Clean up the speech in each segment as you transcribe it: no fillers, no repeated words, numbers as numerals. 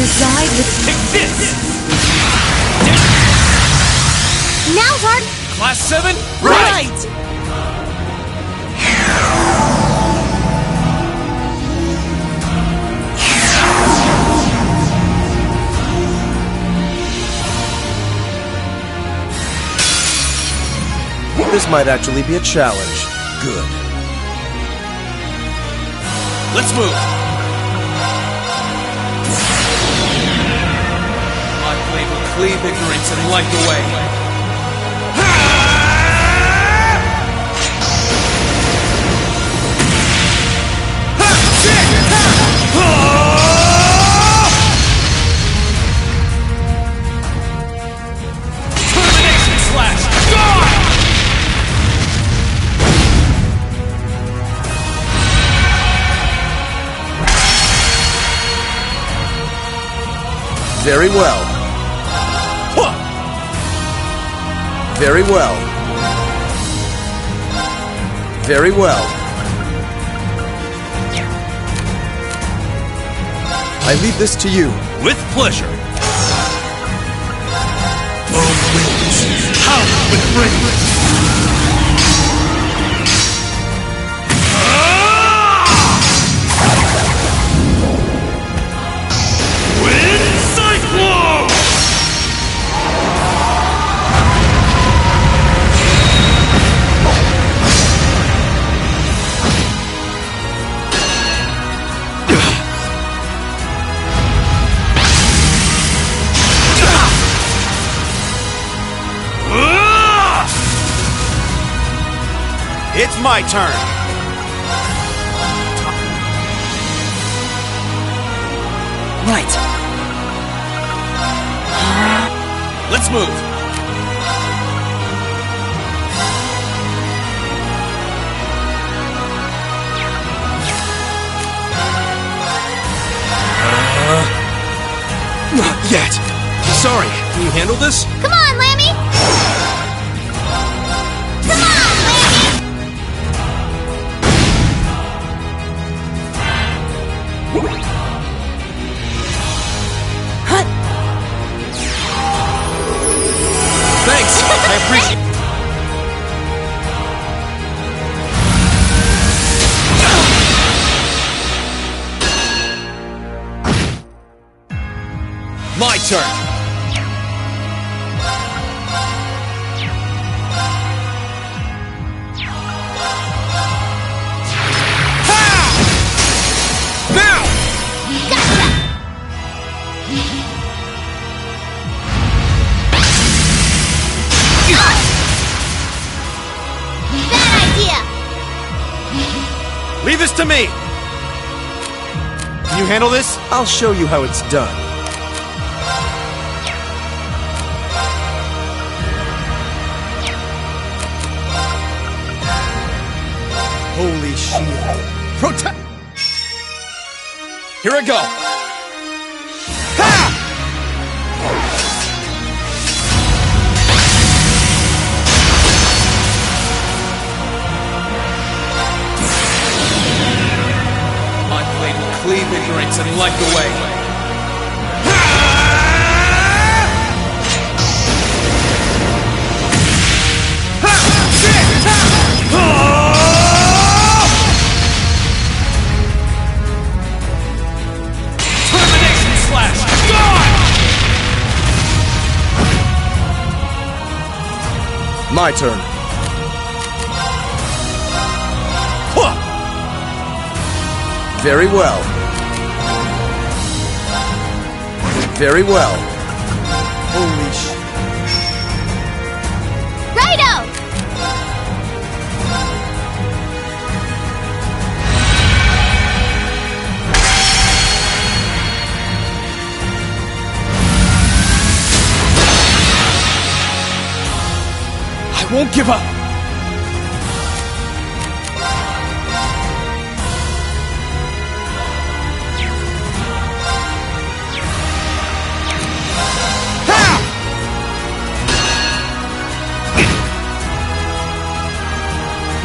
reside with... Take this! Now, Zard! Class 7? Right! This might actually be a challenge. Good. Let's move! My blade will cleave ignorance and light the way. Termination slash! Gone! Very well. Very well. Very well. I leave this to you. With pleasure. Bone wings, howl with rage. Wind Cyclone! It's my turn. Right. Let's move. Not yet. Sorry, can you handle this? Come on, Lammy! Come on, Lammy! Hut! Thanks, I appreciate it. My turn. Leave this to me. Can you handle this? I'll show you how it's done. Holy shield. Protect! Here I go. My blade will cleave ignorance and light the way. Termination slash! Gone! My turn. Very well. Very well. Holy sh... Righto! I won't give up.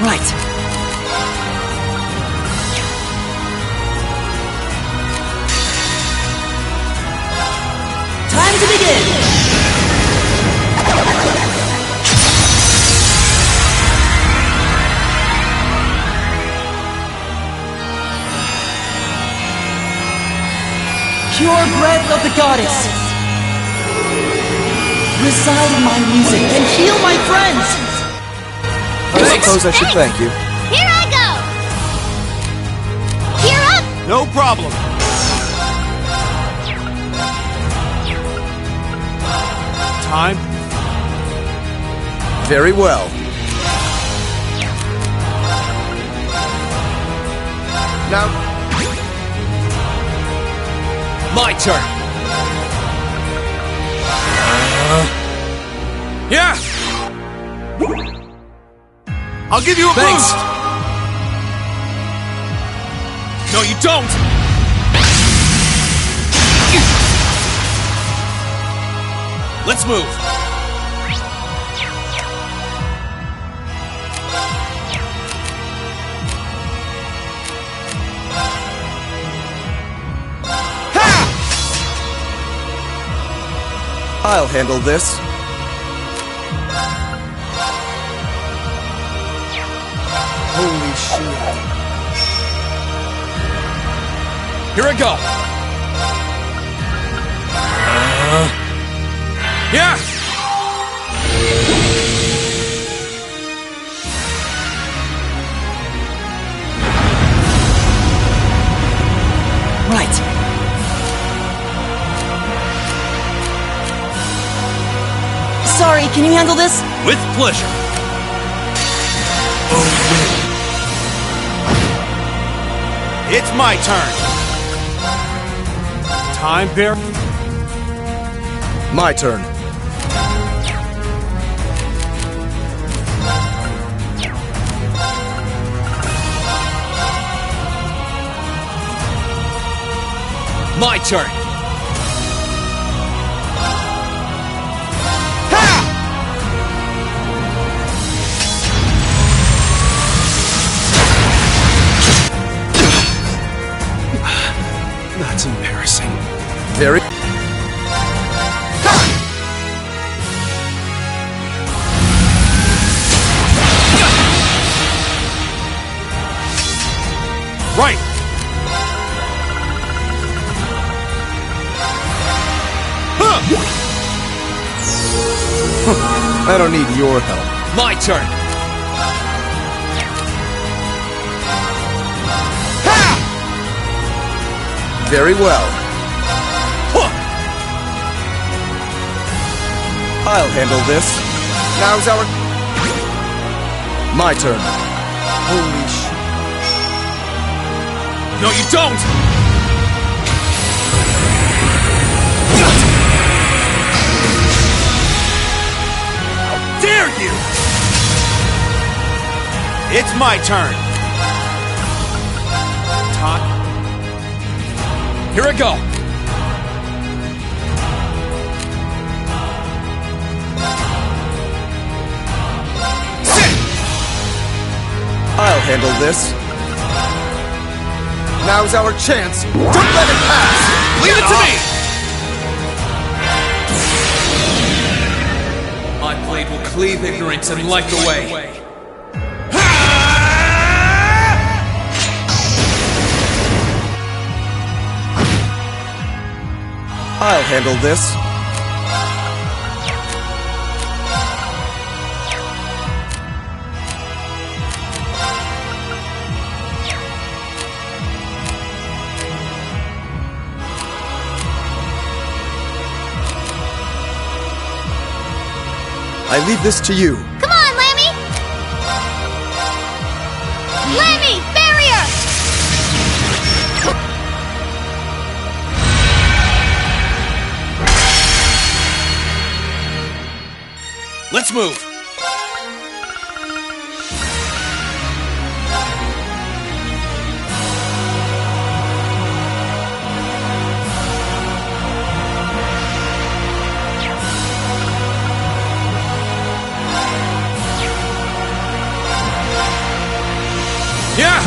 Right. it! Pure breath of the goddess! Reside in my music and heal my friends! I suppose I should thank you. Here I go! Gear up! No problem. Time? Very well. Now... My turn. Yeah. I'll give you a Thanks. boost! No, you don't. Let's move. I'll handle this. Holy shit. Here I go. Yeah. Right. Sorry, can you handle this? With pleasure. It's my turn. Time, Bear. My turn. My turn. That's embarrassing. Very. Right. I don't need your help. My turn. Very well. I'll handle this. Now's our... My turn. Holy shit. No, you don't. How dare you! It's my turn. Todd. Here I go. Sit! I'll handle this. Now's our chance. Don't let it pass! Leave it to me! My blade will cleave ignorance and light the way. I'll handle this. I leave this to you. Come on, Lammy! Lammy, barrier! Let's move. Yeah!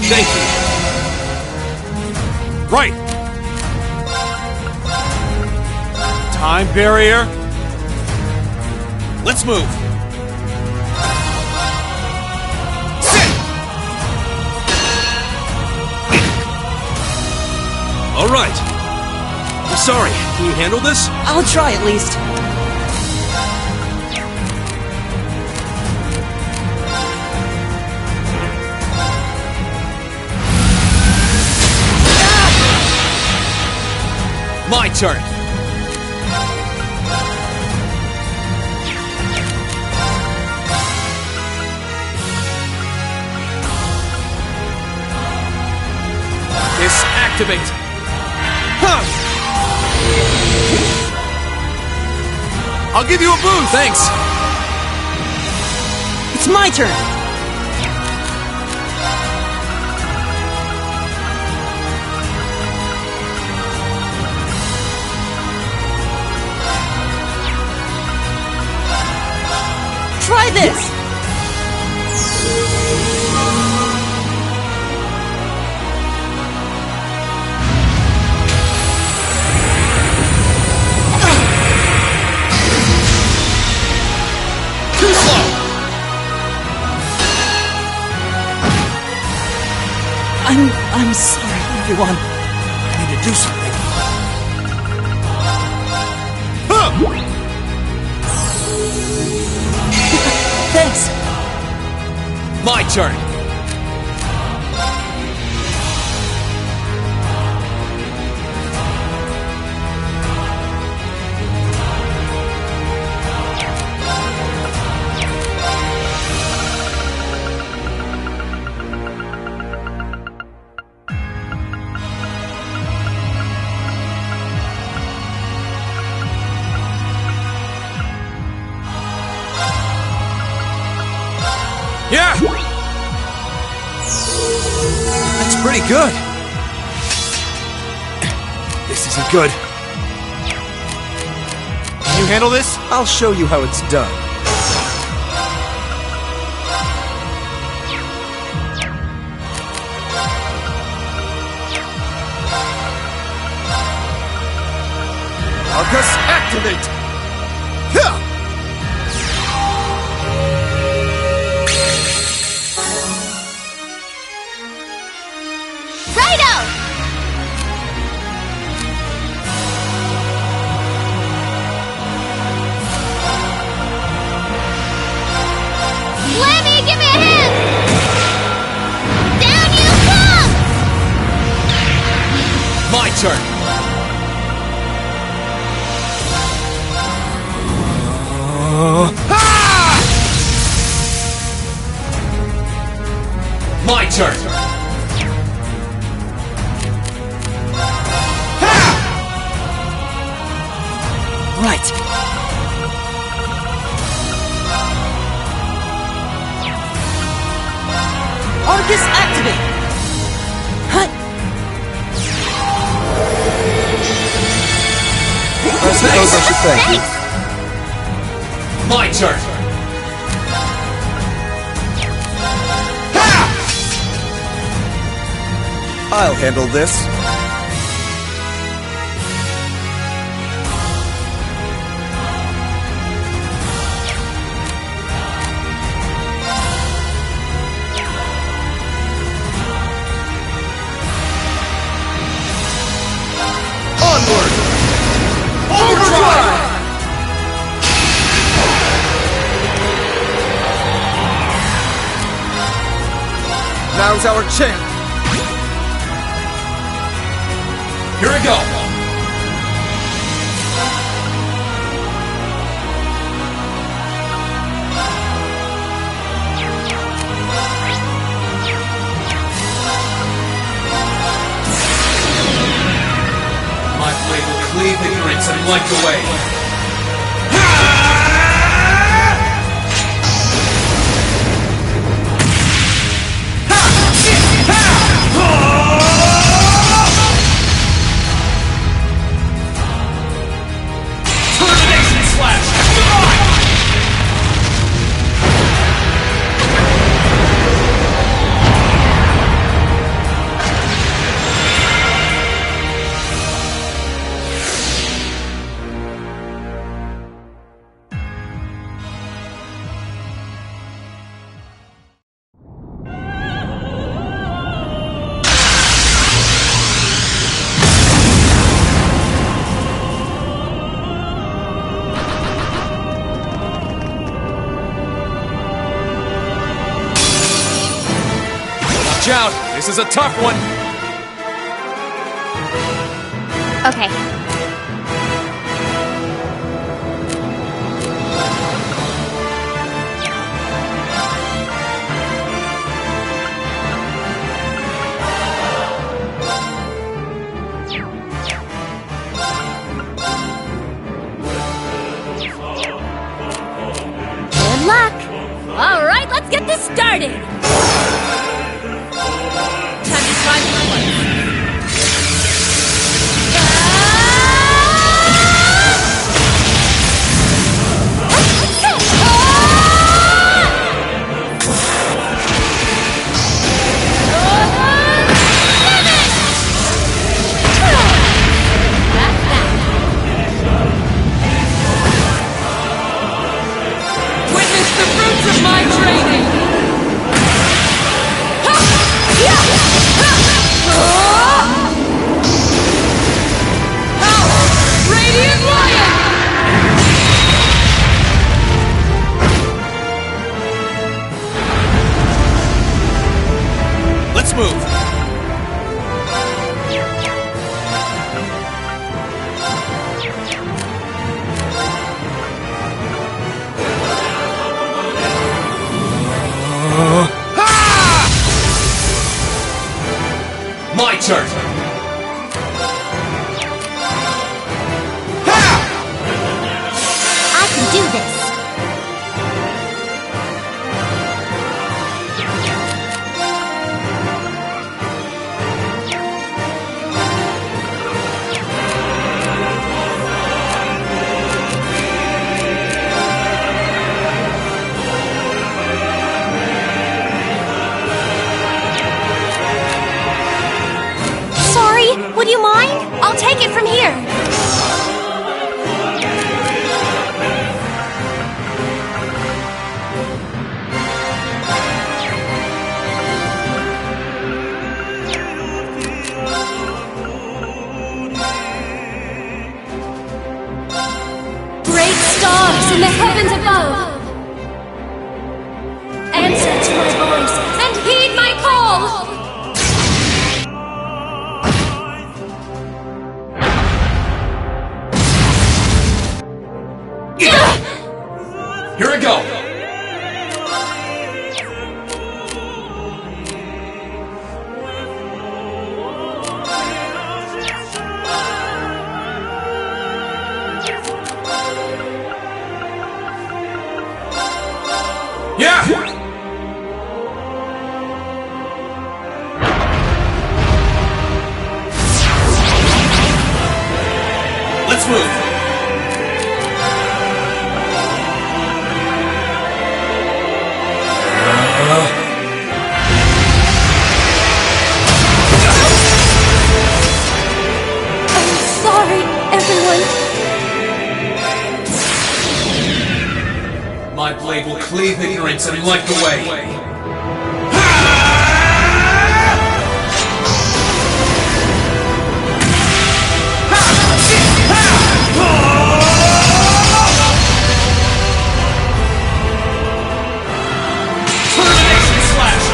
Thank you. Right! Time barrier. Let's move. Sit! All right. I'm sorry. Can you handle this? I'll try at least. My turn. Disactivate. Huh. I'll give you a boost. Thanks. It's my turn. Try this! Too slow. I'm sorry, everyone. I need to do something. Huh. Thanks. My turn. Yeah! That's pretty good. This isn't good. Can you handle this? I'll show you how it's done. Arcus, activate! Yeah! Righto! Lemmy, give me a hand! Down you come! My turn. My turn. Right. Arcus activate! Hut! I suppose I should thank you. Thanks! My turn. I'll handle this. Onward! Overdrive! Now's our chance. Here we go. My blade will cleave ignorance and light the way. Termination slash! Watch out! This is a tough one! Okay. Good luck. All right, let's get this started. Time to try this one. Witness the fruits of my training! Radiant Lion! Let's move. My turn! I can do this. Sorry, would you mind? I'll take it from here. Great stars in the heavens above, answer to my voice and heed my call. Here I go! Yeah! Let's move. I'm sorry, everyone. My blade will cleave ignorance and light the way. Termination slash!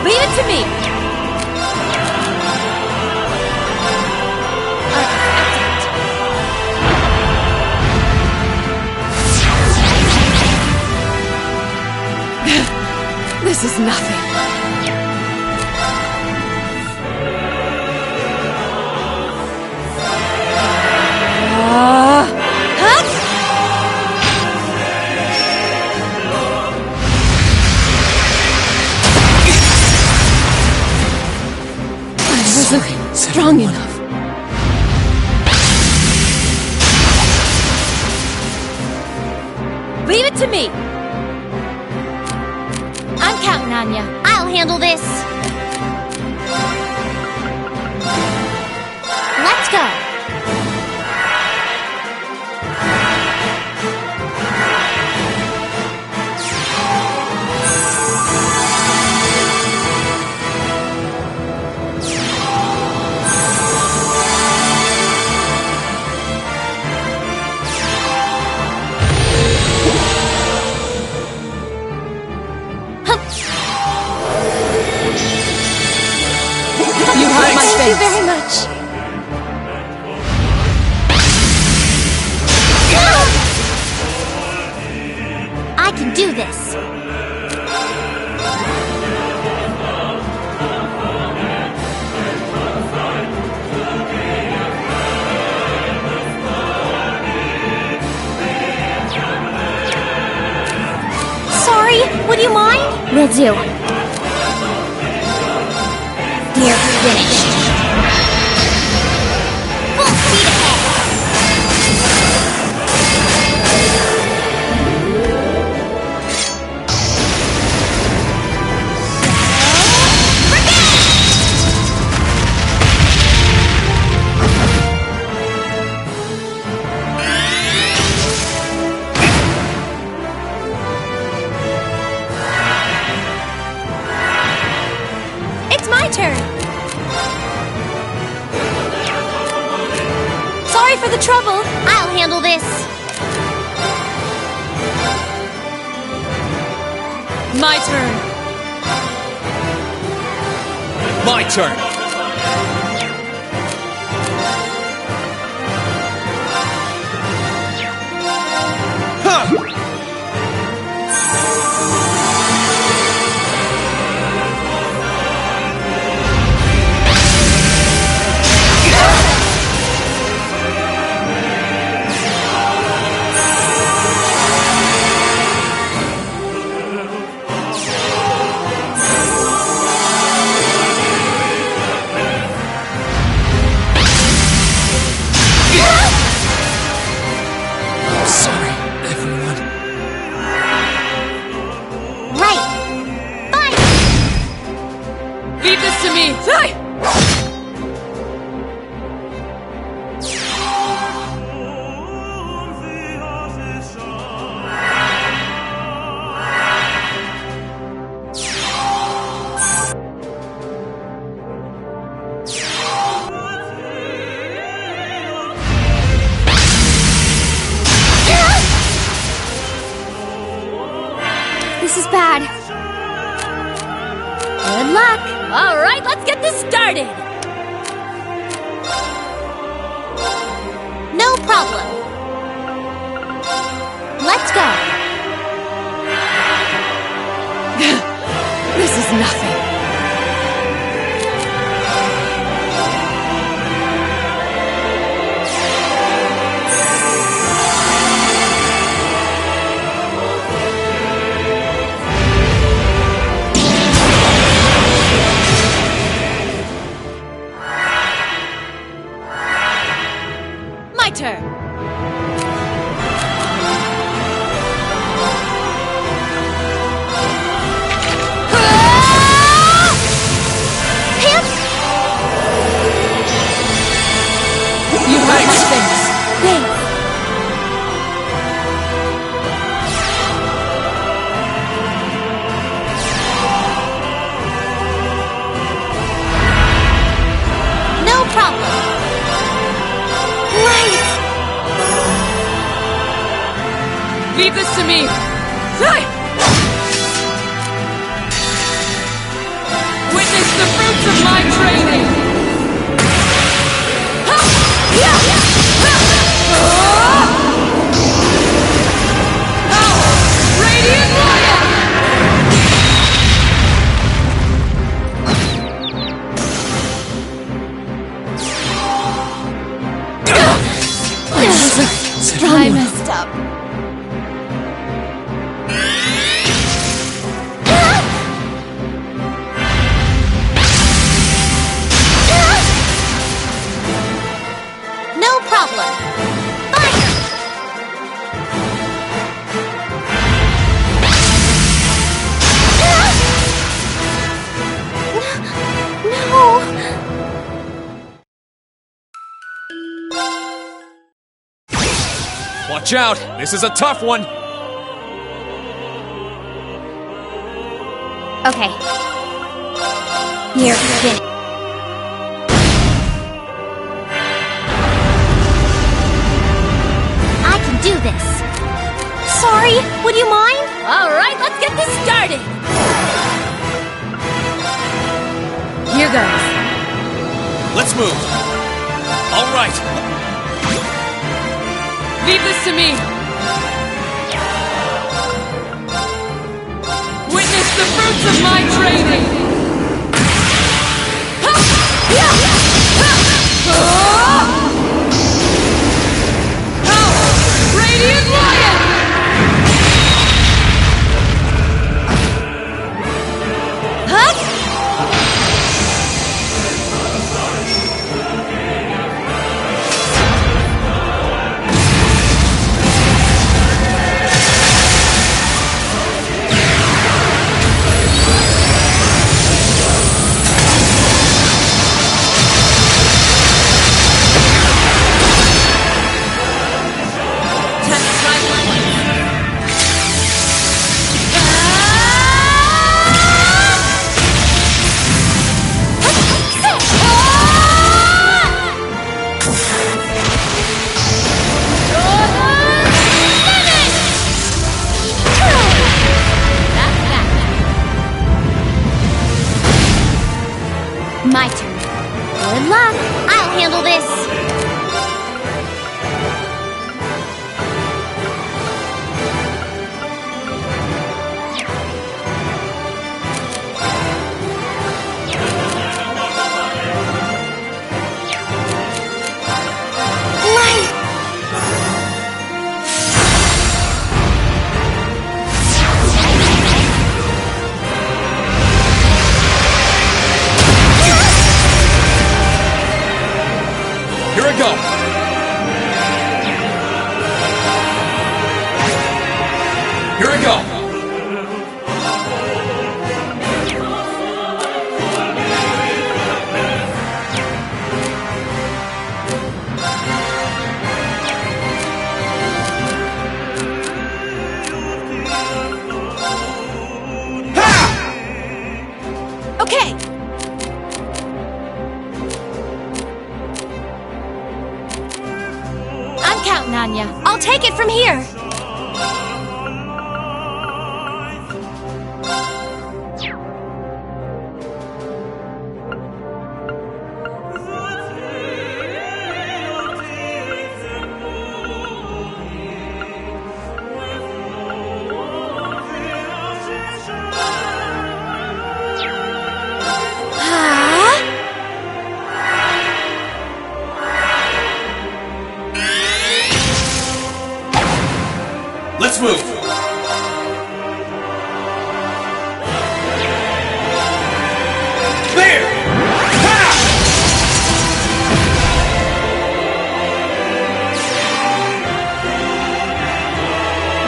Leave it to me! This is nothing. I wasn't strong enough. Leave it to me! I'm counting on you. I'll handle this. Let's go. you very much. I can do this. Sorry, would you mind? Will do. You're finished. Full speed ahead. It's my turn. Sorry for the trouble. I'll handle this. My turn. My turn. Huh! Sorry, everyone. Right. Fine. Leave this to me. Die! This is bad. Good luck. All right, let's get this started. No problem. Let's go. This is nothing. My turn. You hurt my face. Thanks. No problem. Right. Leave this to me. Die! Witness the fruits of my training. Radiant Lion! I messed up. No problem. Fire. No. Watch out! This is a tough one! Okay. You're finished. I can do this. Sorry, would you mind? All right, let's get this started. Here goes. move. All right. Leave this to me. Witness the fruits of my training. Power! Radiant Lion! My turn. Good luck. I'll handle this. Here we go. Here we go. Okay. I'm counting on ya. I'll take it from here. Let's move. There!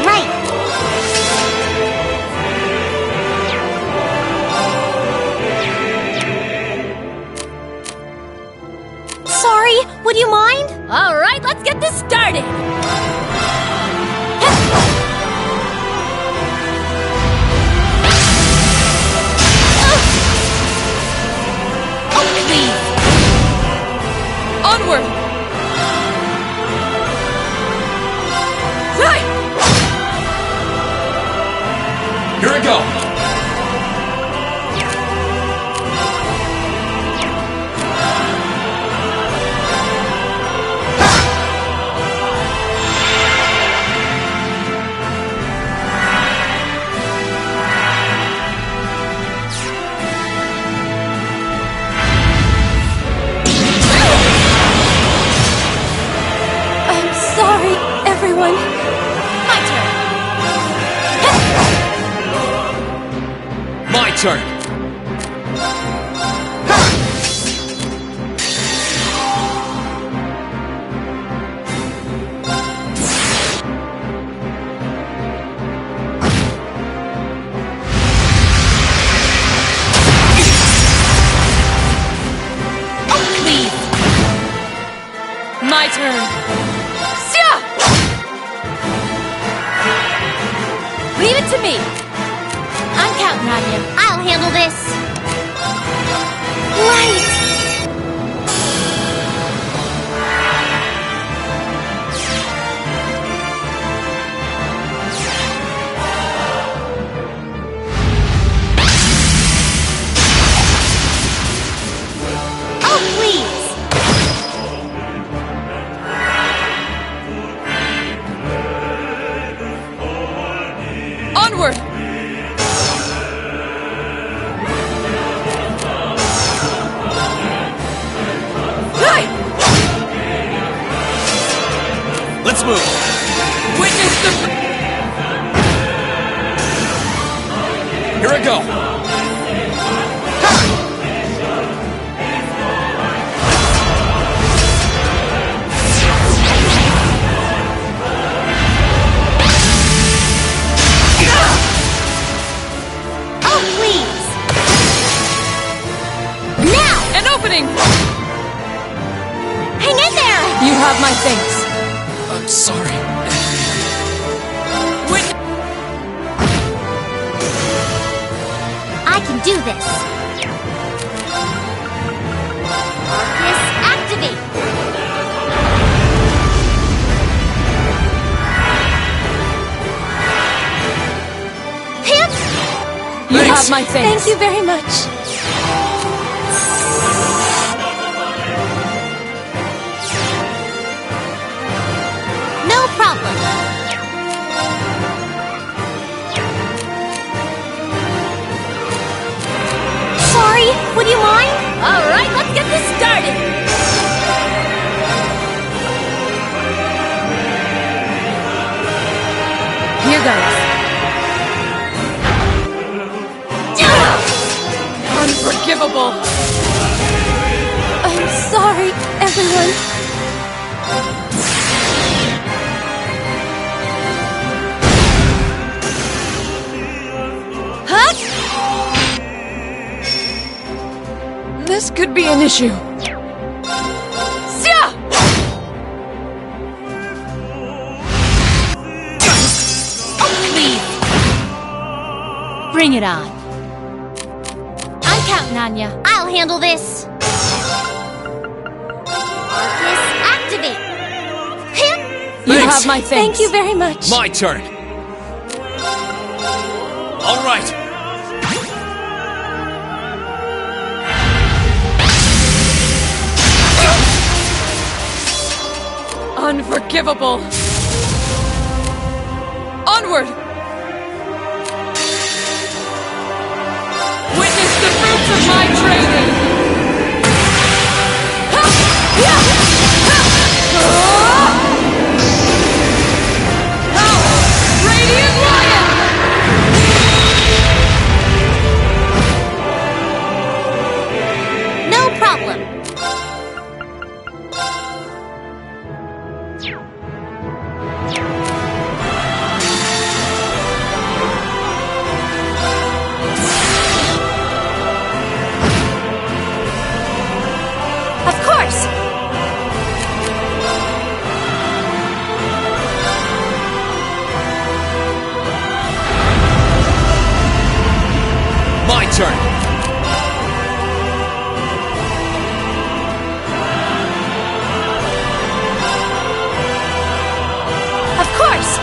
Right. Sorry, would you mind? All right, let's get this started. Onward! Right! Here we go. I'm sorry, everyone. My turn. My turn. My turn. Sia! Leave it to me. I'm counting on you. I'll handle this. Light! Oh, please! Here I go. Oh, please! Now! An opening! Hang in there! You have my thanks. I'm sorry. Wit- I can do this. Arcus, activate! Hip! You Thanks. have my thanks. Thank you very much. No problem. Sorry, would you mind? All right, let's get this started. Here goes. Unforgivable. I'm sorry, everyone. Huh? This could be an issue. Sia! Oh, please. Bring it on. I'm counting on you. I'll handle this. Arcus, activate. Hip. You Thanks. have my thanks. Thank you very much. My turn. All right. Unforgivable. Onward. Witness the fruits of my training. Radiant Lion! No problem. Of course. My turn. Of course.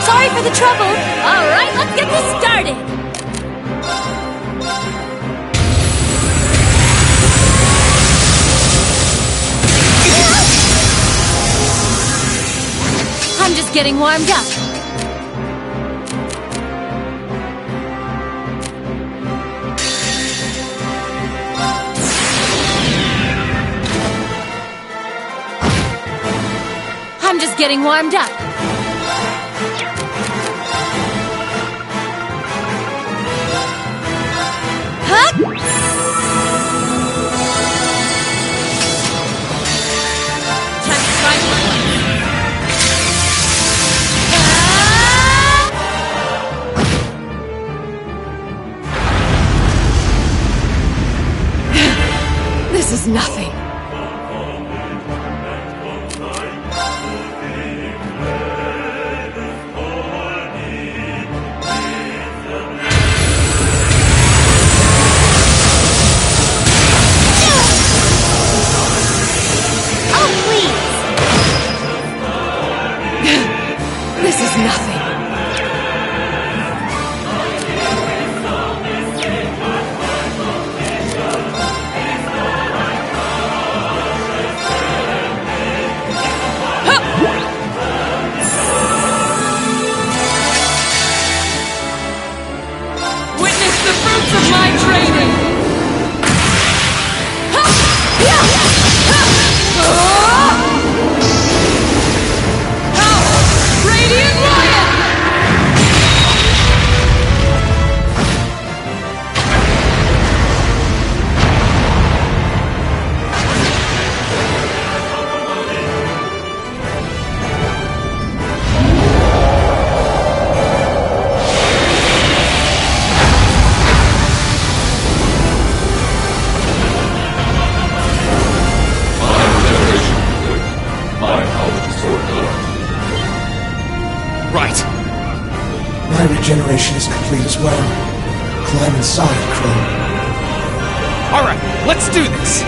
Sorry for the trouble. All right, let's get this started. I'm just getting warmed up. I'm just getting warmed up. Huh? Time to try my luck. This is nothing. Oh, please. This is nothing. configuration is complete as well. Climb inside, Crow. Alright, let's do this!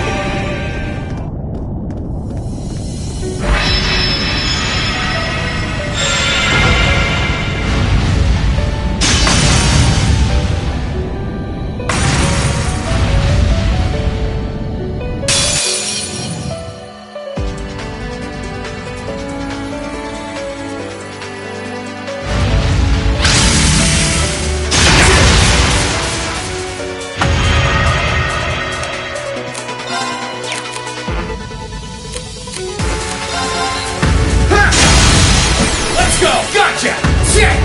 Let's go! Gotcha! Shit!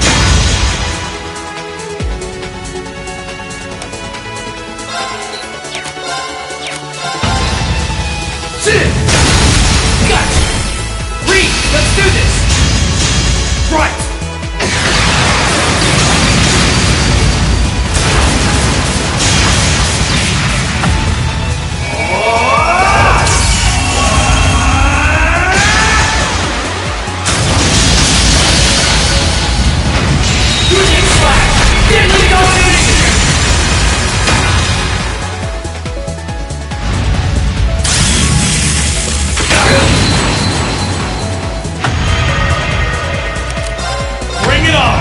Shit! Gotcha! Reed, let's do this! Right! Bring it on!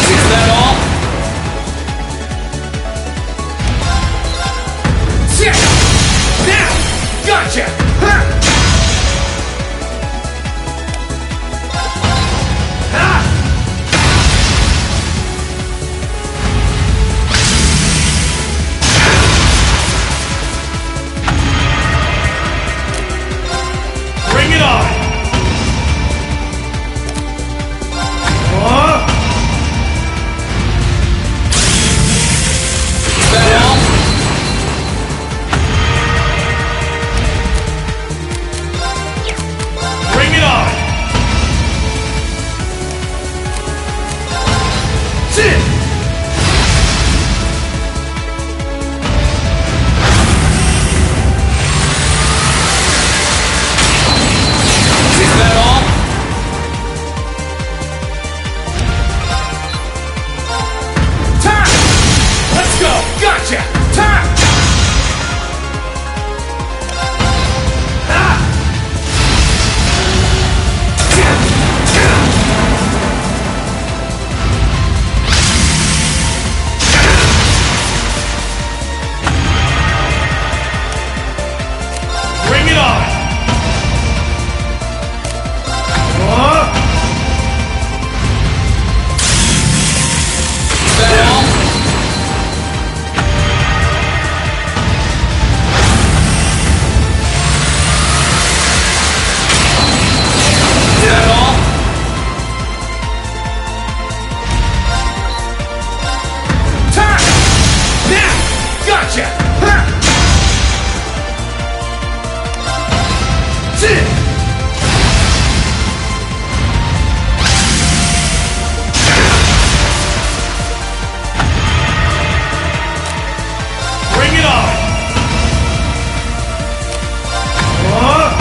Is that all? Shit! Now! Gotcha! Huh! Ah! Bring it on! Oh! Is that all? Bring it on! Shit! Is that all? Time! Let's go! Gotcha! Time! Ah! Bring it on! Oh! Is that all? Is that all? Time! Now! Gotcha! Huh! Shit! Bring it on! Oh!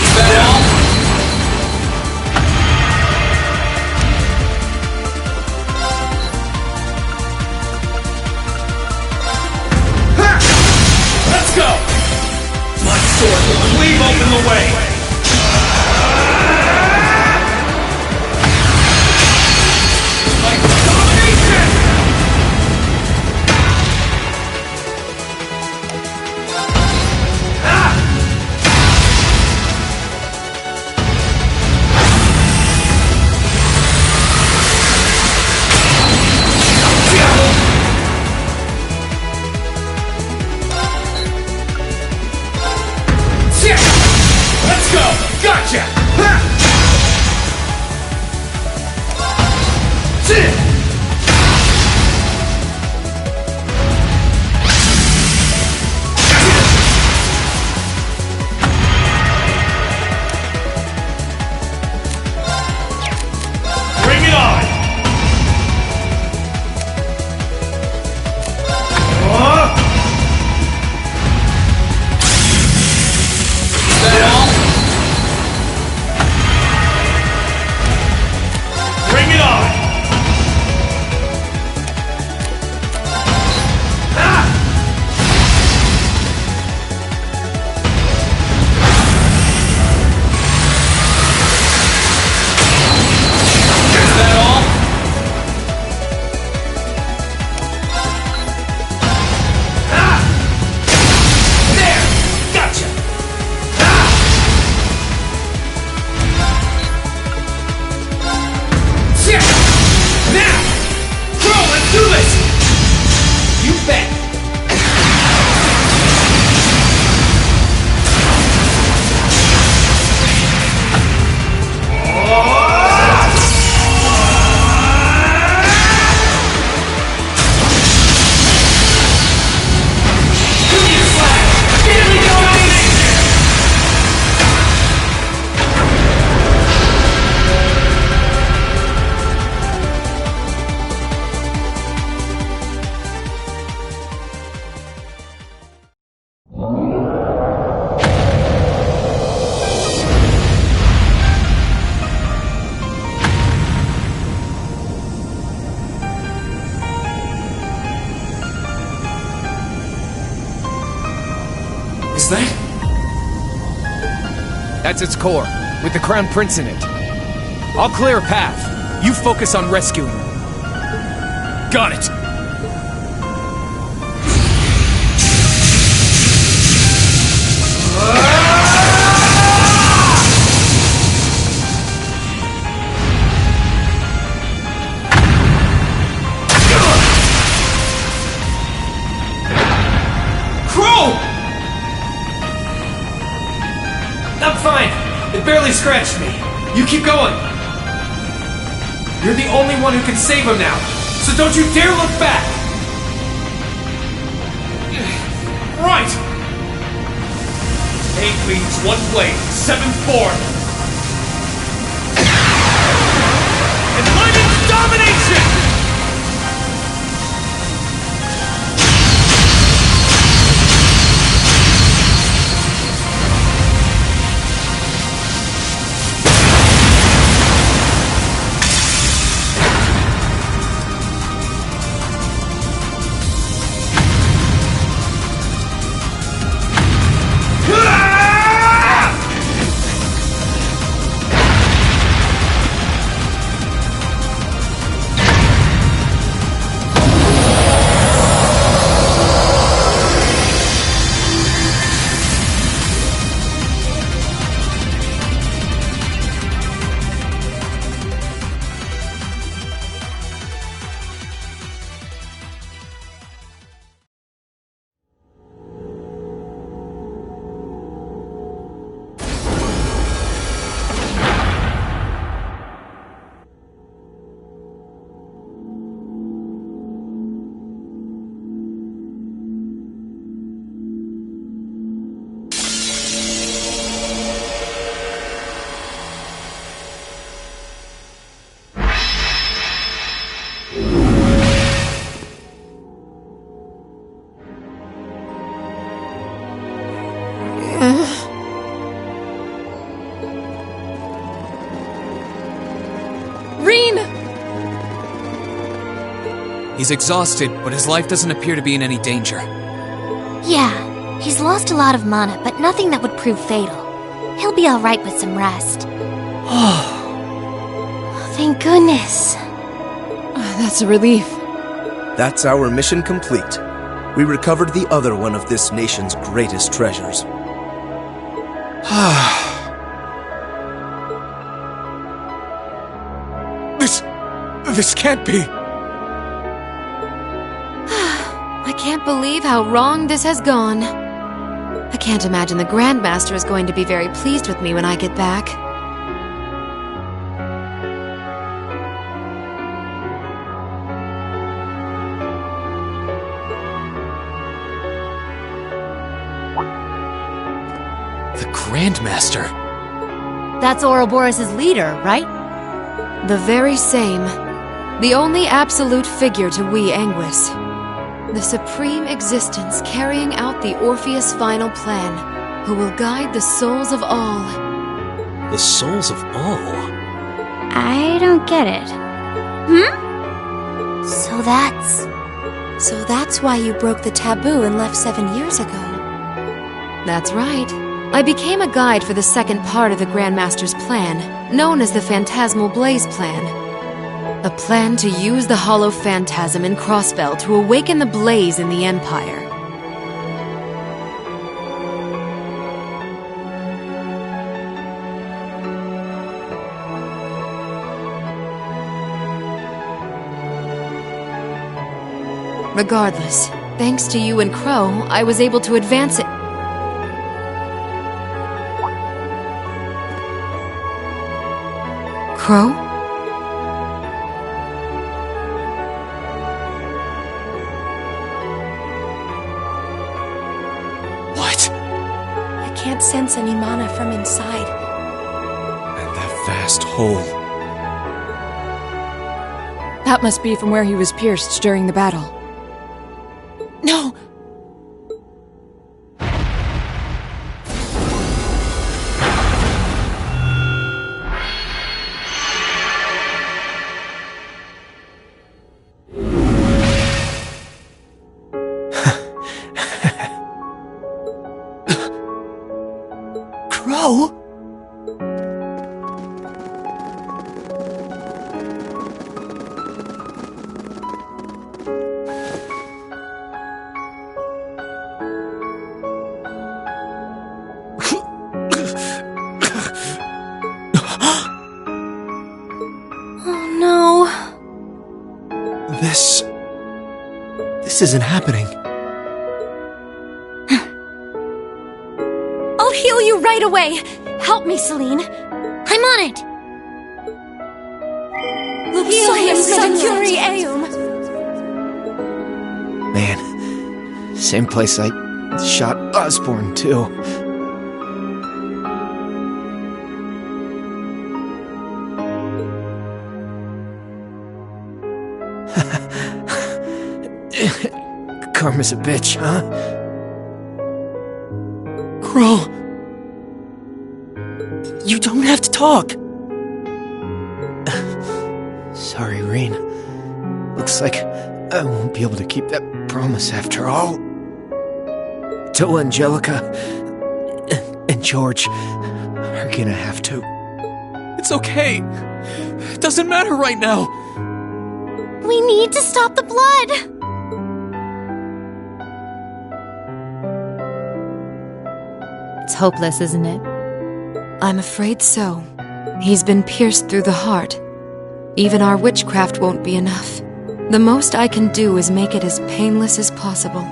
Is that all? Ha! Let's go! My sword will cleave open the way! Like domination! Ah! Shit! Let's go! Gotcha! Ha! Shit! What's that? That's its core, with the Crown Prince in it. I'll clear a path. You focus on rescuing him. Got it! I'm fine. It barely scratched me. You keep going. You're the only one who can save him now, so don't you dare look back! Right! 8 wings, 1 blade, 7th form. Enlightened domination! He's exhausted, but his life doesn't appear to be in any danger. Yeah, he's lost a lot of mana, but nothing that would prove fatal. He'll be alright with some rest. Thank goodness. That's a relief. That's our mission complete. We recovered the other one of this nation's greatest treasures. This can't be. I can't believe how wrong this has gone. I can't imagine the Grandmaster is going to be very pleased with me when I get back. The Grandmaster. That's Ouroboros' leader, right? The very same. The only absolute figure to we Anguis. The supreme existence carrying out the Orpheus final plan, who will guide the souls of all. The souls of all? I don't get it. So that's why you broke the taboo and left 7 years ago. That's right. I became a guide for the second part of the Grandmaster's plan, known as the Phantasmal Blaze Plan. A plan to use the Hollow Phantasm in Crossbell to awaken the blaze in the Empire. Regardless, thanks to you and Crow, I was able to advance it. Crow? What? I can't sense any mana from inside. And that vast hole. That must be from where he was pierced during the battle. No! This isn't happening. I'll heal you right away. Help me, Celine. I'm on it. Man, same place I shot Osborn, too. Karma's a bitch, huh? Crow! You don't have to talk! Sorry, Rean. Looks like I won't be able to keep that promise after all. Till Angelica and George are gonna have to. It's okay. It doesn't matter right now. We need to stop the blood. It's hopeless, isn't it? I'm afraid so. He's been pierced through the heart. Even our witchcraft won't be enough. The most I can do is make it as painless as possible.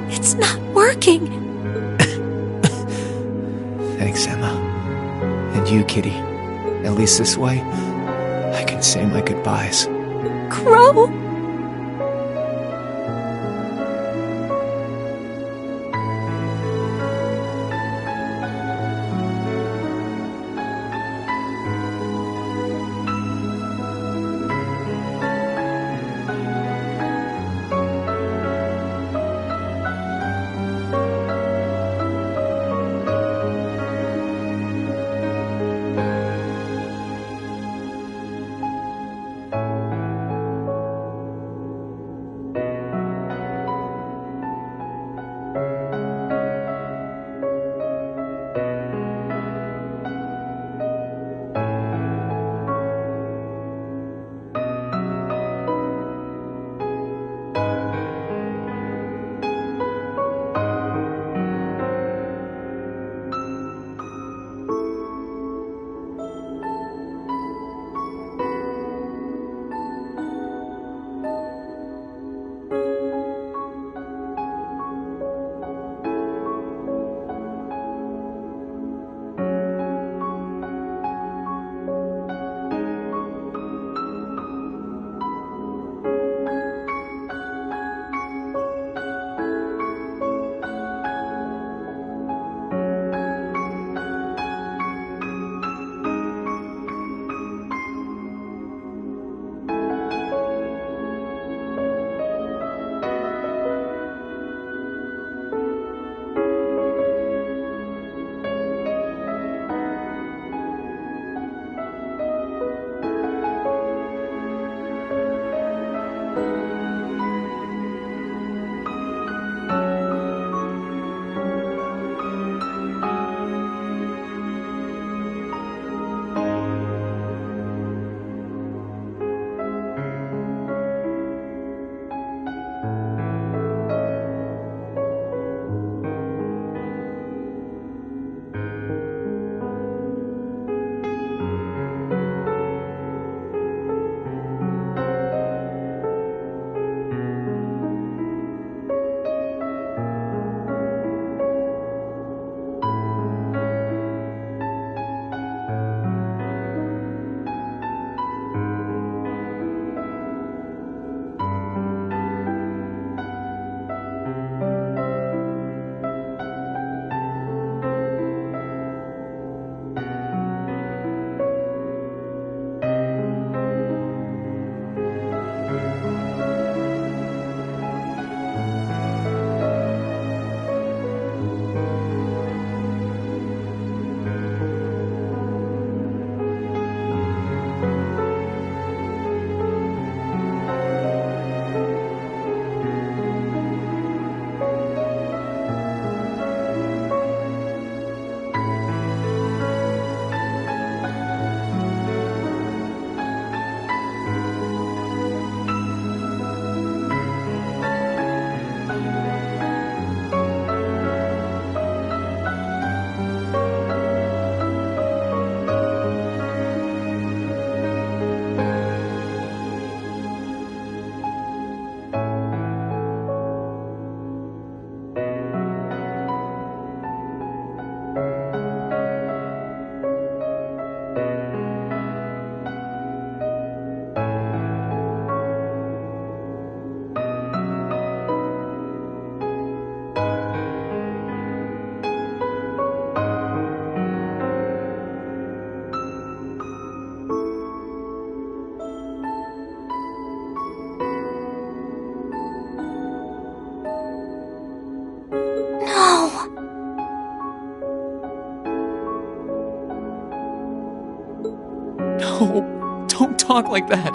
It's not working. Thanks, Emma. And you, Kitty. At least this way, I can say my goodbyes. Crow? No, don't talk like that.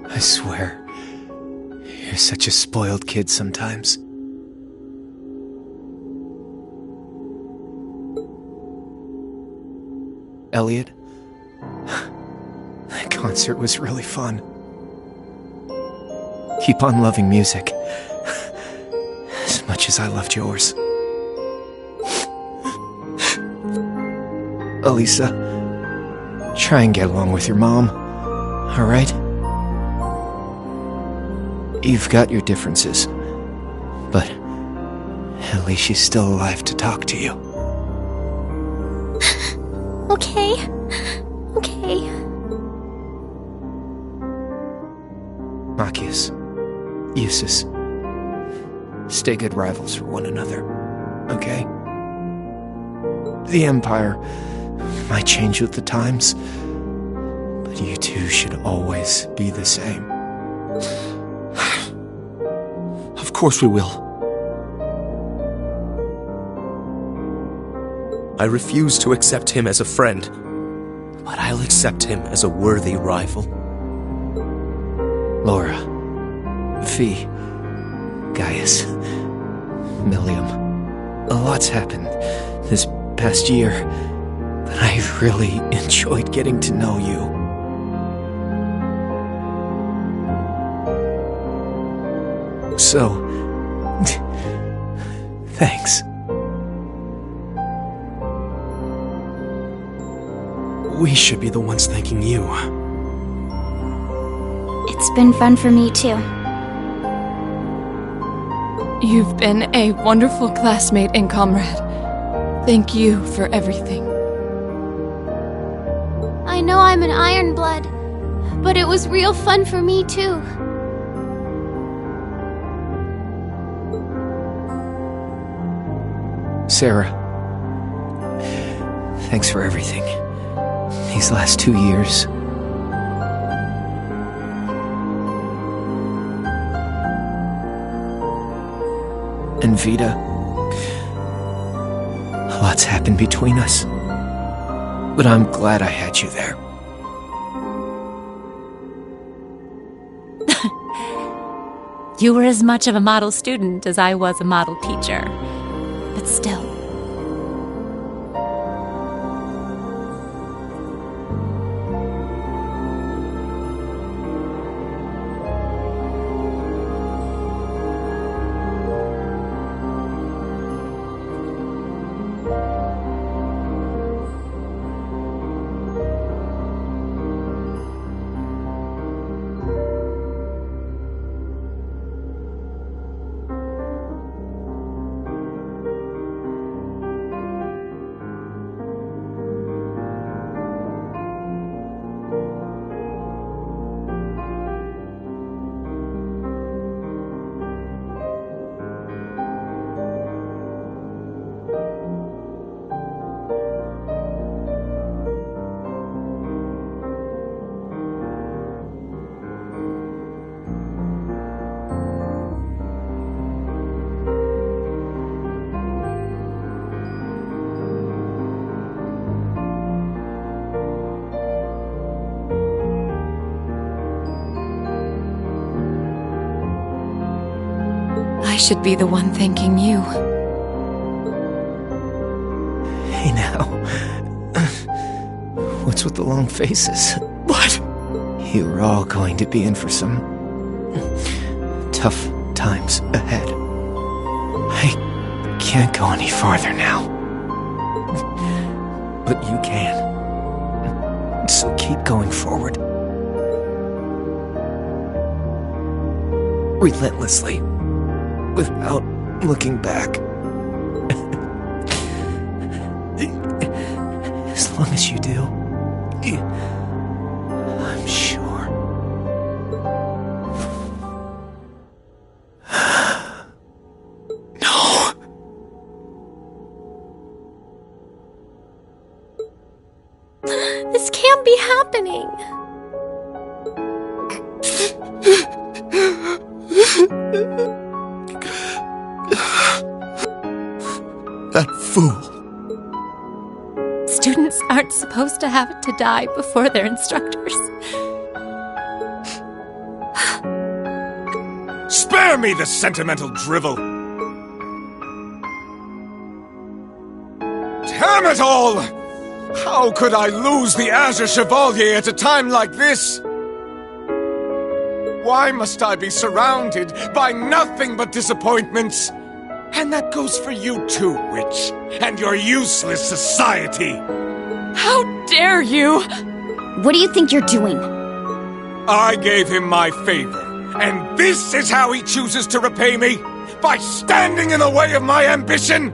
I swear, you're such a spoiled kid sometimes. Elliot, that concert was really fun. Keep on loving music, as much as I loved yours. Elisa, try and get along with your mom, alright? You've got your differences, but at least she's still alive to talk to you. Okay. Okay. Machias, Eustace, stay good rivals for one another, okay? The Empire might change with the times, but you two should always be the same. Of course we will. I refuse to accept him as a friend, but I'll accept him as a worthy rival. Laura, Fee, Gaius, Millium, a lot's happened this past year, but I've really enjoyed getting to know you. So, thanks. We should be the ones thanking you. It's been fun for me too. You've been a wonderful classmate and comrade. Thank you for everything. I know I'm an Ironblood, but it was real fun for me too. Sarah, thanks for everything. These last 2 years. And Vita, a lot's happened between us, but I'm glad I had you there. You were as much of a model student as I was a model teacher. But still. I should be the one thanking you. Hey now. What's with the long faces? What? You're all going to be in for some tough times ahead. I can't go any farther now. But you can. So keep going forward. Relentlessly. Without looking back. As long as you do, I'm sure. No! This can't be happening. That fool. Students aren't supposed to have to die before their instructors. Spare me the sentimental drivel! Damn it all! How could I lose the Azure Chevalier at a time like this? Why must I be surrounded by nothing but disappointments? And that goes for you too, witch, and your useless society! How dare you! What do you think you're doing? I gave him my favor, and this is how he chooses to repay me? By standing in the way of my ambition?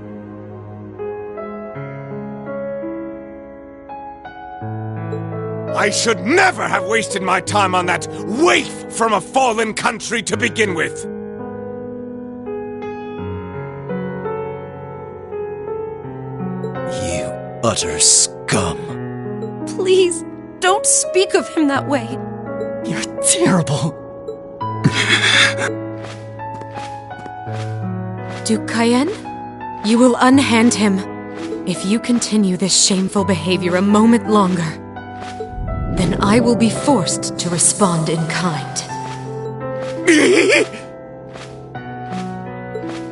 I should never have wasted my time on that waif from a fallen country to begin with. You utter scum. Please, don't speak of him that way. You're terrible. Duke Cayenne, you will unhand him. If you continue this shameful behavior a moment longer, then I will be forced to respond in kind.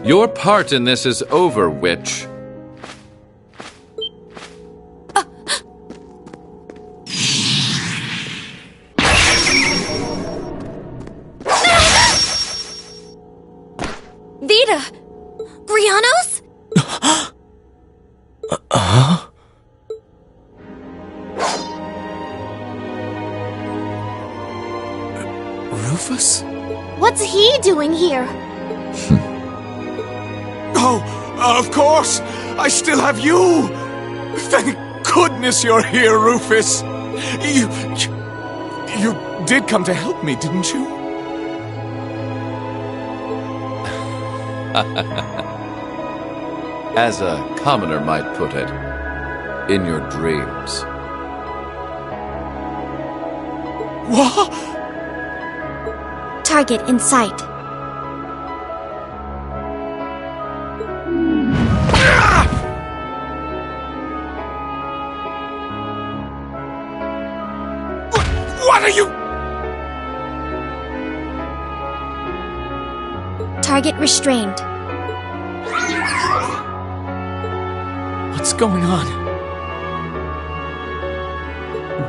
Your part in this is over, witch. Vita! Grianos? Rufus? What's he doing here? Oh, of course! I still have you! Thank goodness you're here, Rufus! You did come to help me, didn't you? As a commoner might put it, in your dreams. What? Target in sight. What are you? Target restrained. What's going on?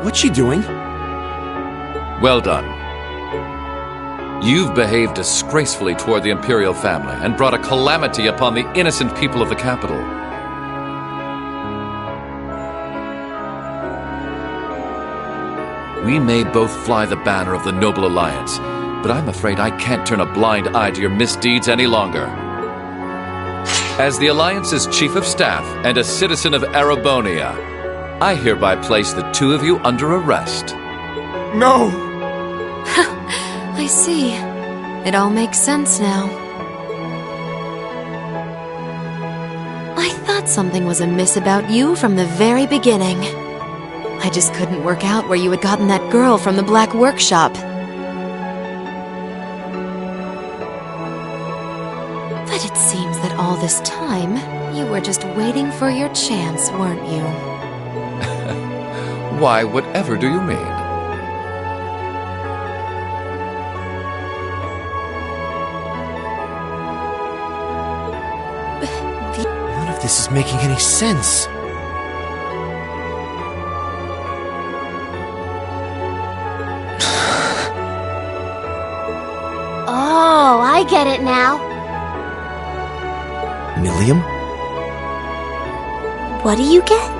What's she doing? Well done. You've behaved disgracefully toward the Imperial family and brought a calamity upon the innocent people of the capital. We may both fly the banner of the Noble Alliance, but I'm afraid I can't turn a blind eye to your misdeeds any longer. As the Alliance's Chief of Staff and a citizen of Erebonia, I hereby place the two of you under arrest. No! I see. It all makes sense now. I thought something was amiss about you from the very beginning. I just couldn't work out where you had gotten that girl from the Black Workshop. But it seems that all this time, you were just waiting for your chance, weren't you? Why, whatever do you mean? None of this is making any sense. Oh, I get it now. Millium? What do you get?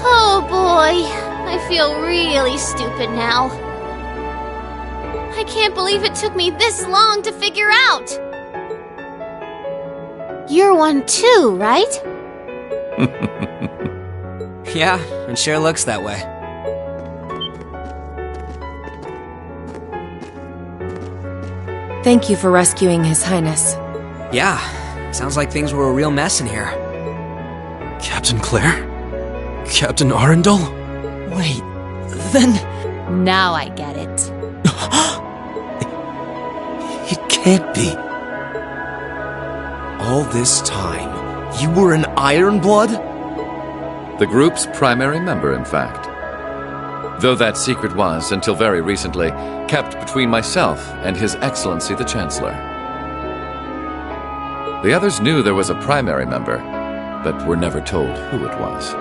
Oh boy, I feel really stupid now. I can't believe it took me this long to figure out. You're one too, right? Yeah, it sure looks that way. Thank you for rescuing His Highness. Yeah, sounds like things were a real mess in here. Captain Claire? Captain Arundel? Wait, then... Now I get it. It can't be. All this time, you were an Ironblood? The group's primary member, in fact. Though that secret was, until very recently, kept between myself and His Excellency the Chancellor. The others knew there was a primary member, but were never told who it was.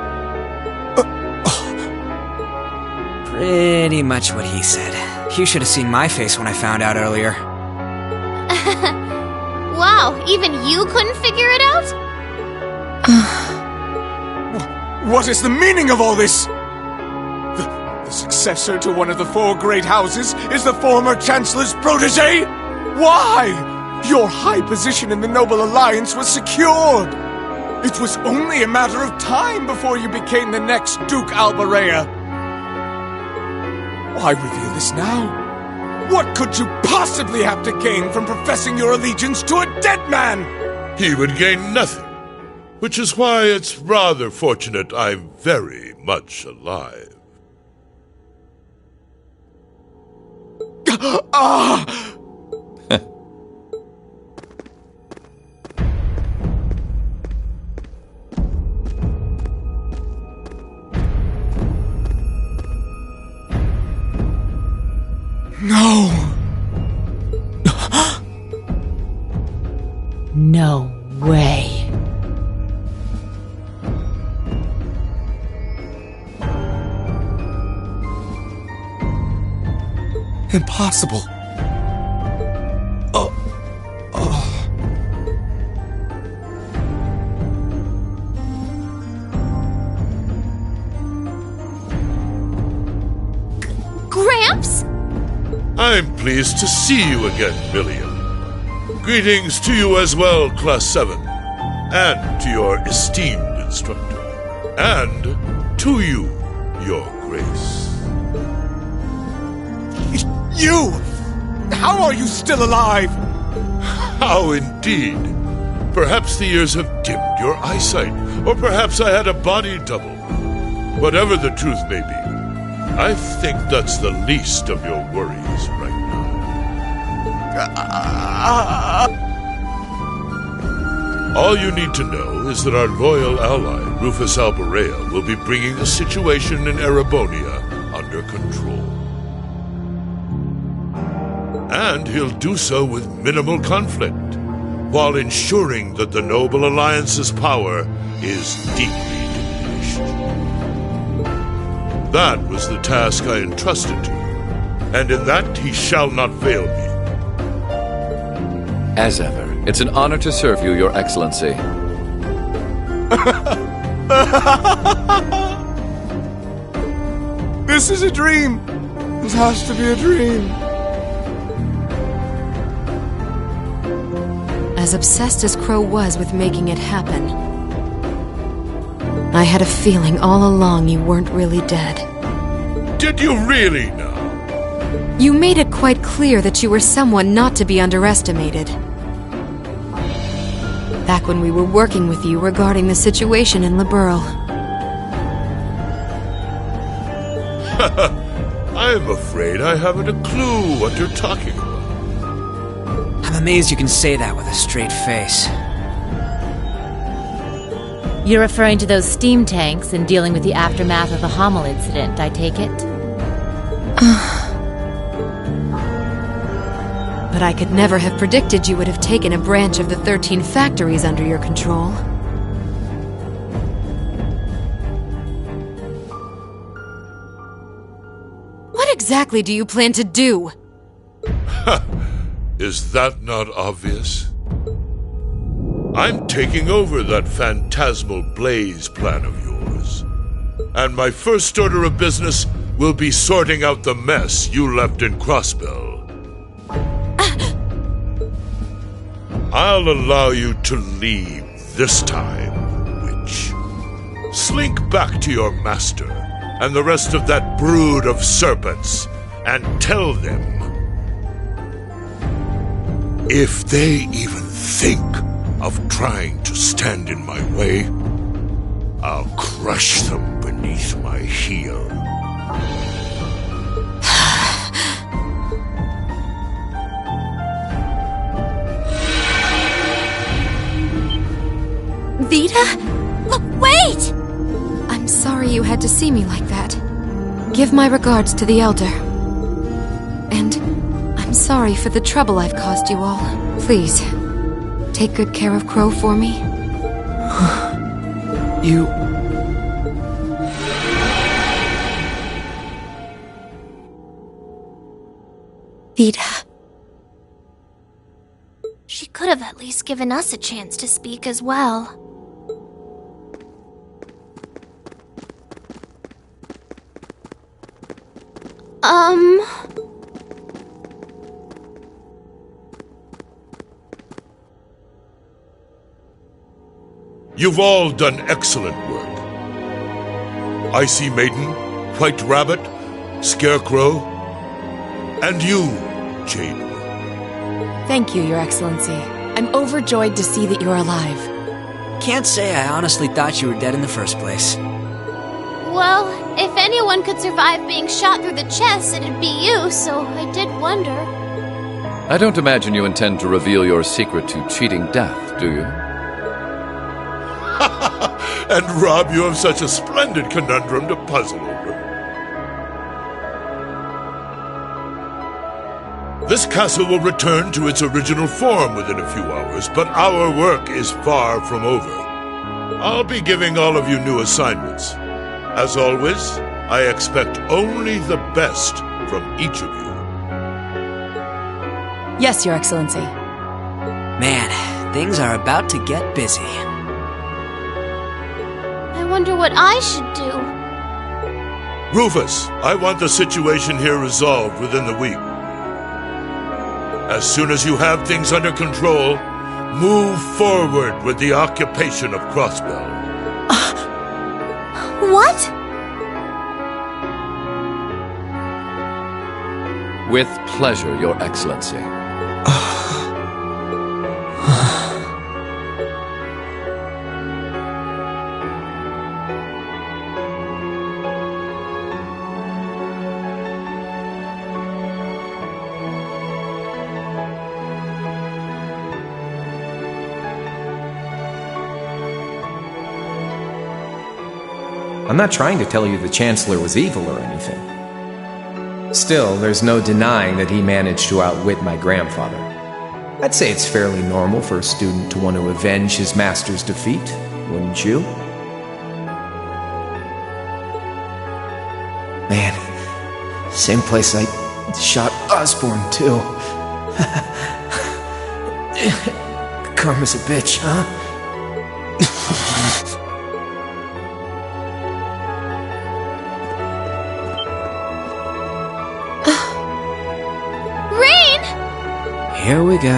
Pretty much what he said. You should have seen my face when I found out earlier. Wow, even you couldn't figure it out? What is the meaning of all this? The successor to one of the 4 great houses is the former Chancellor's protege? Why? Your high position in the Noble Alliance was secured. It was only a matter of time before you became the next Duke Albarea. Why reveal this now? What could you possibly have to gain from professing your allegiance to a dead man? He would gain nothing, which is why it's rather fortunate I'm very much alive. Ah! No! No way. Impossible. Gramps? I'm pleased to see you again, Million. Greetings to you as well, Class 7, and to your esteemed instructor, and to you, Your Grace. You! How are you still alive? How indeed. Perhaps the years have dimmed your eyesight, or perhaps I had a body double. Whatever the truth may be, I think that's the least of your worries right now. All you need to know is that our loyal ally, Rufus Albarea, will be bringing the situation in Erebonia under control. And he'll do so with minimal conflict, while ensuring that the Noble Alliance's power is deeply diminished. That was the task I entrusted to him, and in that he shall not fail me. As ever, it's an honor to serve you, Your Excellency. This is a dream. This has to be a dream. As obsessed as Crow was with making it happen, I had a feeling all along you weren't really dead. Did you really now? You made it quite clear that you were someone not to be underestimated. Back when we were working with you regarding the situation in Liberl. I'm afraid I haven't a clue what you're talking about. I'm amazed you can say that with a straight face. You're referring to those steam tanks and dealing with the aftermath of the Hommel incident, I take it? But I could never have predicted you would have taken a branch of the 13 factories under your control. What exactly do you plan to do? Is that not obvious? I'm taking over that phantasmal blaze plan of yours. And my first order of business will be sorting out the mess you left in Crossbell. I'll allow you to leave this time, witch. Slink back to your master and the rest of that brood of serpents and tell them, if they even think of trying to stand in my way, I'll crush them beneath my heel. Vita? Wait! I'm sorry you had to see me like that. Give my regards to the Elder. And I'm sorry for the trouble I've caused you all. Please, take good care of Crow for me. You... Vita. She could have at least given us a chance to speak as well. You've all done excellent work. Icy Maiden, White Rabbit, Scarecrow, and you, Jade. Thank you, Your Excellency. I'm overjoyed to see that you're alive. Can't say I honestly thought you were dead in the first place. Well, if anyone could survive being shot through the chest, it'd be you, so I did wonder. I don't imagine you intend to reveal your secret to cheating death, do you? And Rob, you have such a splendid conundrum to puzzle over. This castle will return to its original form within a few hours, but our work is far from over. I'll be giving all of you new assignments. As always, I expect only the best from each of you. Yes, Your Excellency. Man, things are about to get busy. I wonder what I should do. Rufus, I want the situation here resolved within the week. As soon as you have things under control, move forward with the occupation of Crossbell. What? With pleasure, Your Excellency. I'm not trying to tell you the Chancellor was evil or anything. Still, there's no denying that he managed to outwit my grandfather. I'd say it's fairly normal for a student to want to avenge his master's defeat, wouldn't you? Man, same place I shot Osborn, too. Karma's a bitch, huh? Here we go.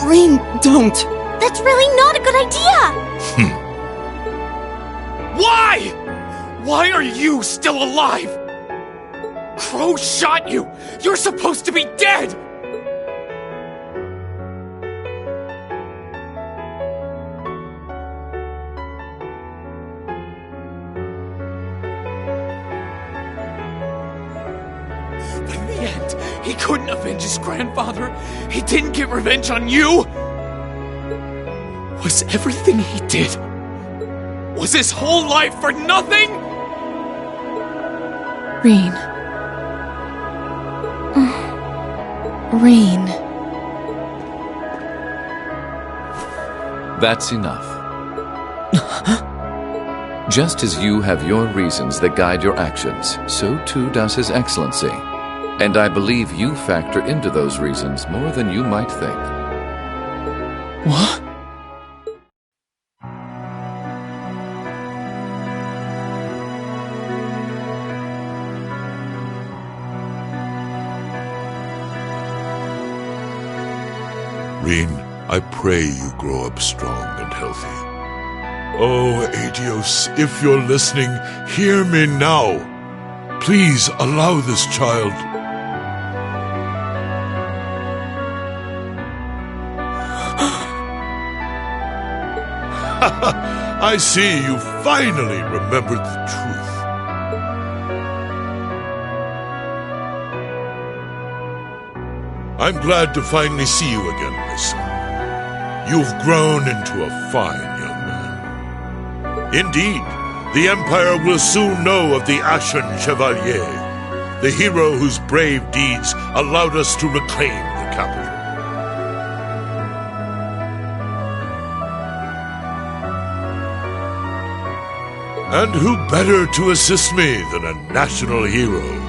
Rean, don't! That's really not a good idea! Why? Why are you still alive? Crow shot you! You're supposed to be dead! He couldn't avenge his grandfather. He didn't get revenge on you. Was everything he did? Was his whole life for nothing? Rean. Rean. That's enough. Just as you have your reasons that guide your actions, so too does His Excellency. And I believe you factor into those reasons more than you might think. What? Rean, I pray you grow up strong and healthy. Oh, Adios, if you're listening, hear me now. Please allow this child... I see you finally remembered the truth. I'm glad to finally see you again, my son. You've grown into a fine young man. Indeed, the Empire will soon know of the Ashen Chevalier, the hero whose brave deeds allowed us to reclaim the capital. And who better to assist me than a national hero?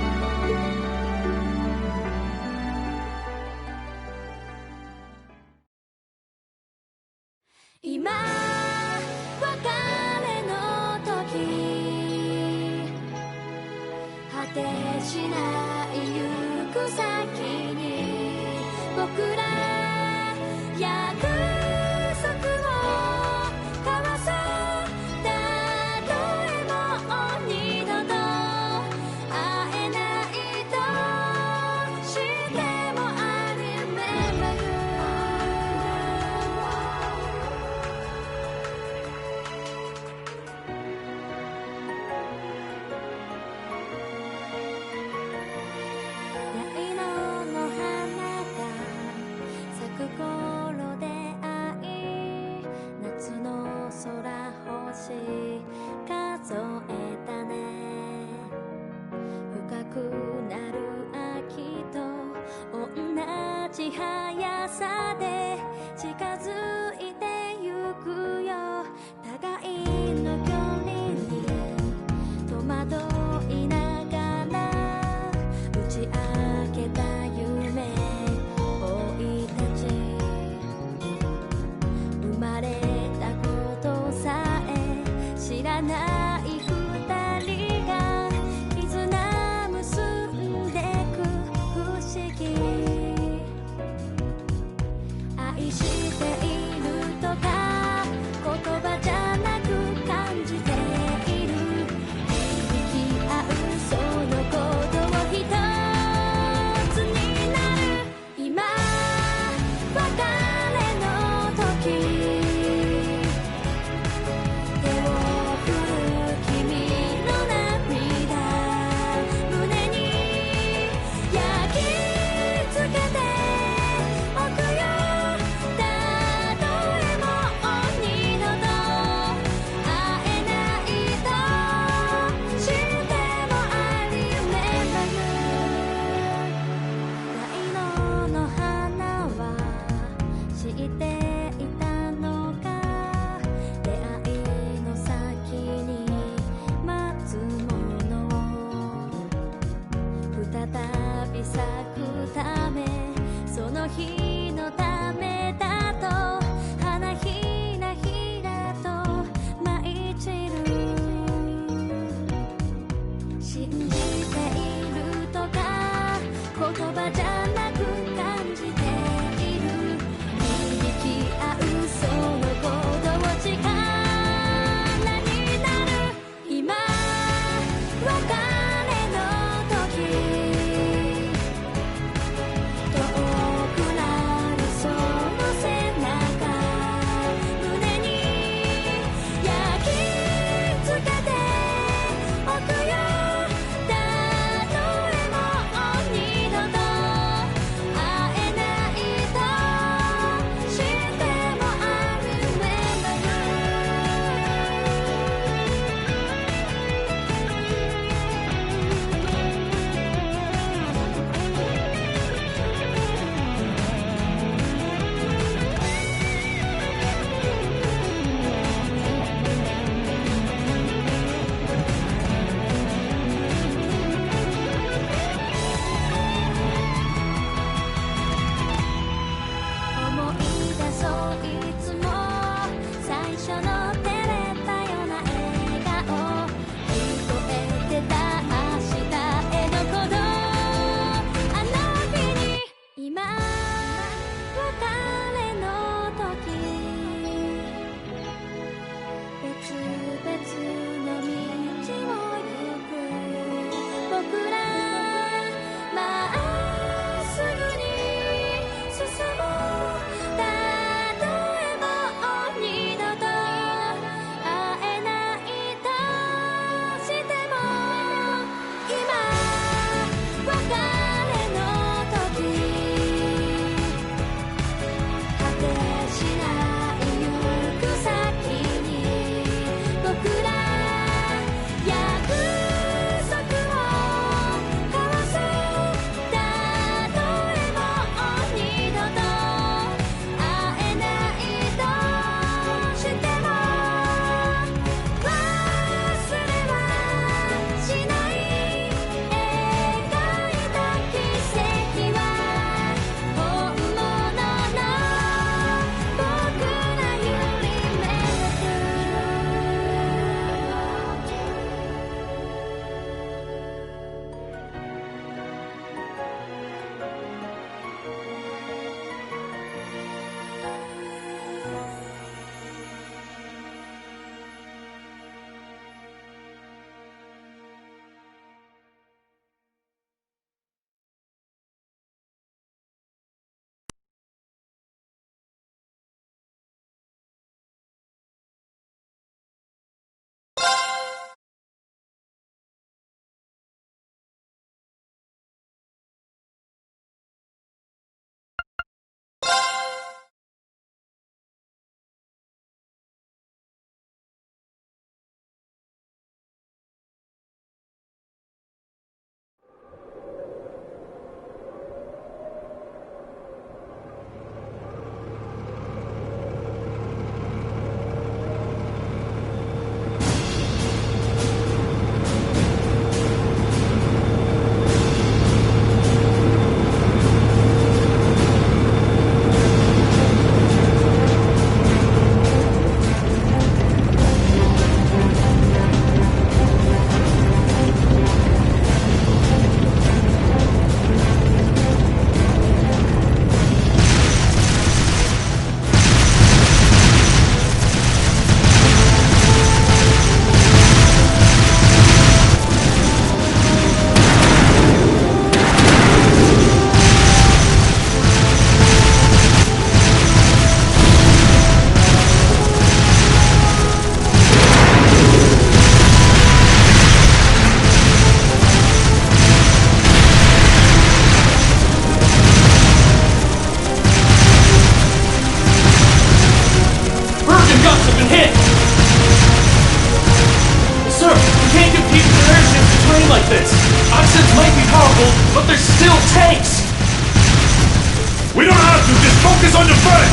focus on defense!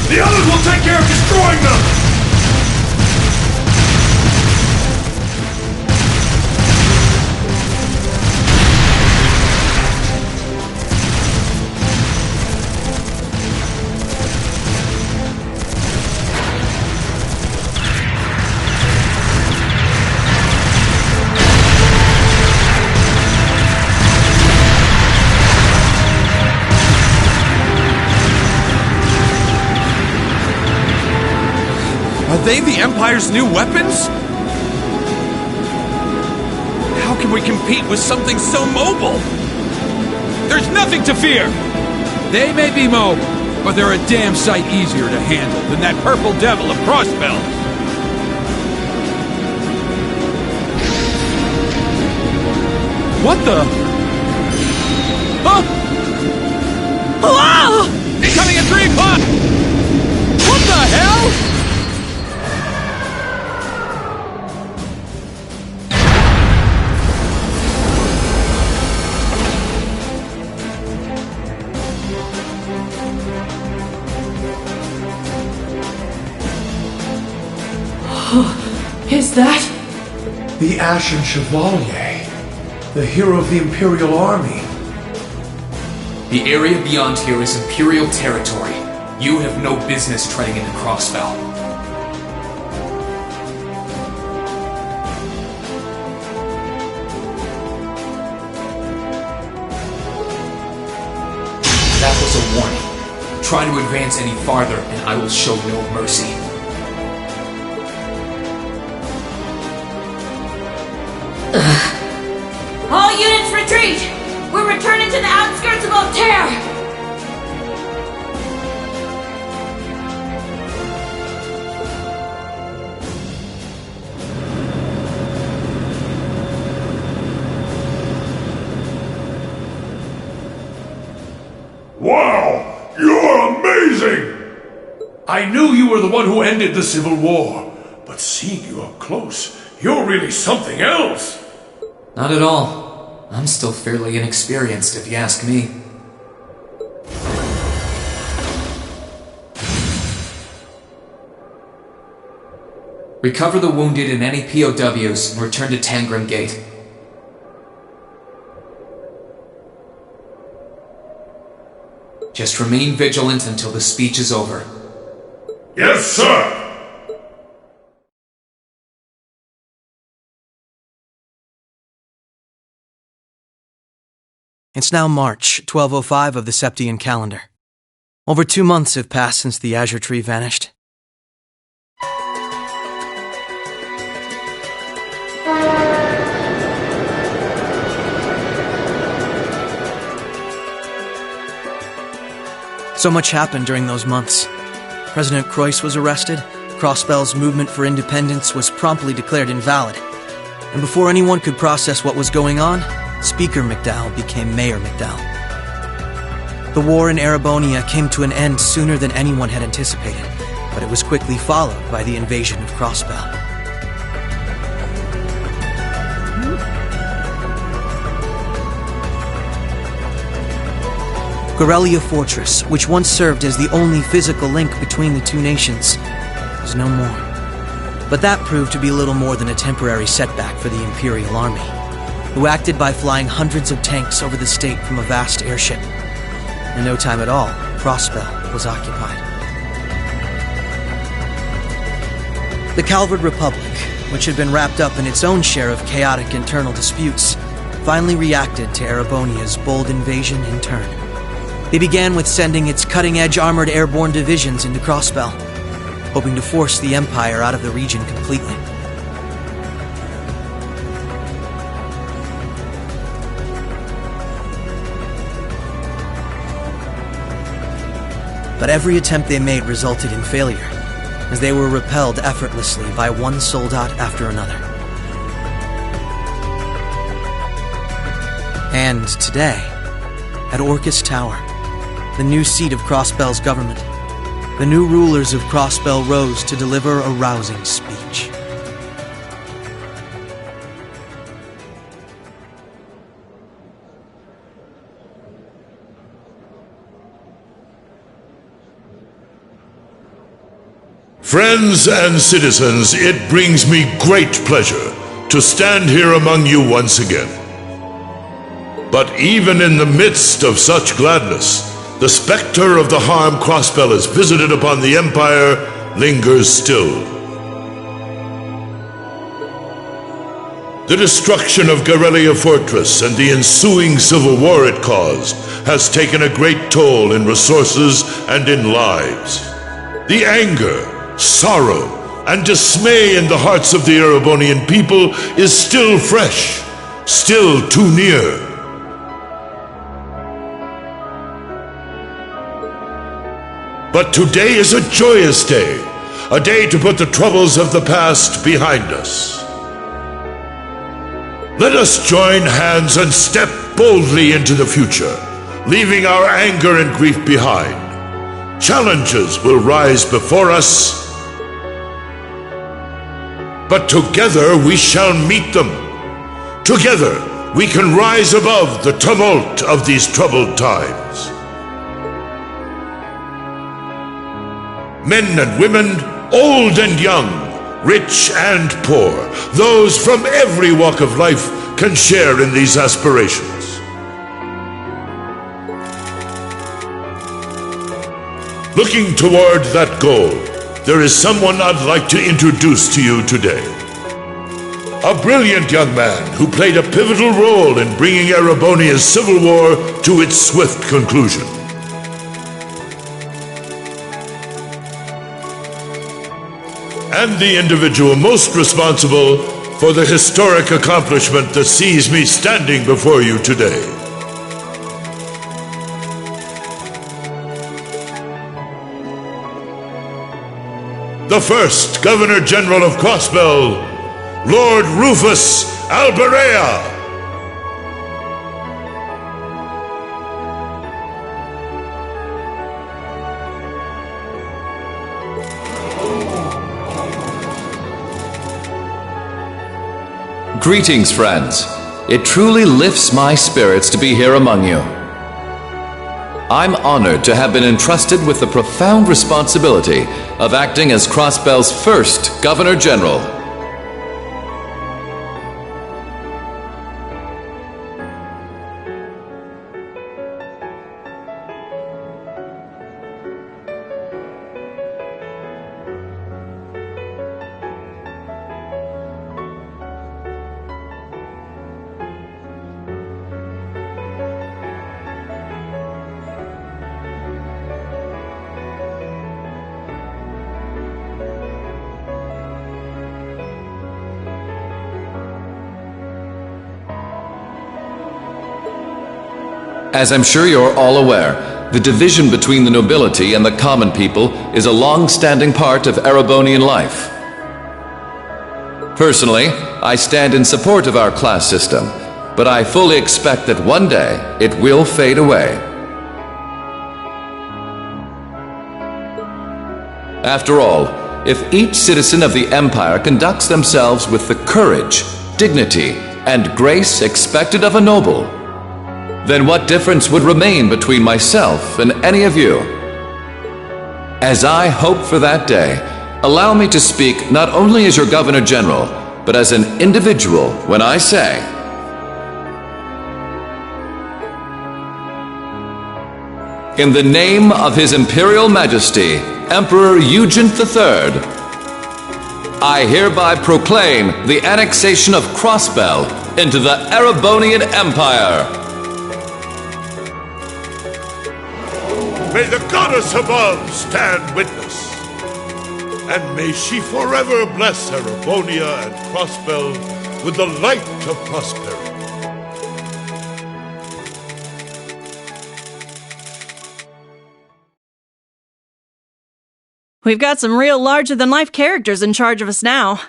The others will take care of destroying them! Are they the Empire's new weapons? How can we compete with something so mobile? There's nothing to fear! They may be mobile, but they're a damn sight easier to handle than that purple devil of Crossbell. What the? Huh? Hello! Incoming at 3 o'clock! What the hell? Is that? The Ashen Chevalier, the hero of the Imperial Army. The area beyond here is Imperial territory. You have no business treading into Crossbell. That was a warning. Try to advance any farther, and I will show no mercy. All units retreat! We're returning to the outskirts of Altair! Wow! You're amazing! I knew you were the one who ended the Civil War, but seeing you up close, you're really something else! Not at all. I'm still fairly inexperienced, if you ask me. Recover the wounded and any POWs and return to Tangram Gate. Just remain vigilant until the speech is over. Yes, sir! It's now March, 1205 of the Septian calendar. Over 2 months have passed since the Azure Tree vanished. So much happened during those months. President Croyce was arrested, Crossbell's movement for independence was promptly declared invalid, and before anyone could process what was going on, Speaker McDowell became Mayor McDowell. The war in Erebonia came to an end sooner than anyone had anticipated, but it was quickly followed by the invasion of Crossbell. Corellia Fortress, which once served as the only physical link between the two nations, was no more. But that proved to be little more than a temporary setback for the Imperial Army, who acted by flying hundreds of tanks over the state from a vast airship. In no time at all, Crossbell was occupied. The Calvard Republic, which had been wrapped up in its own share of chaotic internal disputes, finally reacted to Erebonia's bold invasion in turn. They began with sending its cutting-edge armored airborne divisions into Crossbell, hoping to force the Empire out of the region completely. But every attempt they made resulted in failure, as they were repelled effortlessly by one soldat after another. And today, at Orcus Tower, the new seat of Crossbell's government, the new rulers of Crossbell rose to deliver a rousing speech. Friends and citizens, it brings me great pleasure to stand here among you once again. But even in the midst of such gladness, the specter of the harm Crossbell has visited upon the Empire lingers still. The destruction of Garrelia Fortress and the ensuing civil war it caused has taken a great toll in resources and in lives. The anger, sorrow, and dismay in the hearts of the Erebonian people is still fresh, still too near. But today is a joyous day, a day to put the troubles of the past behind us. Let us join hands and step boldly into the future, leaving our anger and grief behind. Challenges will rise before us, but together we shall meet them. Together we can rise above the tumult of these troubled times. Men and women, old and young, rich and poor, those from every walk of life can share in these aspirations. Looking toward that goal, there is someone I'd like to introduce to you today. A brilliant young man who played a pivotal role in bringing Erebonia's civil war to its swift conclusion. And the individual most responsible for the historic accomplishment that sees me standing before you today. The first Governor General of Crossbell, Lord Rufus Alberea. Greetings, friends. It truly lifts my spirits to be here among you. I'm honored to have been entrusted with the profound responsibility of acting as Crossbell's first Governor General. As I'm sure you're all aware, the division between the nobility and the common people is a long-standing part of Erebonian life. Personally, I stand in support of our class system, but I fully expect that one day it will fade away. After all, if each citizen of the Empire conducts themselves with the courage, dignity, and grace expected of a noble, then what difference would remain between myself and any of you? As I hope for that day, allow me to speak not only as your Governor General, but as an individual when I say, in the name of His Imperial Majesty, Emperor Eugent III, I hereby proclaim the annexation of Crossbell into the Erebonian Empire. May the goddess above stand witness, and may she forever bless Erebonia and Crossbell with the light of prosperity. We've got some real larger-than-life characters in charge of us now.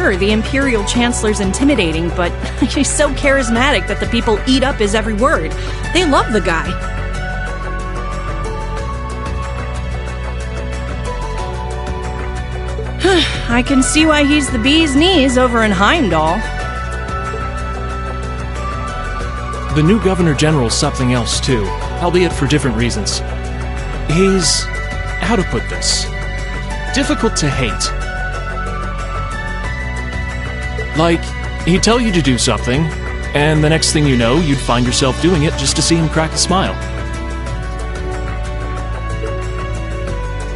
Sure, the Imperial Chancellor's intimidating, but he's so charismatic that the people eat up his every word. They love the guy. I can see why he's the bee's knees over in Heimdall. The new Governor General's something else too, albeit for different reasons. He's... how to put this? Difficult to hate. Like, he'd tell you to do something, and the next thing you know, you'd find yourself doing it just to see him crack a smile.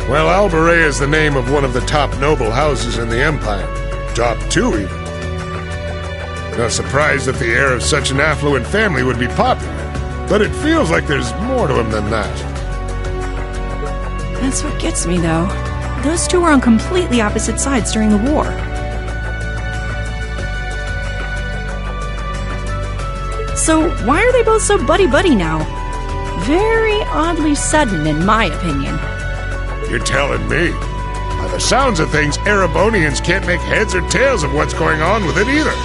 Well, Albaret is the name of one of the top noble houses in the Empire. Top 2, even. No surprise that the heir of such an affluent family would be popular, but it feels like there's more to him than that. That's what gets me, though. Those two were on completely opposite sides during the war. So, why are they both so buddy-buddy now? Very oddly sudden, in my opinion. You're telling me. By the sounds of things, Erebonians can't make heads or tails of what's going on with it either.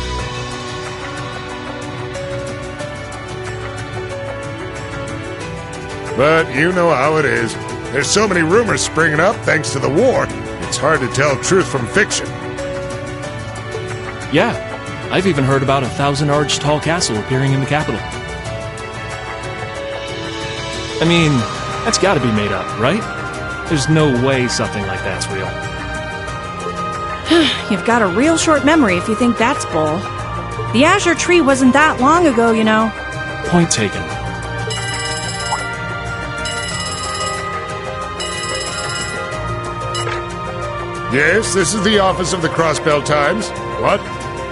But you know how it is. There's so many rumors springing up thanks to the war, it's hard to tell truth from fiction. Yeah, I've even heard about a 1,000-arch tall castle appearing in the capital. I mean, that's gotta be made up, right? There's no way something like that's real. You've got a real short memory if you think that's bull. The Azure Tree wasn't that long ago, you know. Point taken. Yes, this is the office of the Crossbell Times. What?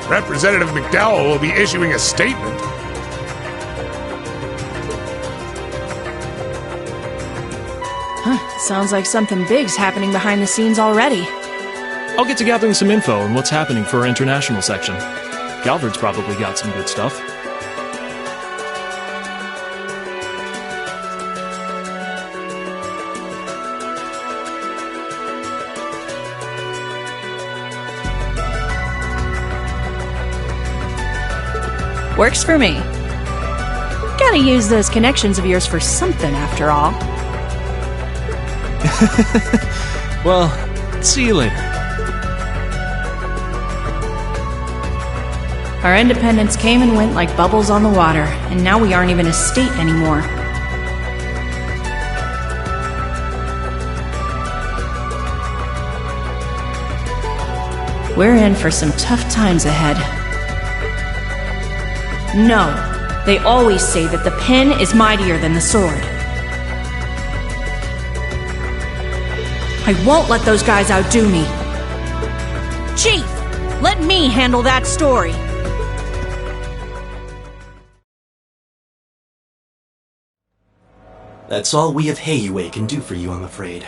Representative McDowell will be issuing a statement. Sounds like something big's happening behind the scenes already. I'll get to gathering some info on what's happening for our international section. Galvard's probably got some good stuff. Works for me. Gotta use those connections of yours for something, after all. Well, see you later. Our independence came and went like bubbles on the water, and now we aren't even a state anymore. We're in for some tough times ahead. No, they always say that the pen is mightier than the sword. I won't let those guys outdo me. Chief, let me handle that story. That's all we of Heiyue can do for you, I'm afraid.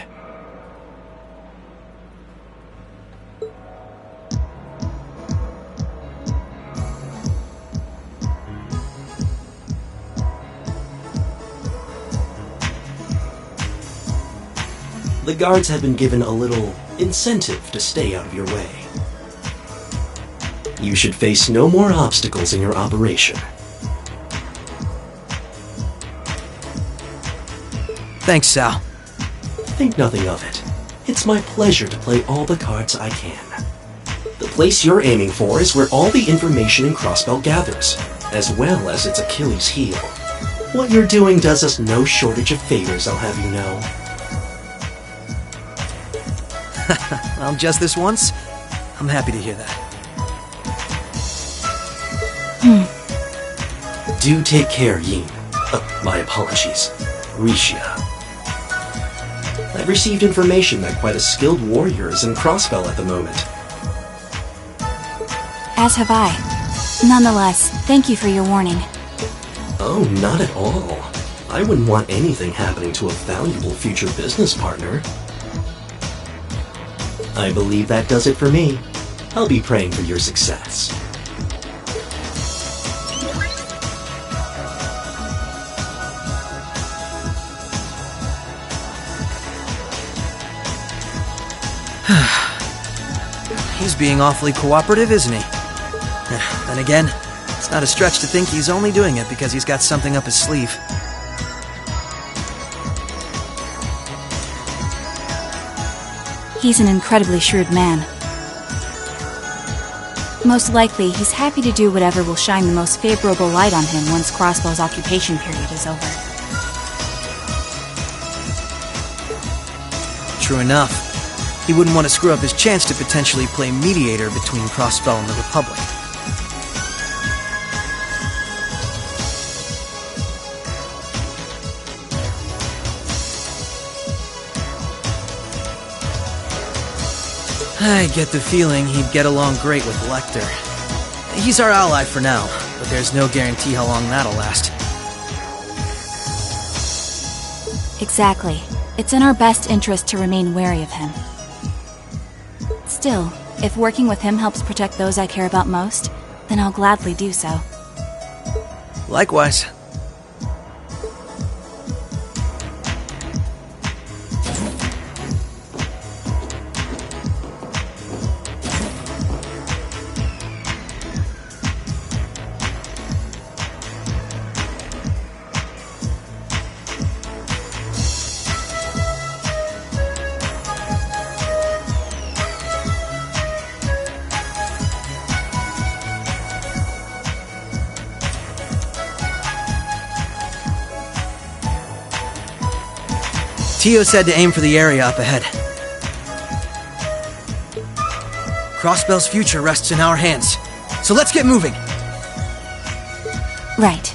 The guards have been given a little incentive to stay out of your way. You should face no more obstacles in your operation. Thanks, Sal. Think nothing of it. It's my pleasure to play all the cards I can. The place you're aiming for is where all the information in Crossbell gathers, as well as its Achilles heel. What you're doing does us no shortage of favors, I'll have you know. Well, just this once, I'm happy to hear that. Do take care, Yin. My apologies. Risha. I've received information that quite a skilled warrior is in Crossbell at the moment. As have I. Nonetheless, thank you for your warning. Oh, not at all. I wouldn't want anything happening to a valuable future business partner. I believe that does it for me. I'll be praying for your success. He's being awfully cooperative, isn't he? Then again, it's not a stretch to think he's only doing it because he's got something up his sleeve. He's an incredibly shrewd man. Most likely, he's happy to do whatever will shine the most favorable light on him once Crossbell's occupation period is over. True enough. He wouldn't want to screw up his chance to potentially play mediator between Crossbell and the Republic. I get the feeling he'd get along great with Lecter. He's our ally for now, but there's no guarantee how long that'll last. Exactly. It's in our best interest to remain wary of him. Still, if working with him helps protect those I care about most, then I'll gladly do so. Likewise. Tio said to aim for the area up ahead. Crossbell's future rests in our hands, so let's get moving! Right.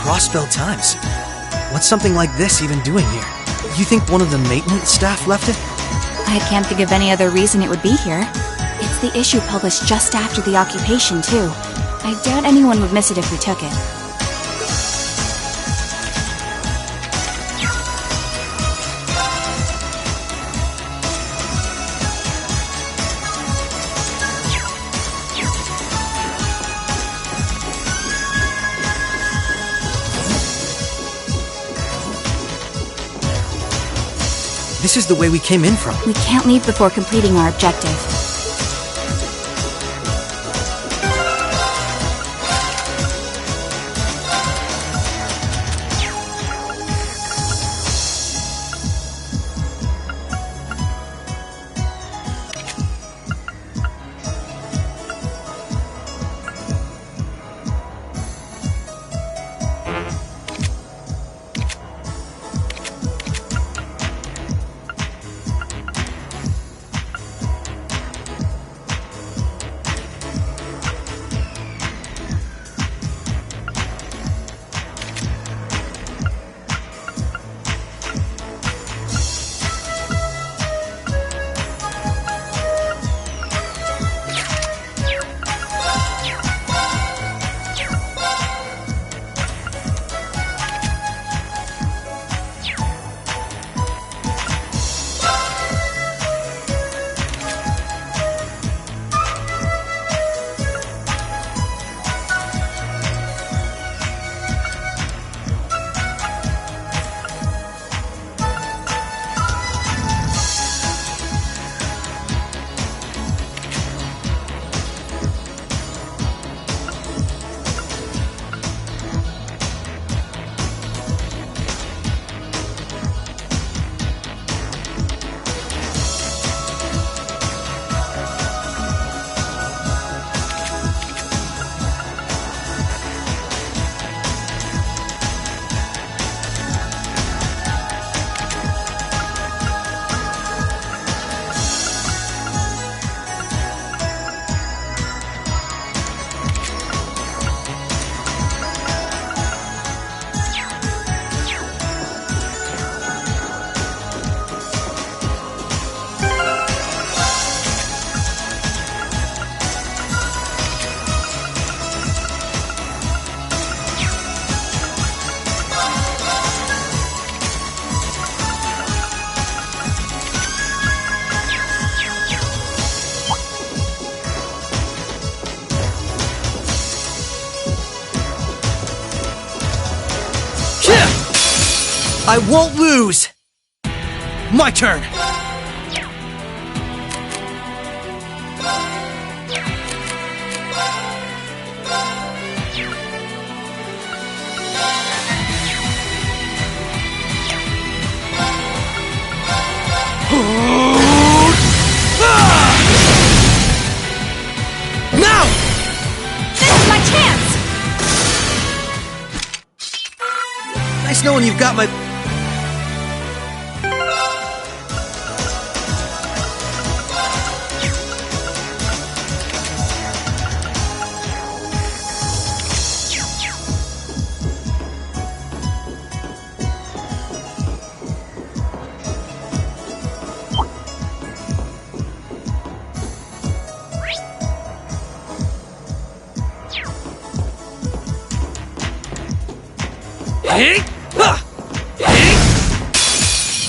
Crossbell Times. What's something like this even doing here? You think one of the maintenance staff left it? I can't think of any other reason it would be here. It's the issue published just after the occupation, too. I doubt anyone would miss it if we took it. This is the way we came in from. We can't leave before completing our objective. I won't lose! My turn! Now! This is my chance! Nice knowing you've got my...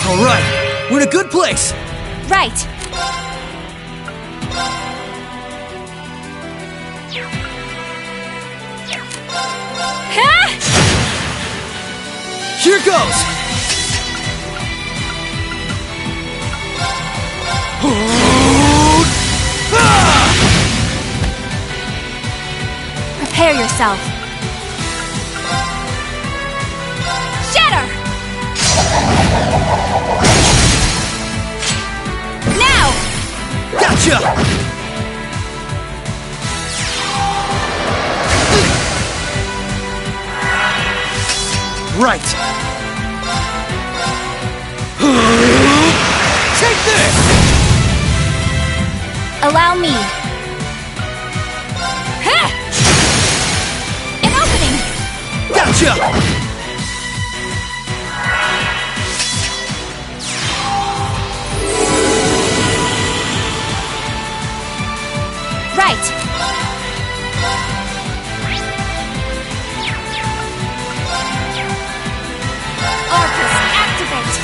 Alright, we're in a good place! Right. Here goes! Prepare yourself. Shatter! Now! Gotcha! Right. Take this! Allow me. An opening! Gotcha! Right. Arcus, activate.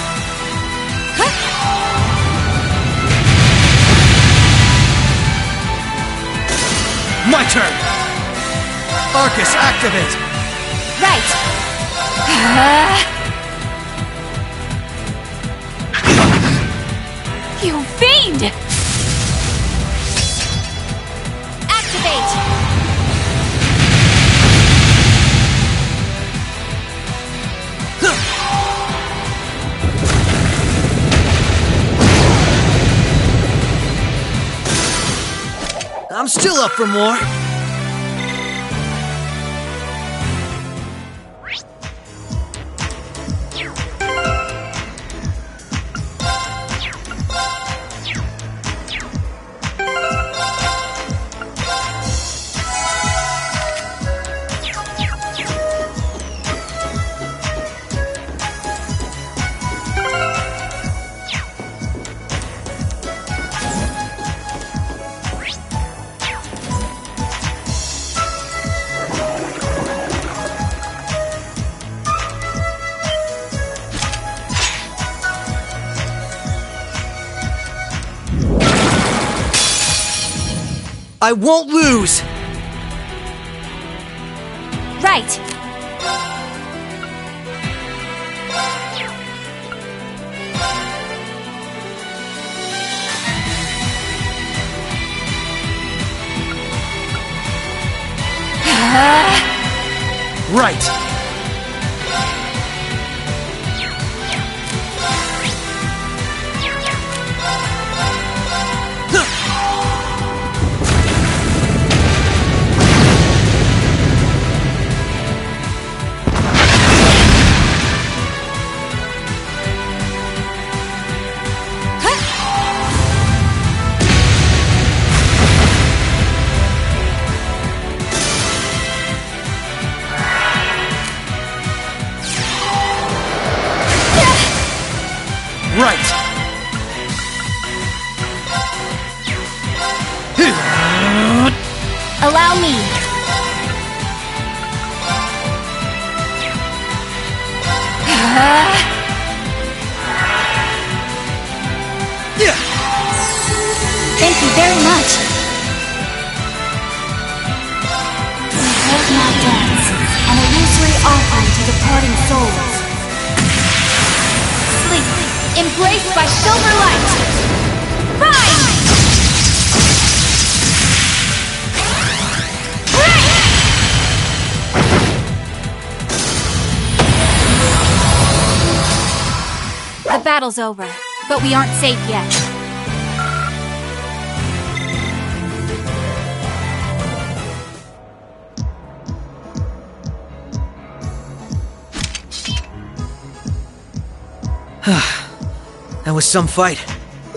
My turn! Arcus, activate! Right. You fiend! Activate! I'm still up for more! I won't lose! Right. Right. Right. Allow me. Thank you very much. Take my dance, an illusory offering to departing souls. battle's over, but we aren't safe yet. That was some fight.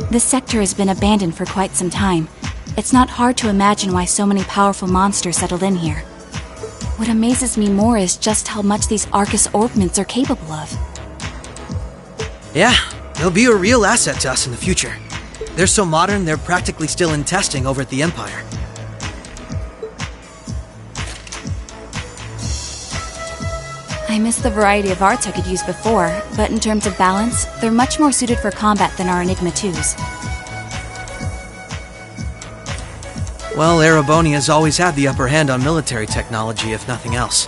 This sector has been abandoned for quite some time. It's not hard to imagine why so many powerful monsters settled in here. What amazes me more is just how much these Arcus orbments are capable of. Yeah, they'll be a real asset to us in the future. They're so modern, they're practically still in testing over at the Empire. I miss the variety of arts I could use before, but in terms of balance, they're much more suited for combat than our Enigma 2s. Well, Erebonia's always had the upper hand on military technology, if nothing else.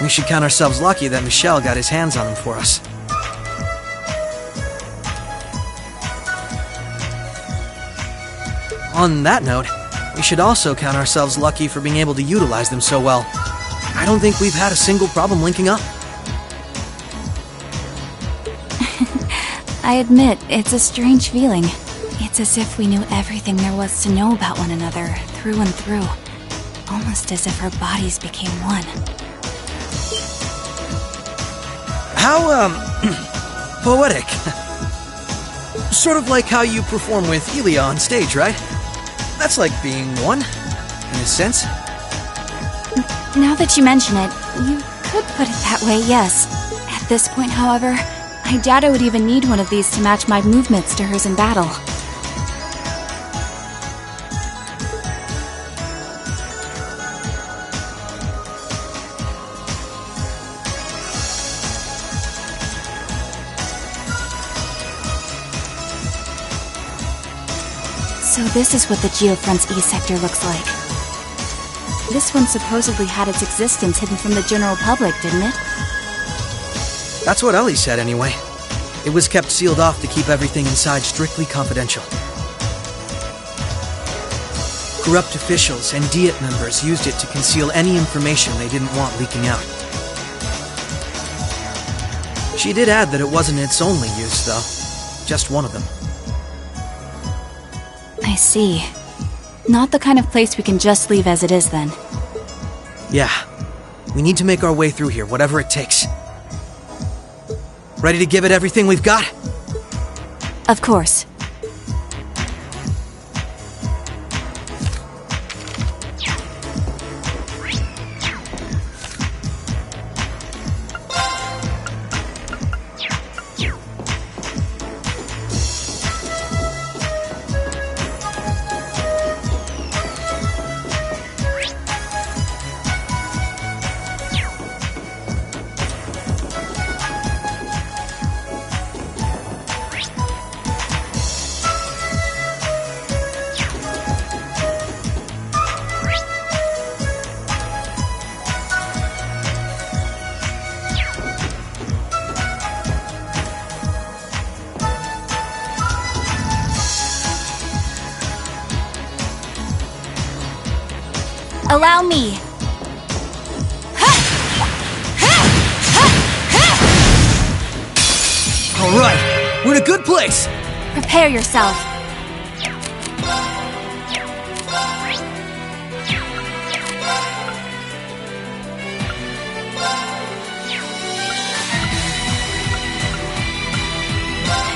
We should count ourselves lucky that Michel got his hands on them for us. On that note, we should also count ourselves lucky for being able to utilize them so well. I don't think we've had a single problem linking up. I admit, it's a strange feeling. It's as if we knew everything there was to know about one another, through and through. Almost as if our bodies became one. How, poetic. Sort of like how you perform with Elia on stage, right? That's like being one, in a sense. Now that you mention it, you could put it that way, yes. At this point, however, I doubt I would even need one of these to match my movements to hers in battle. So this is what the Geofront's E sector looks like. This one supposedly had its existence hidden from the general public, didn't it? That's what Ellie said anyway. It was kept sealed off to keep everything inside strictly confidential. Corrupt officials and Diet members used it to conceal any information they didn't want leaking out. She did add that it wasn't its only use, though. Just one of them. I see. Not the kind of place we can just leave as it is, then. Yeah. We need to make our way through here, whatever it takes. Ready to give it everything we've got? Of course. Allow me. All right, we're in a good place. Prepare yourself.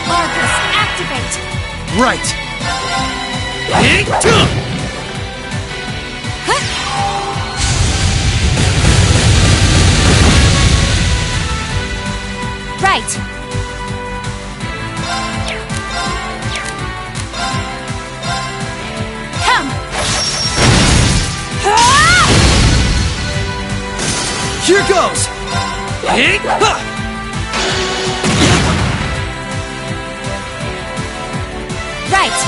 Arcus, activate. Right. Right. Come. Here goes. Right.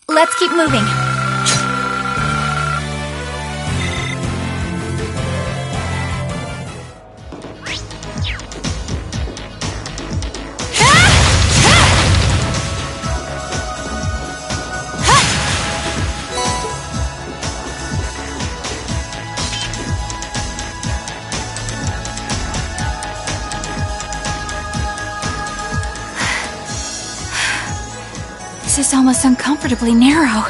Let's keep moving. is almost uncomfortably narrow.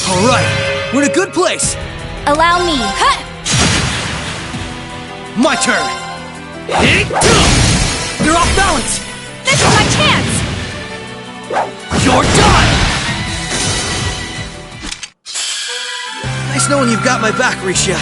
Alright, we're in a good place. Allow me. My turn. You're off balance. This is my chance. You're done. Nice knowing you've got my back, Risha.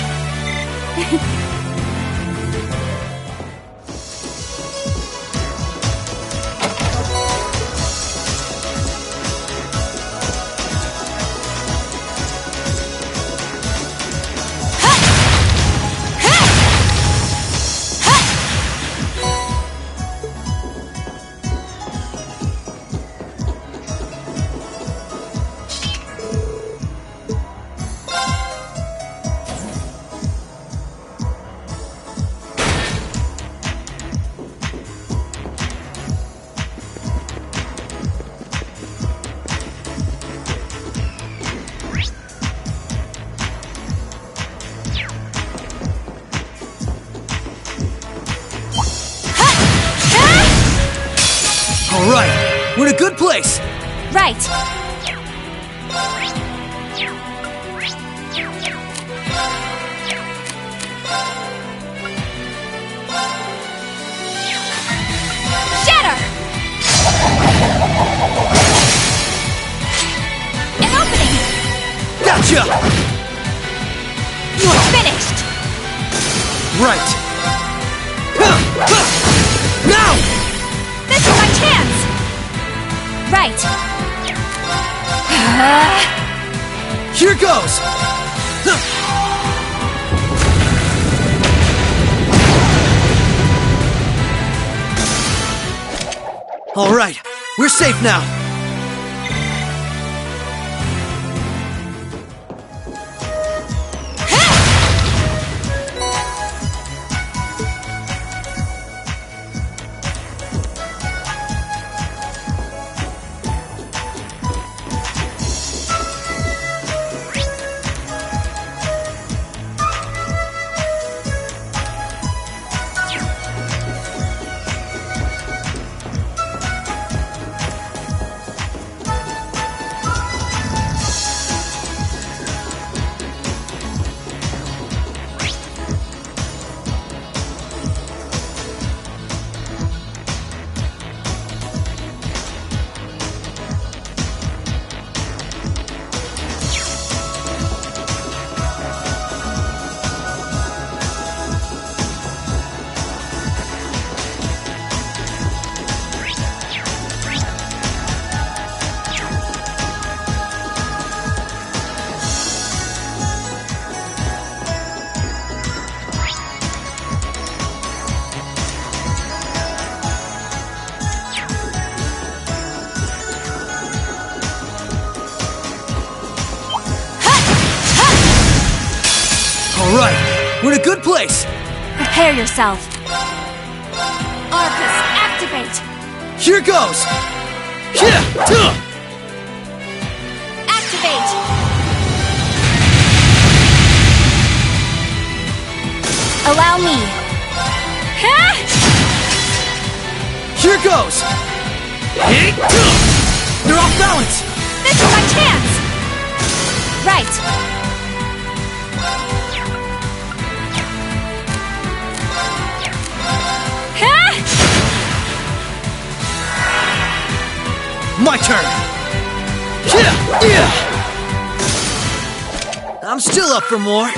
Alright, we're in a good place. Right. Shatter! An opening! Gotcha! Finished! Right. Now! This is my chance! Right. Here goes! Alright, we're safe now. Alright, we're in a good place. Prepare yourself. Arcus, activate! Here goes! Activate! Allow me. Here goes! You're off balance! This is my chance! Right. My turn! I'm still up for more.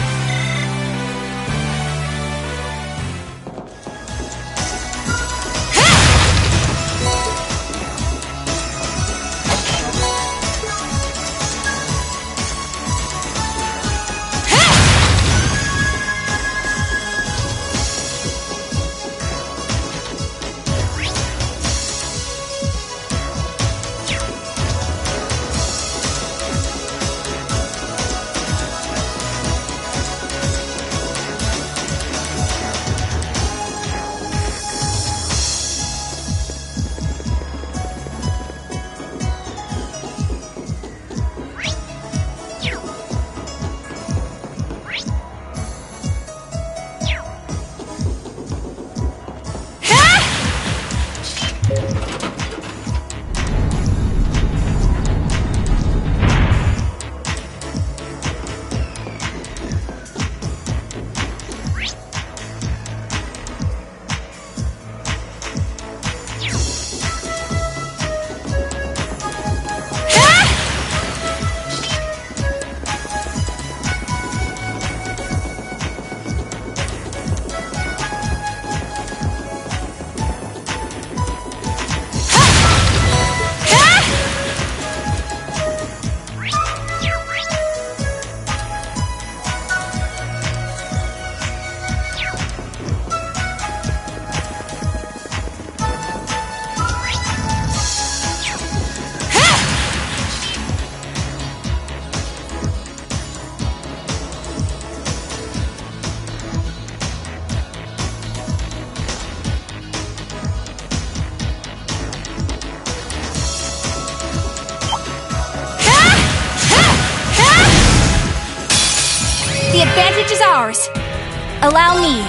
advantage is ours. Allow me.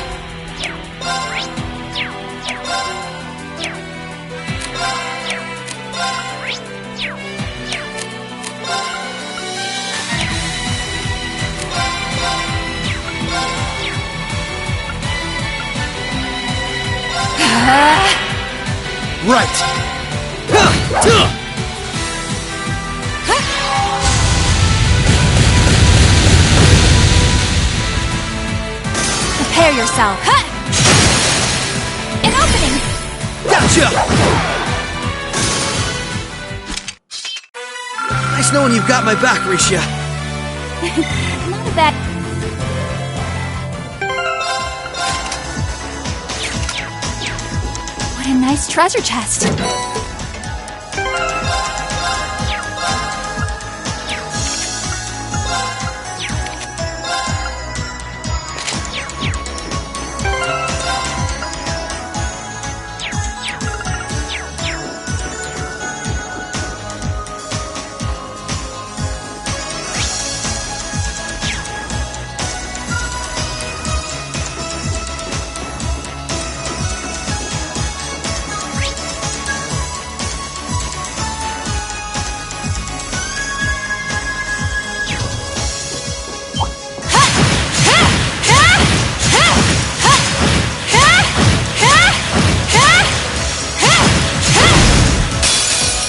Right. Prepare yourself. An opening! Gotcha! Nice knowing you've got my back, Risha. Not a bad... What a nice treasure chest.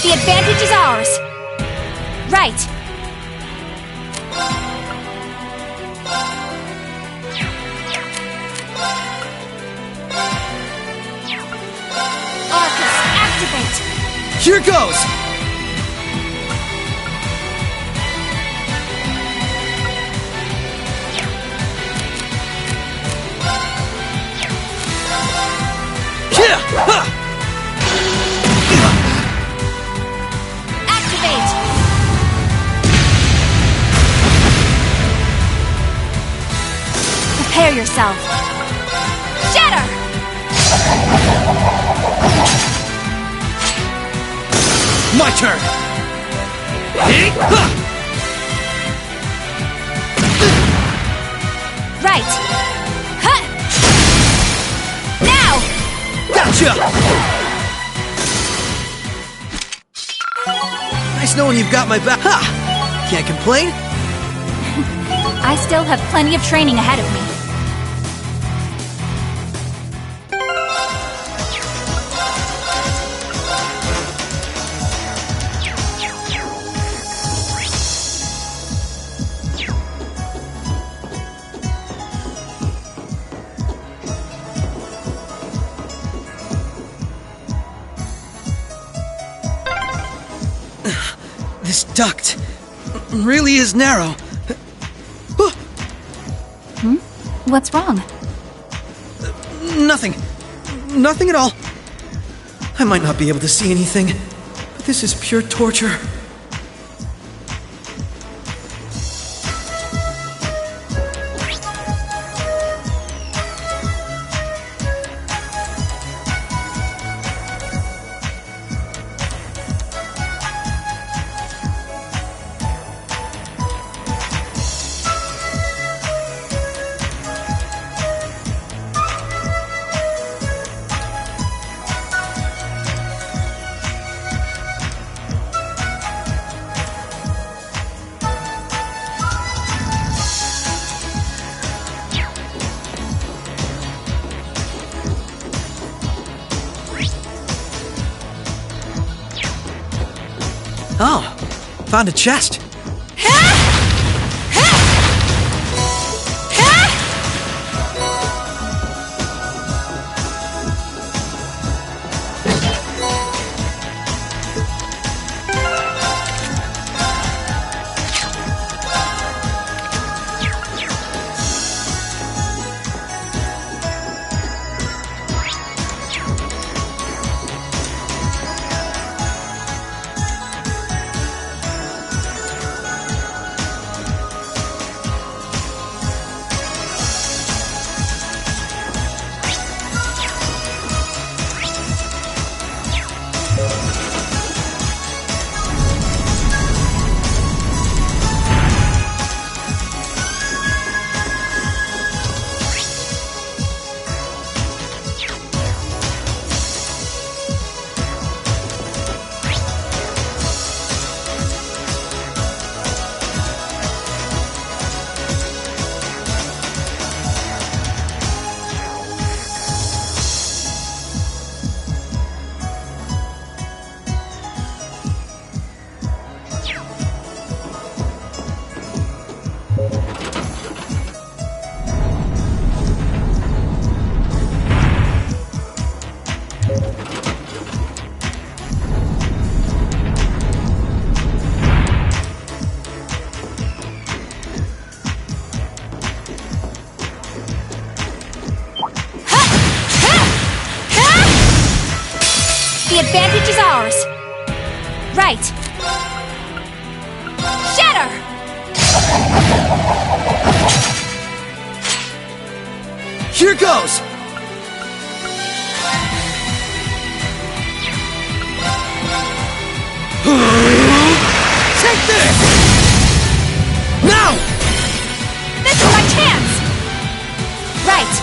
The advantage is ours. Right. Arcus, activate. Here goes! Activate. Prepare yourself. Shatter! My turn! Right. Huh. Now! Gotcha! Nice knowing you've got my back. Ha! Can't complain? I still have plenty of training ahead of me. This duct really is narrow. What's wrong? Nothing. Nothing at all. I might not be able to see anything, but this is pure torture. Oh, found a chest. Right! Shatter! Here goes! Take this! Now! This is my chance! Right!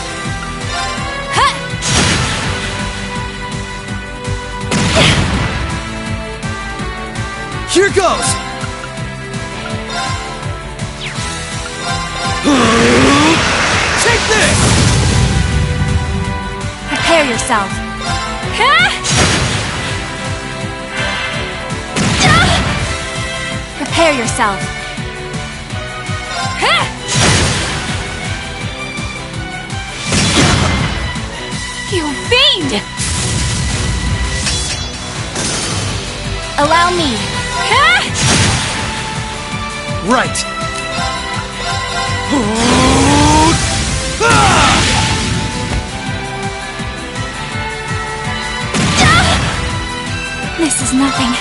Huh! Here goes! Take this! Prepare yourself. Huh? Prepare yourself. Huh? You fiend! Allow me. Huh? Right. This is nothing.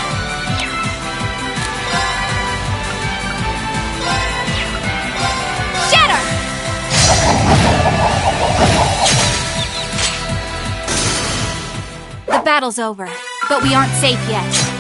Shatter! The battle's over, but we aren't safe yet.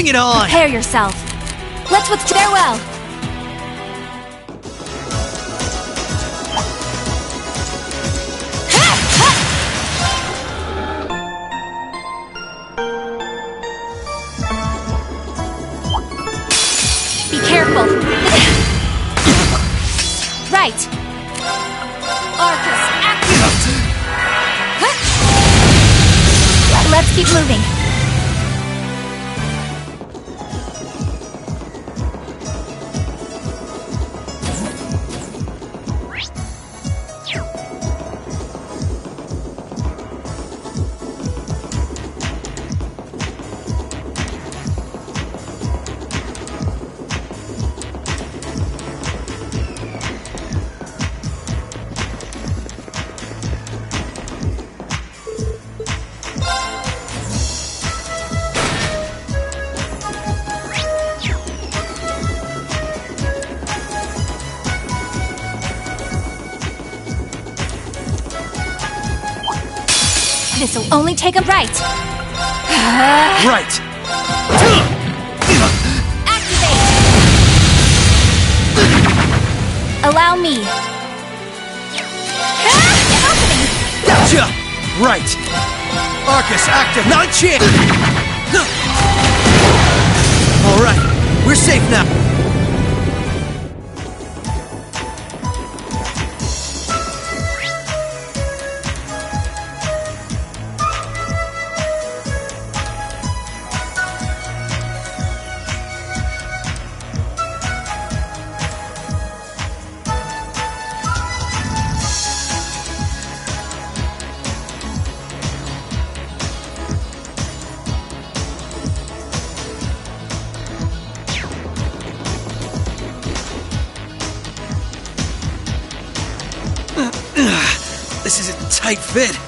Bring it on! Prepare yourself. Let's withdraw. Farewell. Be careful. Right. Arcus, activate. Let's keep moving. This'll only take a right. Right. Activate. Allow me. Gotcha. Right. Arcus, active. Not a chance. All right. We're safe now. This is a tight fit.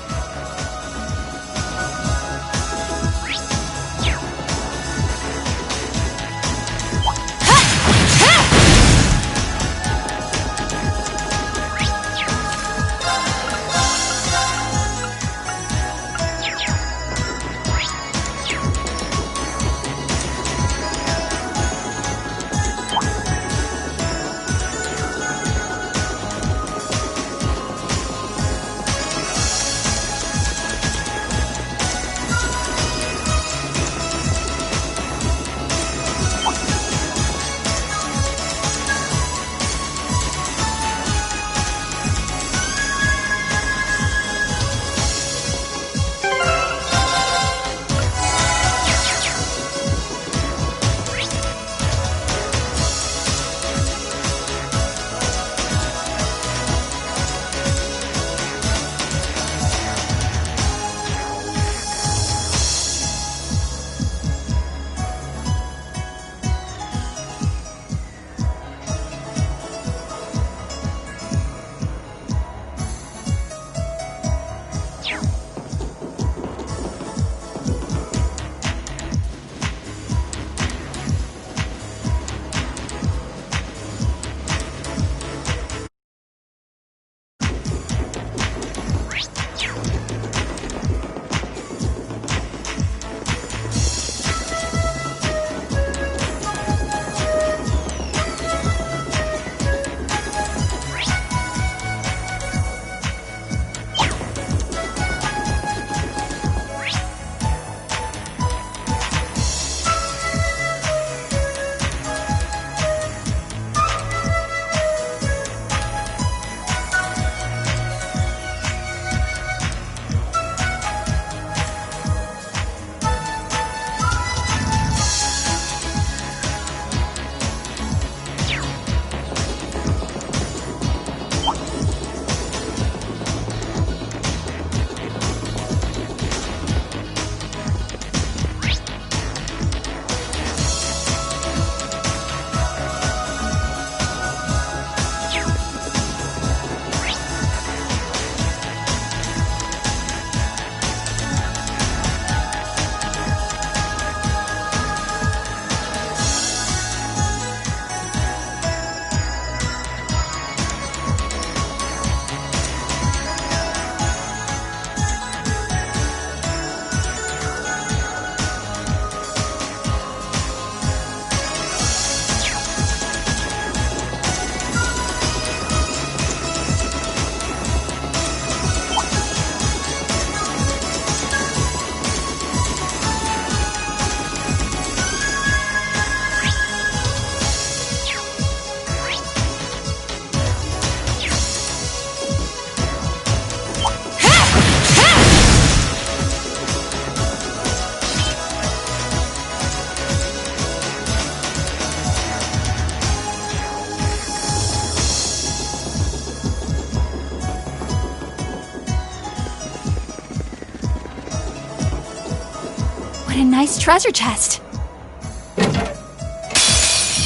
What a nice treasure chest.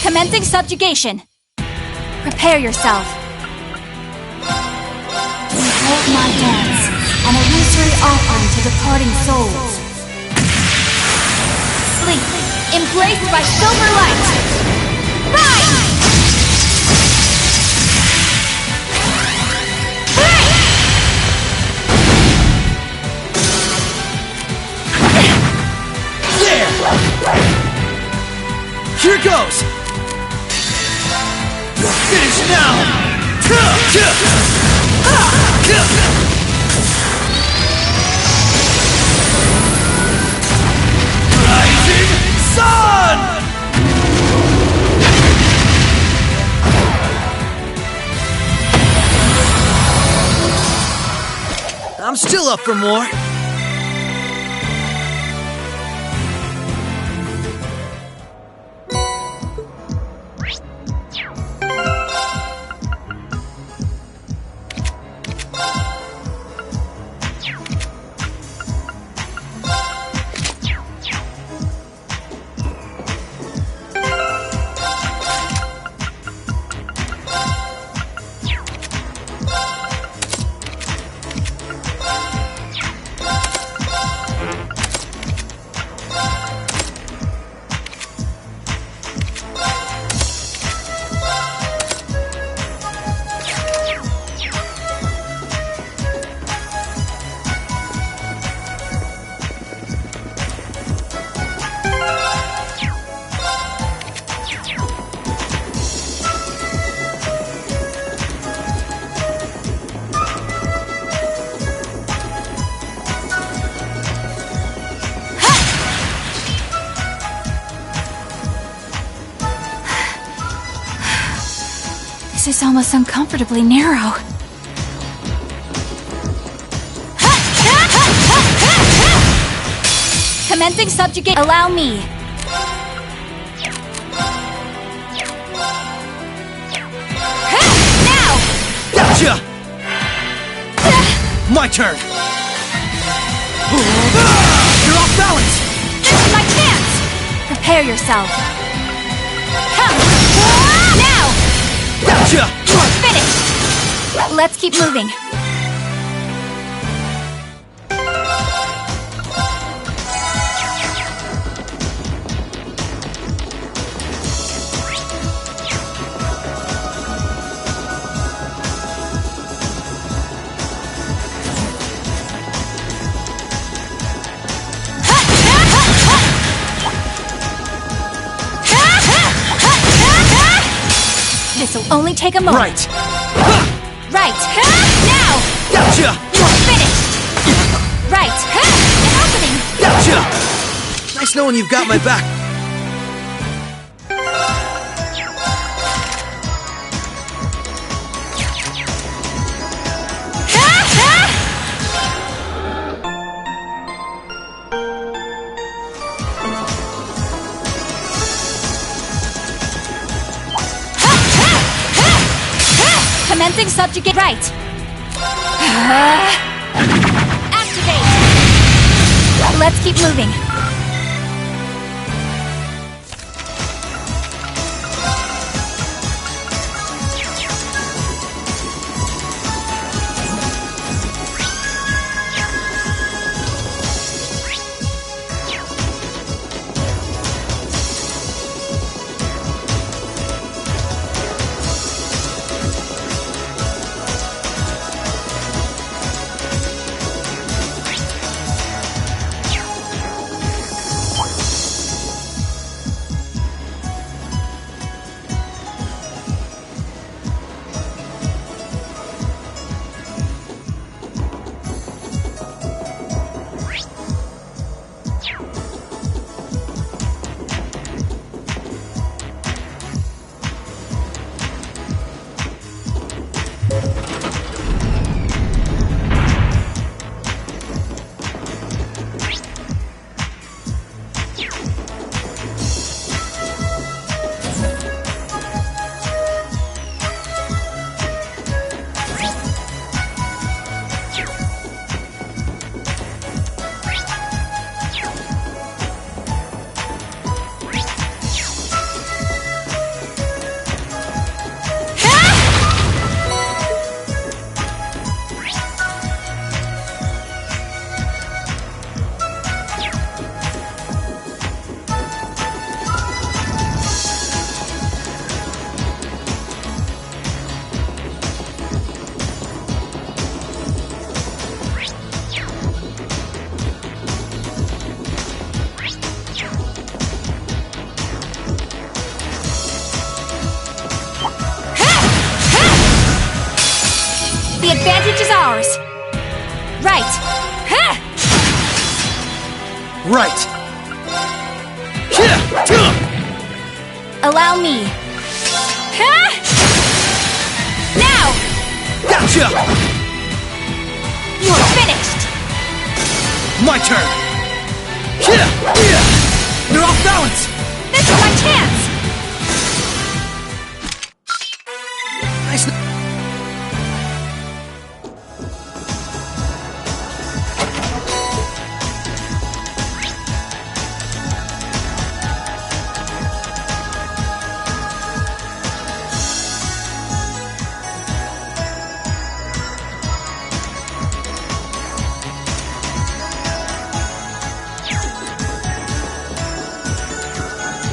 Commencing subjugation. Prepare yourself. Behold my dance, an illusory offering to departing souls. Sleep, embraced by silver light. Rise! Here goes! Finish now! Rising Sun! I'm still up for more. This is almost uncomfortably narrow. Commencing subjugate. Allow me. Now! Gotcha! My turn! You're off balance! This is my chance! Prepare yourself. Come! Now! Gotcha! Finished! Let's keep moving. This'll only take a moment. Right. Right. Now! Gotcha! You're finished! Right. An opening! Gotcha! Nice knowing you've got my back. Commencing subjugate. Right. Activate. Let's keep moving. stage is ours. Right. Ha! Right. Allow me. Ha! Now! Gotcha! You're finished! My turn! You're off balance! This is my chance! Nice.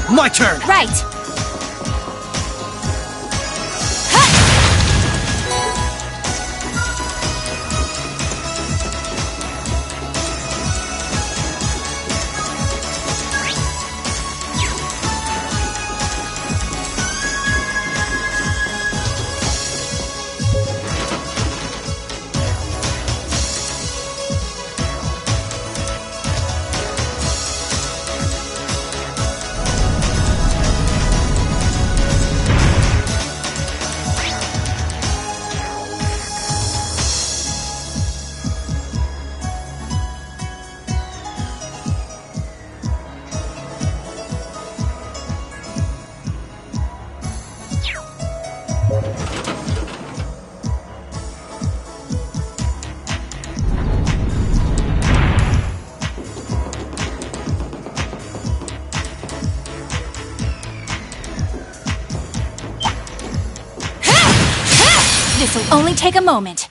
My turn! Right! This'll only take a moment.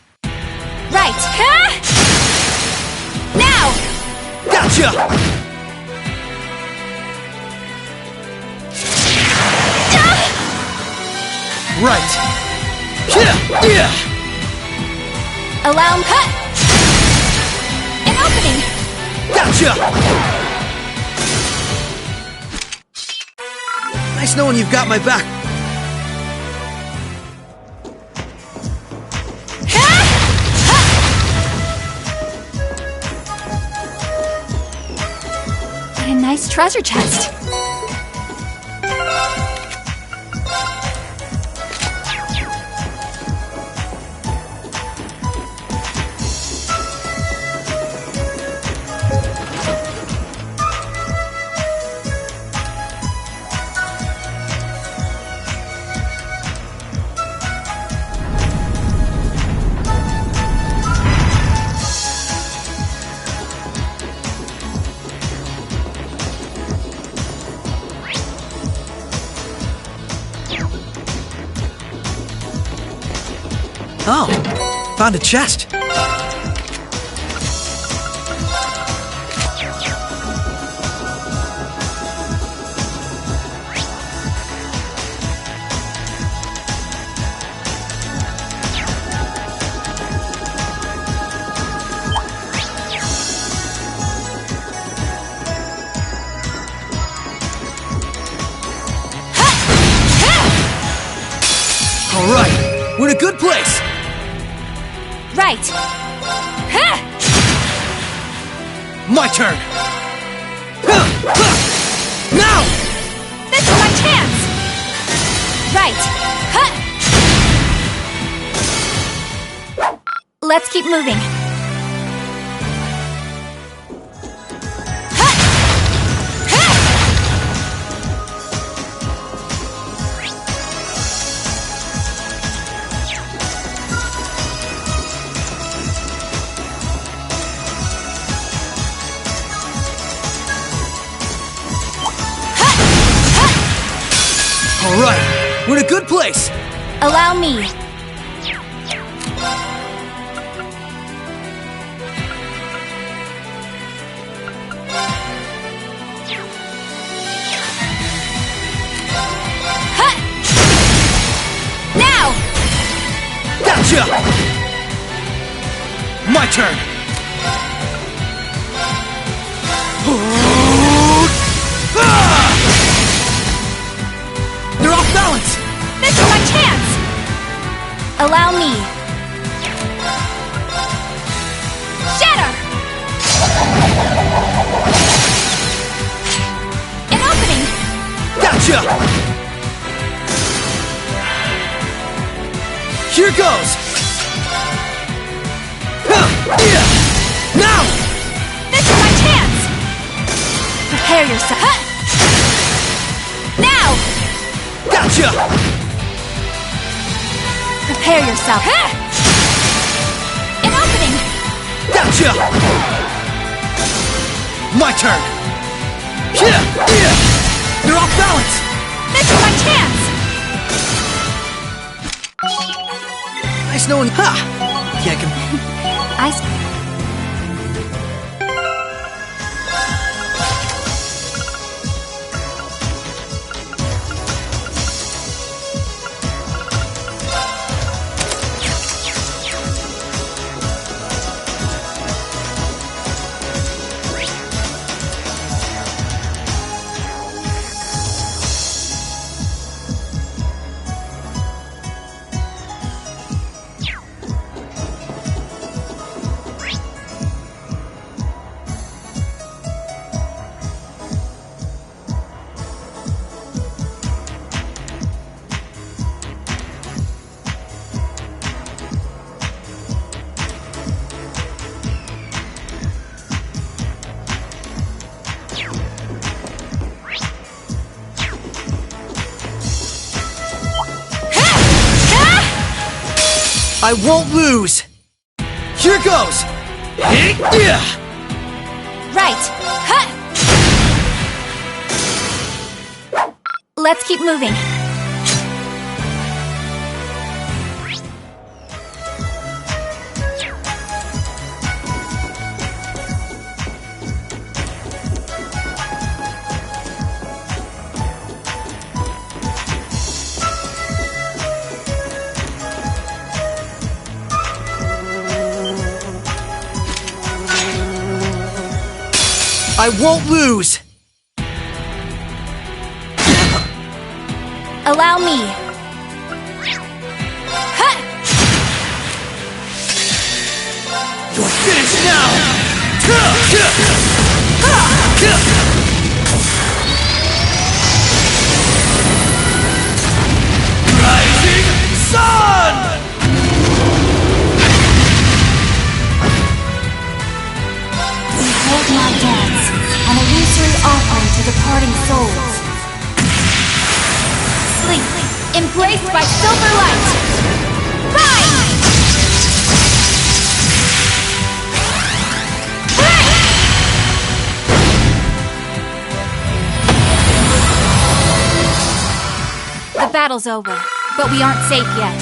Right. Ha! Now! Gotcha! Right. Allow me. An opening! Gotcha! Nice knowing you've got my back. What a nice treasure chest. Oh, found a chest. All right, we're in a good place. Right. Ha! My turn. Now! This is my chance! Right. Ha! Let's keep moving. Ha! Ha! All right, we're in a good place. Allow me. Ha! Now! Gotcha! My turn. You're off balance! This is my chance! Allow me. Here goes! Now! This is my chance! Prepare yourself. Now! Gotcha! Prepare yourself. An opening! Gotcha! My turn! You're off balance! This is my chance! Nice knowing. Ha! Can't I won't lose! Here goes! Right! Let's keep moving. I won't lose! Allow me. You're finished now! Rising Sun! Behold my dance, an illusory offering to departing souls. Sleep, embraced by silver light. Rise! The battle's over, but we aren't safe yet.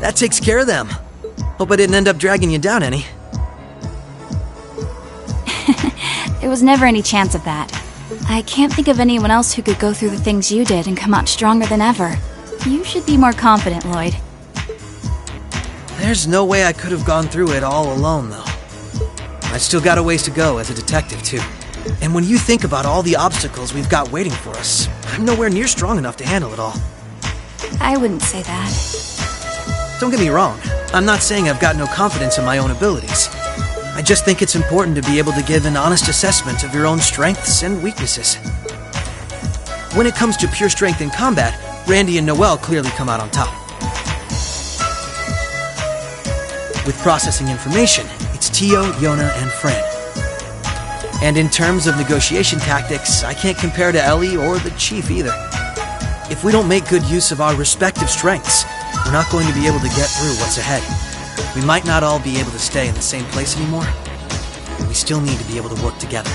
That takes care of them. Hope I didn't end up dragging you down any. There was never any chance of that. I can't think of anyone else who could go through the things you did and come out stronger than ever. You should be more confident, Lloyd. There's no way I could have gone through it all alone, though. I've still got a ways to go as a detective, too. And when you think about all the obstacles we've got waiting for us, I'm nowhere near strong enough to handle it all. I wouldn't say that. Don't get me wrong. I'm not saying I've got no confidence in my own abilities. I just think it's important to be able to give an honest assessment of your own strengths and weaknesses. When it comes to pure strength in combat, Randy and Noelle clearly come out on top. With processing information, it's Tio, Yona, and Fran. And in terms of negotiation tactics, I can't compare to Ellie or the Chief either. If we don't make good use of our respective strengths, we're not going to be able to get through what's ahead. We might not all be able to stay in the same place anymore, but we still need to be able to work together.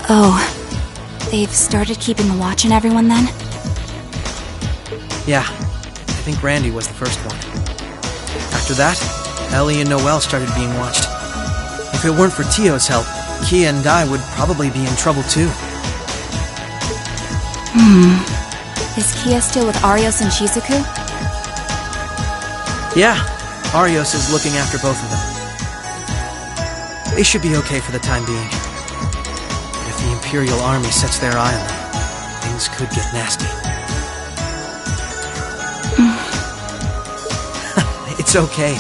Oh, they've started keeping a watch on everyone then? Yeah, I think Randy was the first one. After that, Ellie and Noelle started being watched. If it weren't for Tio's help, Kia and I would probably be in trouble too. Is Kia still with Arios and Shizuku? Yeah, Arios is looking after both of them. They should be okay for the time being. But if the Imperial Army sets their eye on them, things could get nasty. It's okay.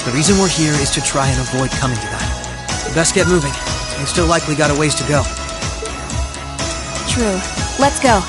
The reason we're here is to try and avoid coming to that. We best get moving. We've still likely got a ways to go. True. Let's go.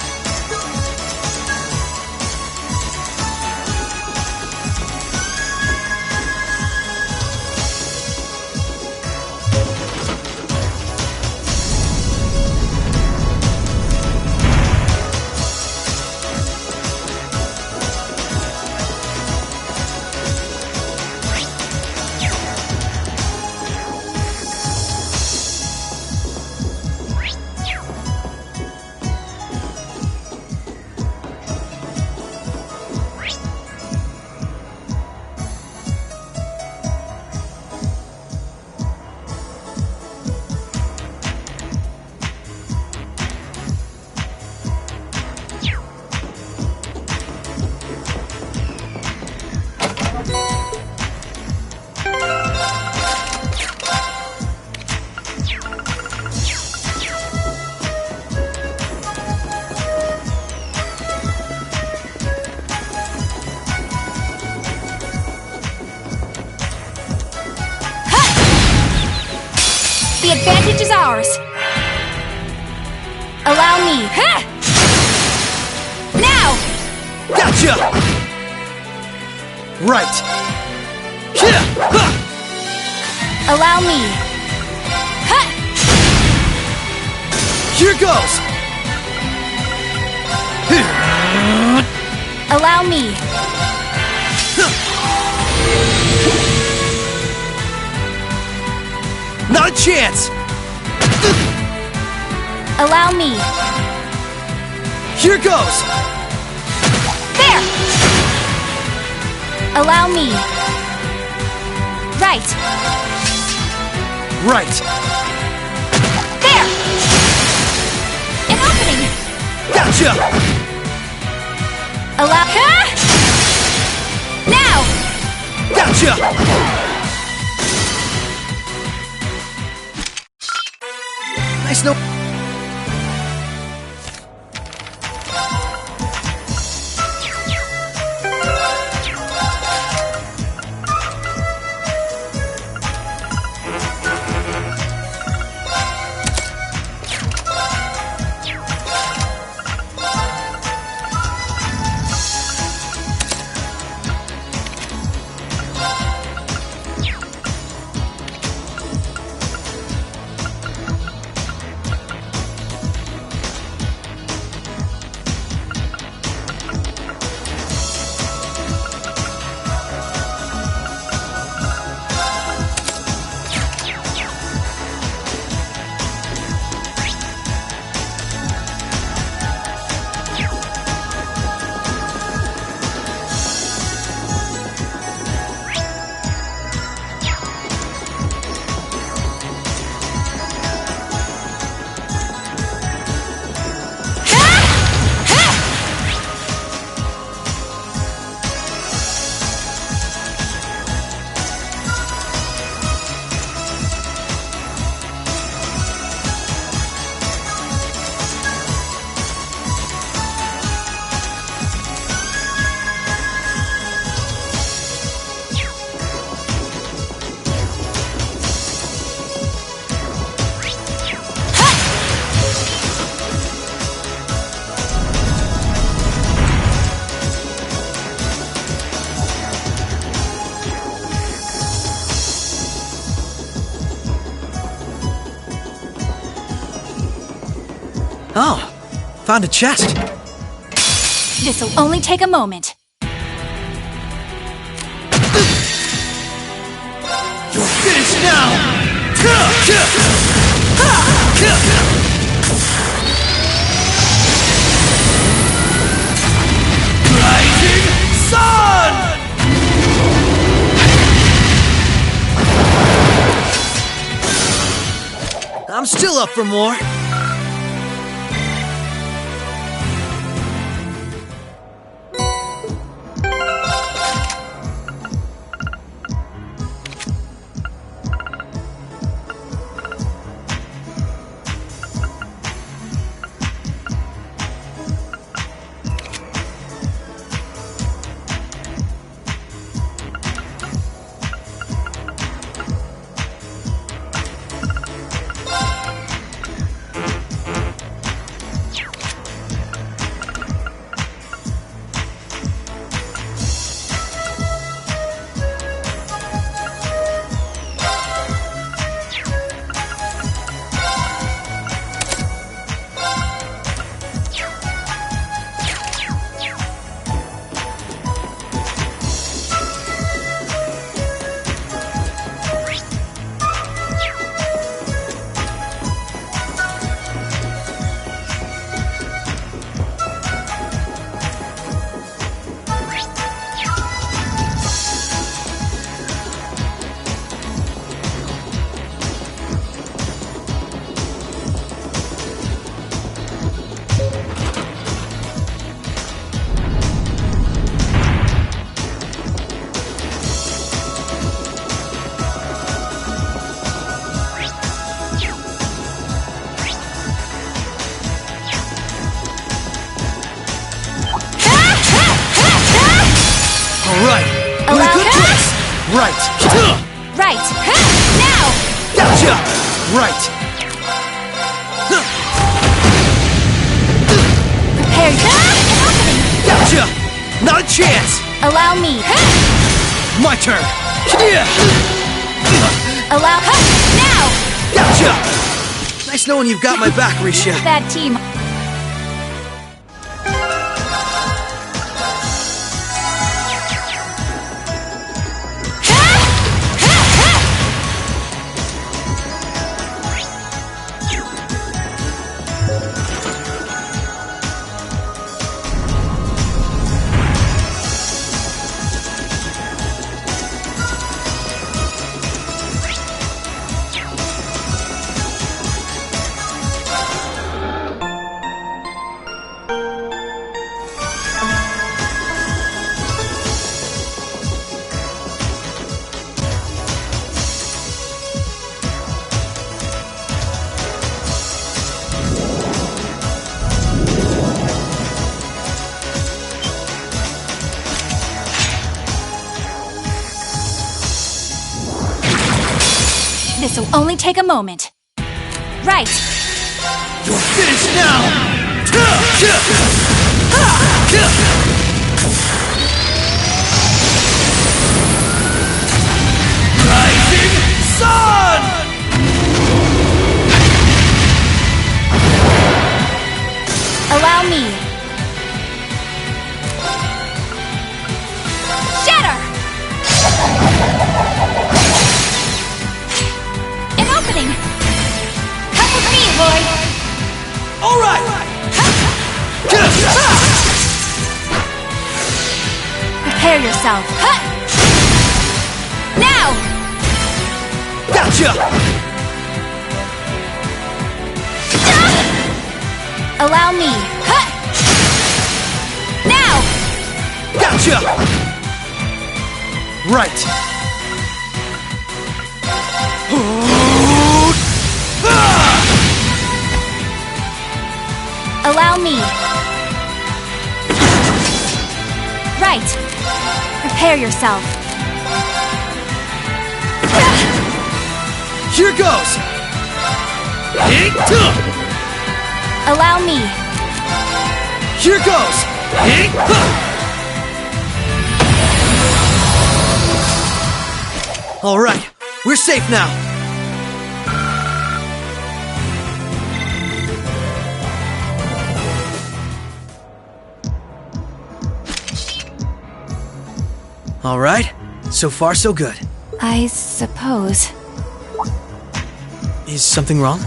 The advantage is ours. Allow me. Now! Gotcha! Right. Allow me. Here goes! Allow me. Not a chance! Allow me. Here goes! There! Allow me. Right. Right. There! An opening! Gotcha! Allow... Now! Gotcha! Nice no... Oh, found a chest. This'll only take a moment. You're finished now! Rising Sun! I'm still up for more. Right. Right. Now! Gotcha! Right. Prepare yourself. Gotcha! Not a chance! Allow me. My turn! Allow. Now! Gotcha! Nice knowing you've got my back, Risha. Bad team. This'll only take a moment. Right. You're finished now! Rising Sun! Allow me. Shatter! An opening! Come with me, Lloyd! All right! Prepare yourself. Now! Gotcha! Allow me. Now! Gotcha! Right. Allow me. Right. Prepare yourself. Here goes! Allow me. Here goes! All right, we're safe now. All right, so far so good. I suppose. Is something wrong?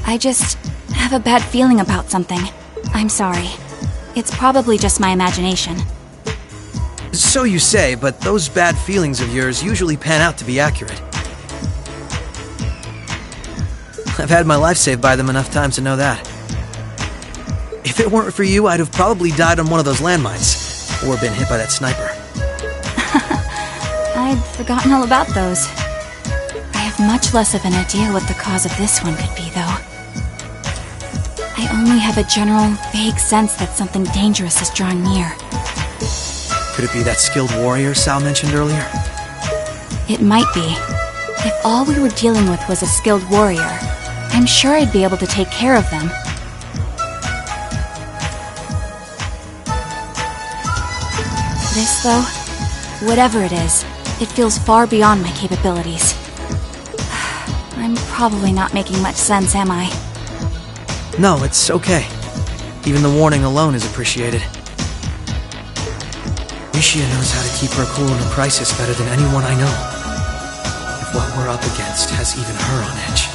I just have a bad feeling about something. I'm sorry. It's probably just my imagination. So you say, but those bad feelings of yours usually pan out to be accurate. I've had my life saved by them enough times to know that. If it weren't for you, I'd have probably died on one of those landmines, or been hit by that sniper. I'd forgotten all about those. I have much less of an idea what the cause of this one could be, though. I only have a general, vague sense that something dangerous is drawing near. Could it be that skilled warrior Sal mentioned earlier? It might be. If all we were dealing with was a skilled warrior, I'm sure I'd be able to take care of them. This, though, whatever it is, it feels far beyond my capabilities. I'm probably not making much sense, am I? No, it's okay. Even the warning alone is appreciated. Risha knows how to keep her cool in a crisis better than anyone I know. If what we're up against has even her on edge.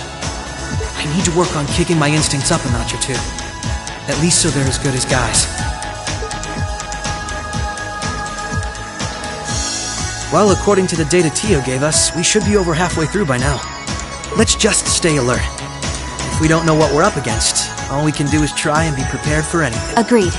I need to work on kicking my instincts up a notch or two. At least so they're as good as guys. Well, according to the data Tio gave us, we should be over halfway through by now. Let's just stay alert. If we don't know what we're up against, all we can do is try and be prepared for anything. Agreed.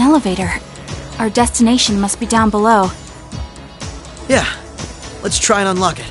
elevator. Our destination must be down below. Yeah, let's try and unlock it.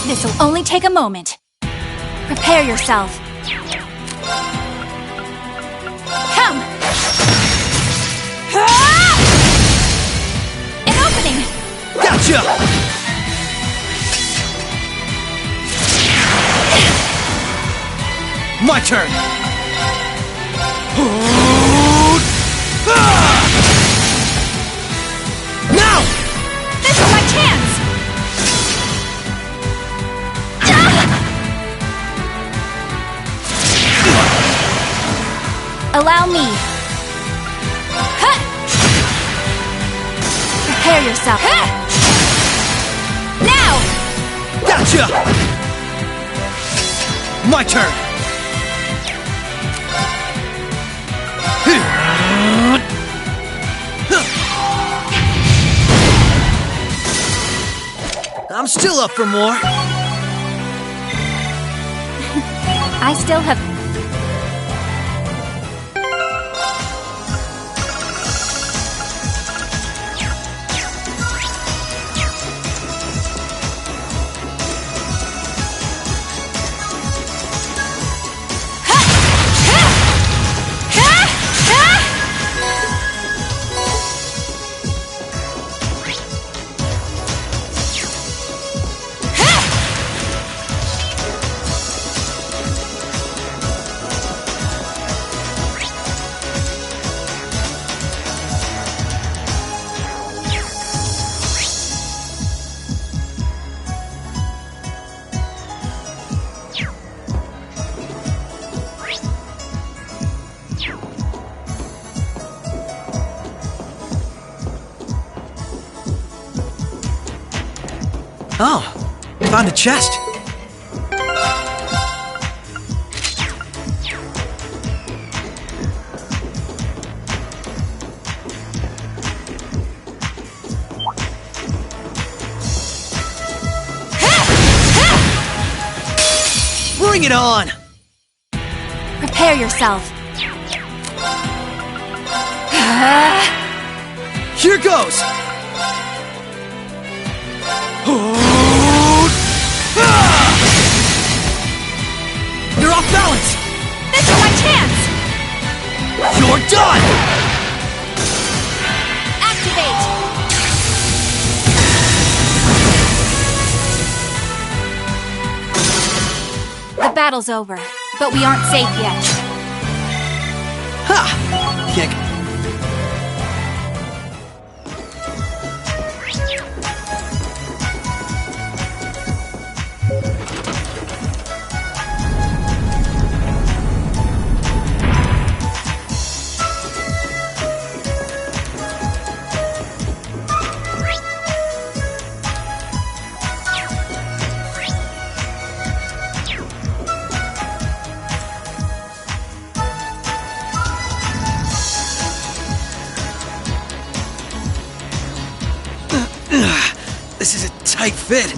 This'll only take a moment. Prepare yourself. Come! An opening! Gotcha! My turn! Now! This is my chance! Allow me. Prepare yourself. Now! Gotcha! My turn! I'm still up for more. I still have... Oh, found a chest. Bring it on! Prepare yourself. Here goes! You're off balance! This is my chance! You're done! Activate! The battle's over, but we aren't safe yet. Ha! Can't... This is a tight fit.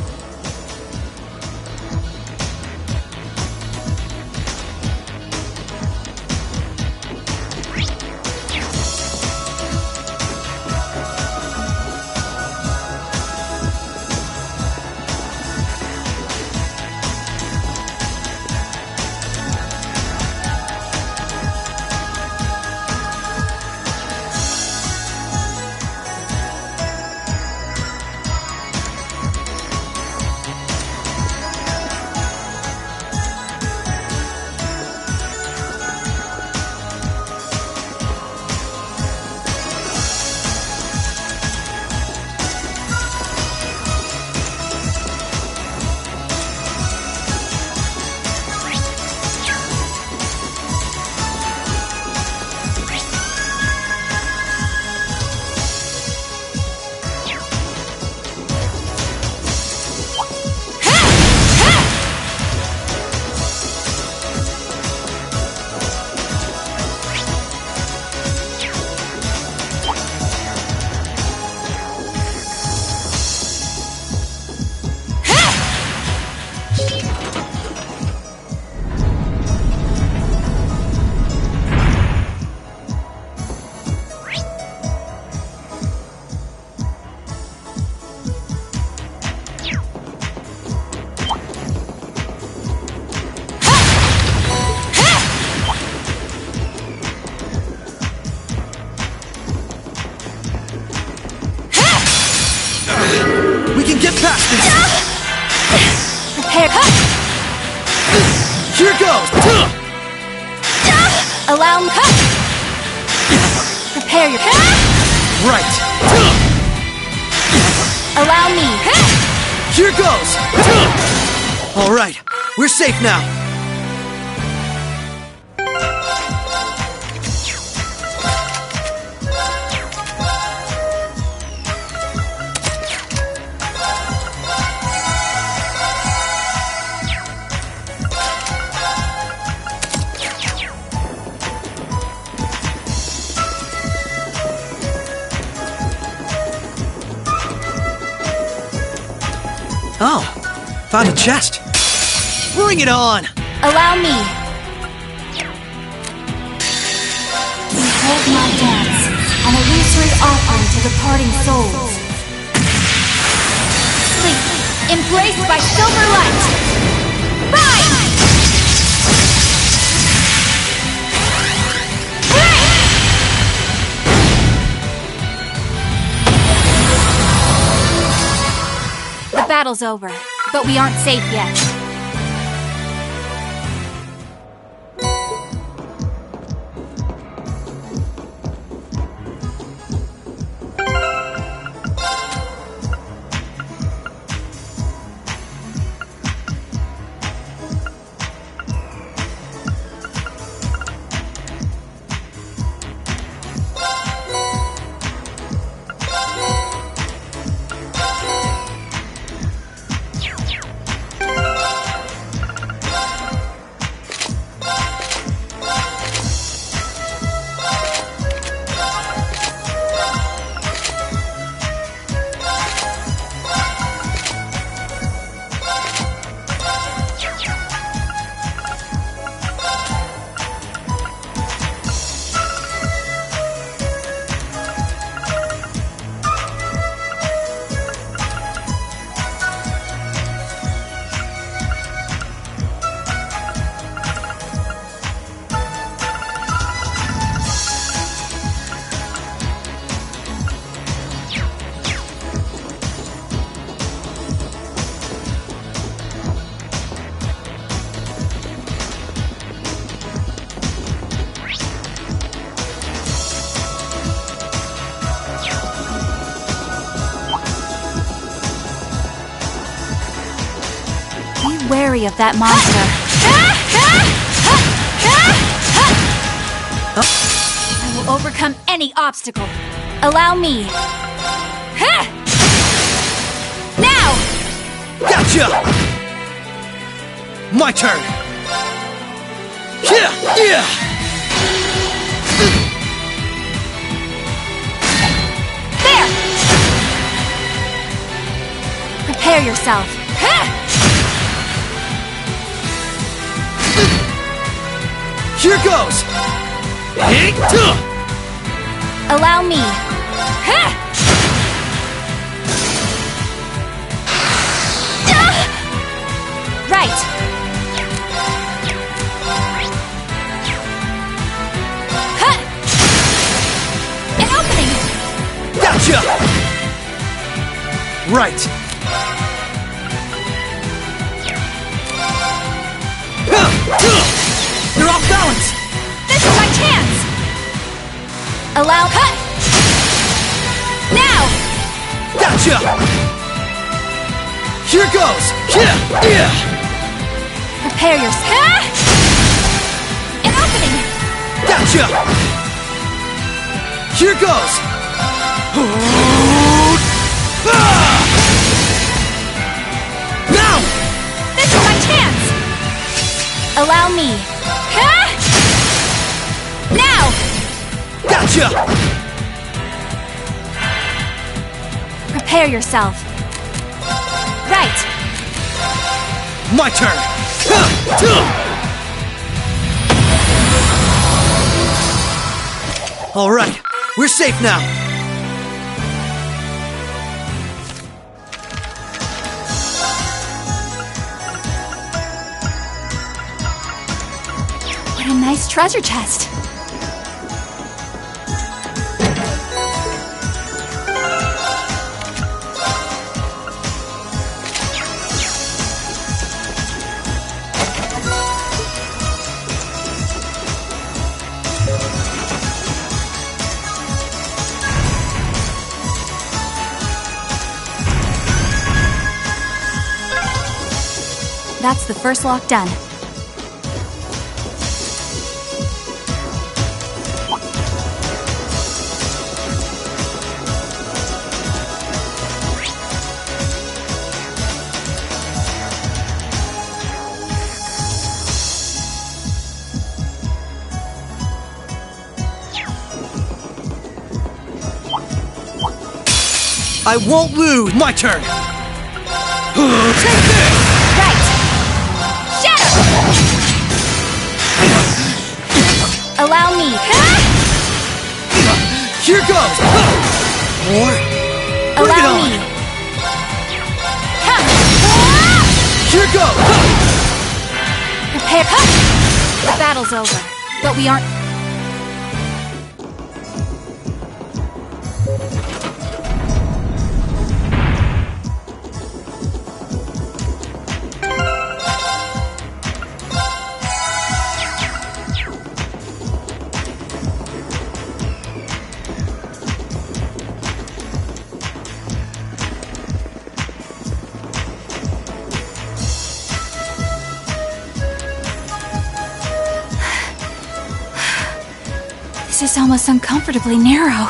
Allow me. Prepare your. Right. Allow me. Here goes. All right, we're safe now. Oh, found a chest. Bring it on! Allow me. Behold my dance, an illusory offering to departing souls. Sleep, embraced by silver light. Rise! The battle's over, but we aren't safe yet. Be wary of that monster. I will overcome any obstacle. Allow me. Now! Gotcha! My turn! Yeah! There! Prepare yourself. Here goes! Allow me. Right. An opening. Gotcha! Right. You're off balance! This is my chance! Allow... Now! Gotcha! Here goes! Prepare yourself. An opening! Gotcha! Here goes! Now! This is my chance! Allow me. Now! Gotcha! Prepare yourself. Right. My turn! All right, we're safe now. What a nice treasure chest. That's the first lock done. I won't lose! My turn! Take this! Right! Shadow! Allow me. Here goes! More? Bring Allow it on! me. Come! Here goes! Prepare. The battle's over, but we aren't. This is almost uncomfortably narrow.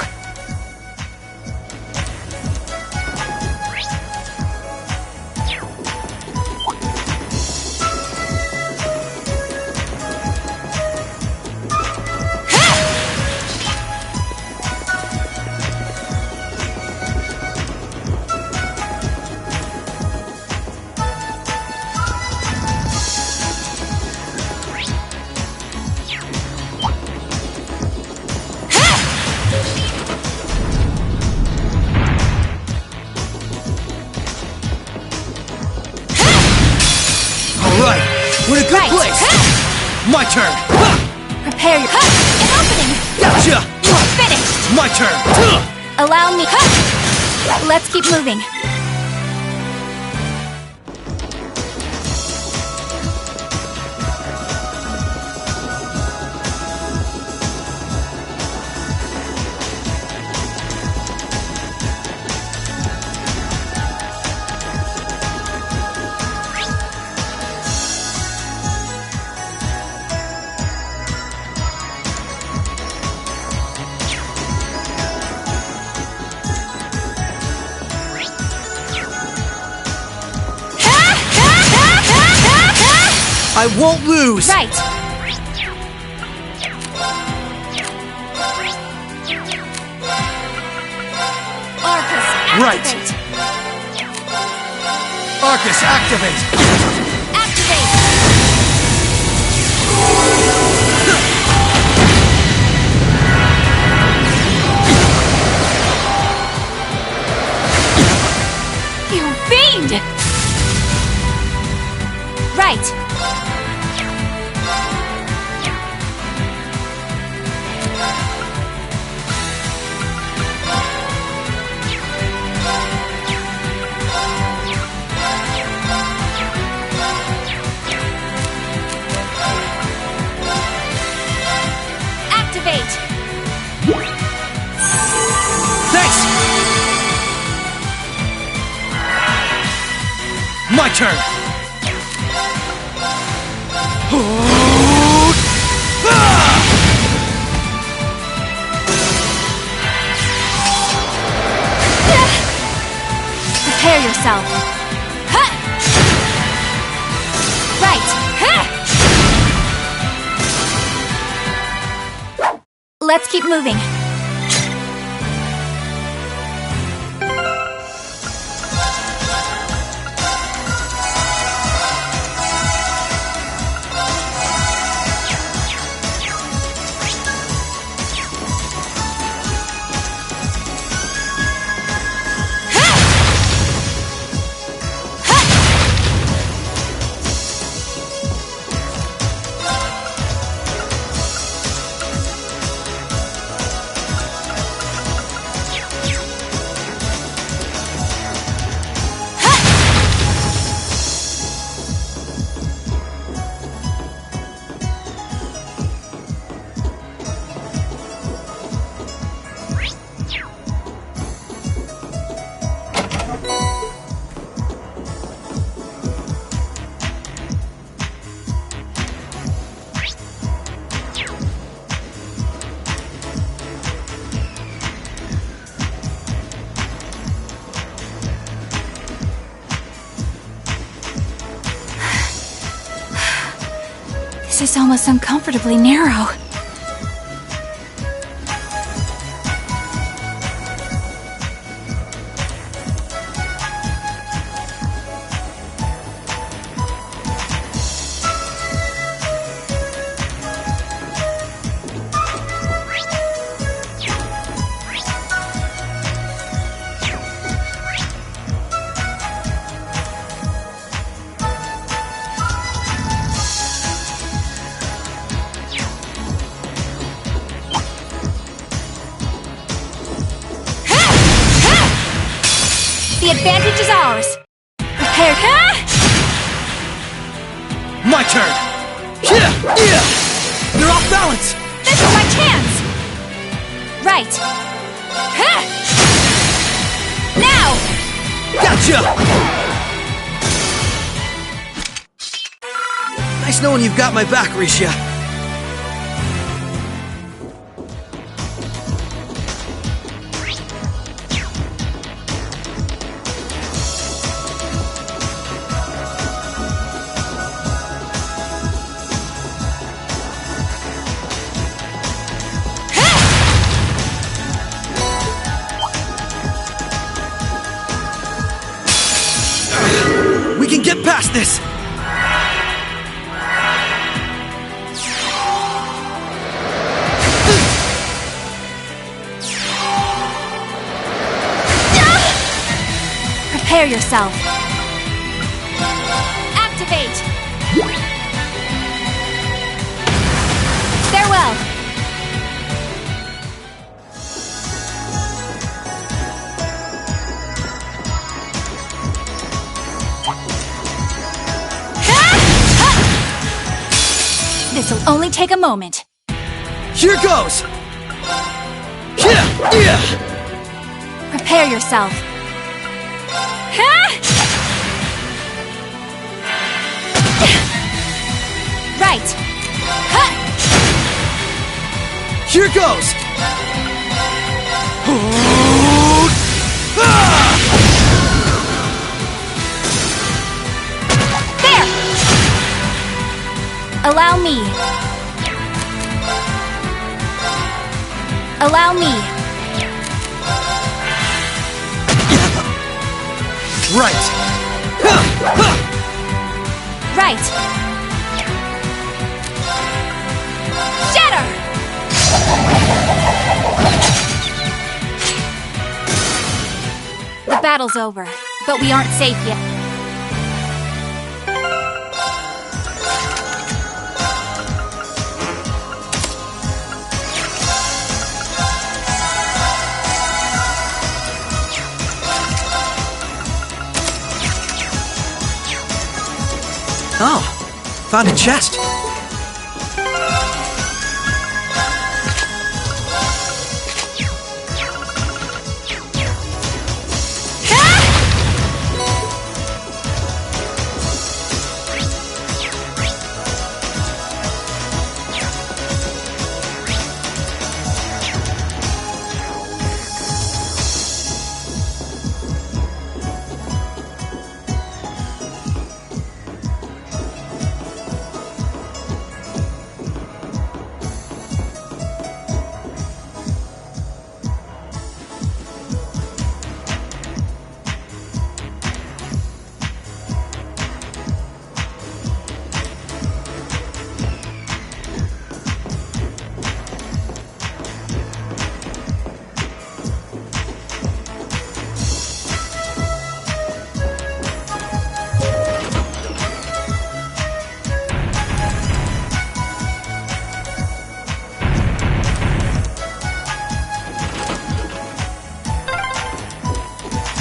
We're in a good place! My turn! Prepare your... An opening! Gotcha! Finished! My turn! Allow me... Let's keep moving. I won't lose! Right! Arcus, activate! Arcus, activate! Activate! You fiend! Right! Thanks! My turn! Prepare yourself. Right. Let's keep moving. is almost uncomfortably narrow. The advantage is ours. Prepare. My turn! You're off balance! This is my chance! Right. Now! Gotcha! Nice knowing you've got my back, Risha. We can get past this! Prepare yourself. Activate! Farewell! This'll only take a moment. Here goes! Prepare yourself. Right. Here goes! There! Allow me. Allow me. Right. Right. Shatter! The battle's over, but we aren't safe yet. Oh, found a chest.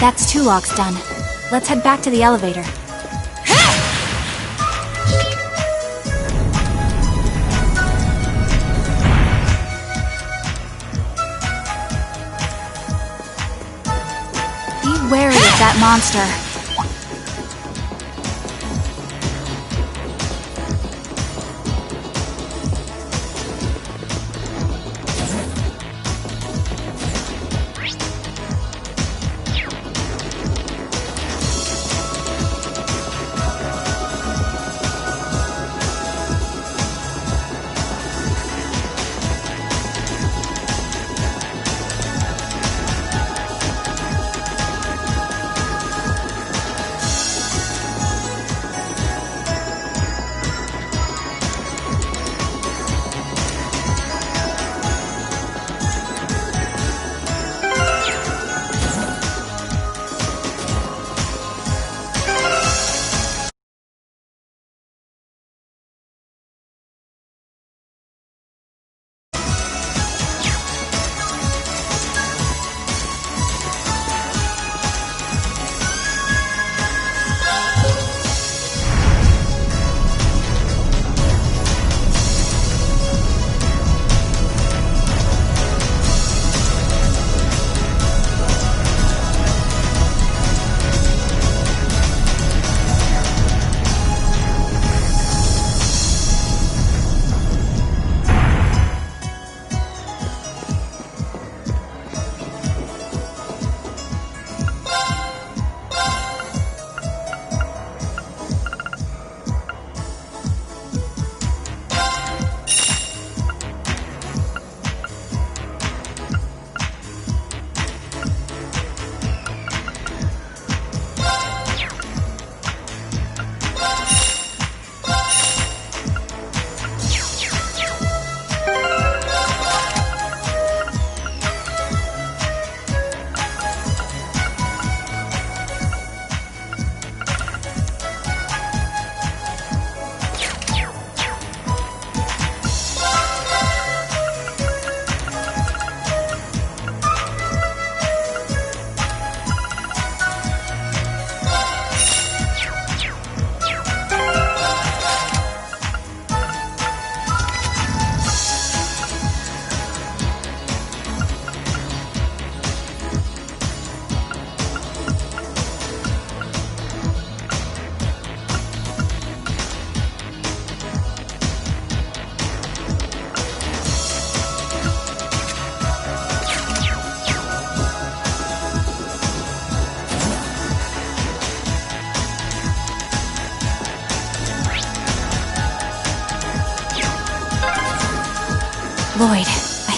That's 2 locks done. Let's head back to the elevator. Be wary of that monster.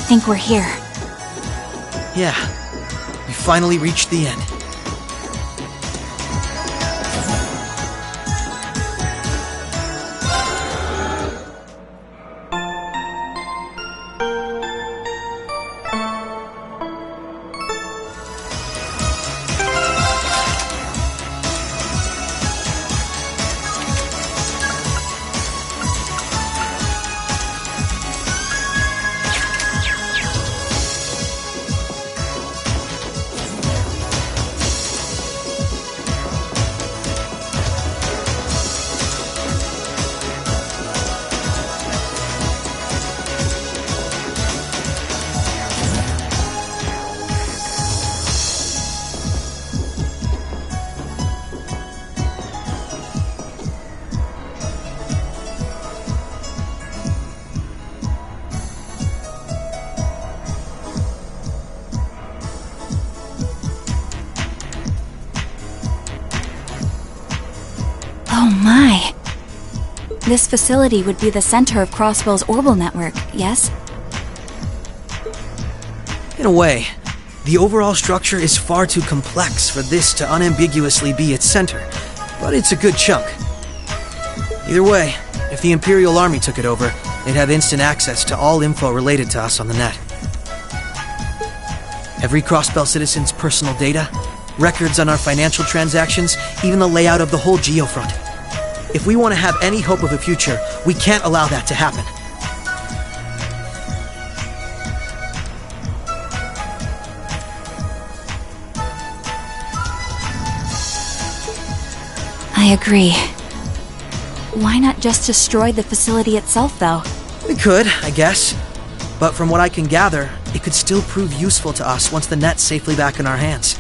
think we're here. Yeah, we finally reached the end. Oh my. This facility would be the center of Crossbell's orbital network, yes? In a way, the overall structure is far too complex for this to unambiguously be its center, but it's a good chunk. Either way, if the Imperial Army took it over, they'd have instant access to all info related to us on the net. Every Crossbell citizen's personal data, records on our financial transactions, even the layout of the whole geofront. If we want to have any hope of a future, we can't allow that to happen. I agree. Why not just destroy the facility itself, though? We could, I guess. But from what I can gather, it could still prove useful to us once the net's safely back in our hands.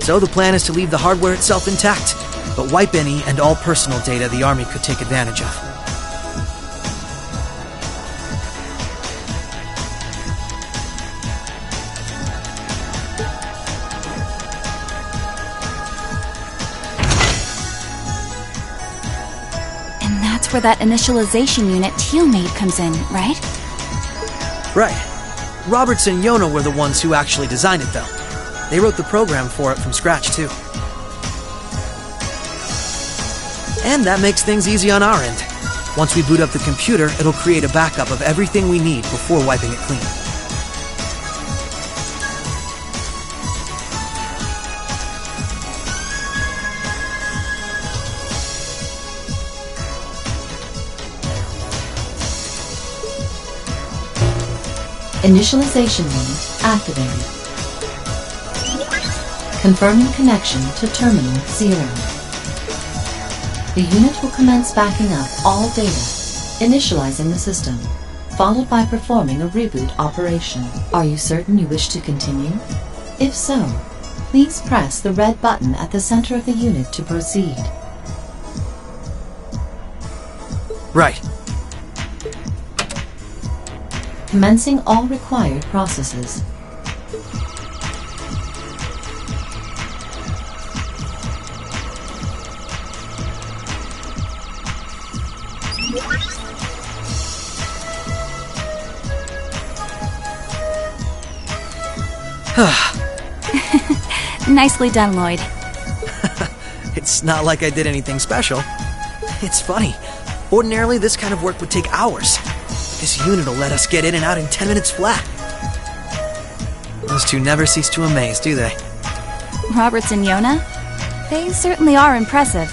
So the plan is to leave the hardware itself intact, but wipe any and all personal data the Army could take advantage of. And that's where that initialization unit Teal made comes in, right? Right. Roberts and Yona were the ones who actually designed it, though. They wrote the program for it from scratch, too. And that makes things easy on our end. Once we boot up the computer, it'll create a backup of everything we need before wiping it clean. Initialization unit activated. Confirming connection to Terminal 0. The unit will commence backing up all data, initializing the system, followed by performing a reboot operation. Are you certain you wish to continue? If so, please press the red button at the center of the unit to proceed. Right. Commencing all required processes. Nicely done, Lloyd. It's not like I did anything special. It's funny. Ordinarily, this kind of work would take hours. This unit will let us get in and out in 10 minutes flat. Those two never cease to amaze, do they? Roberts and Yona? They certainly are impressive.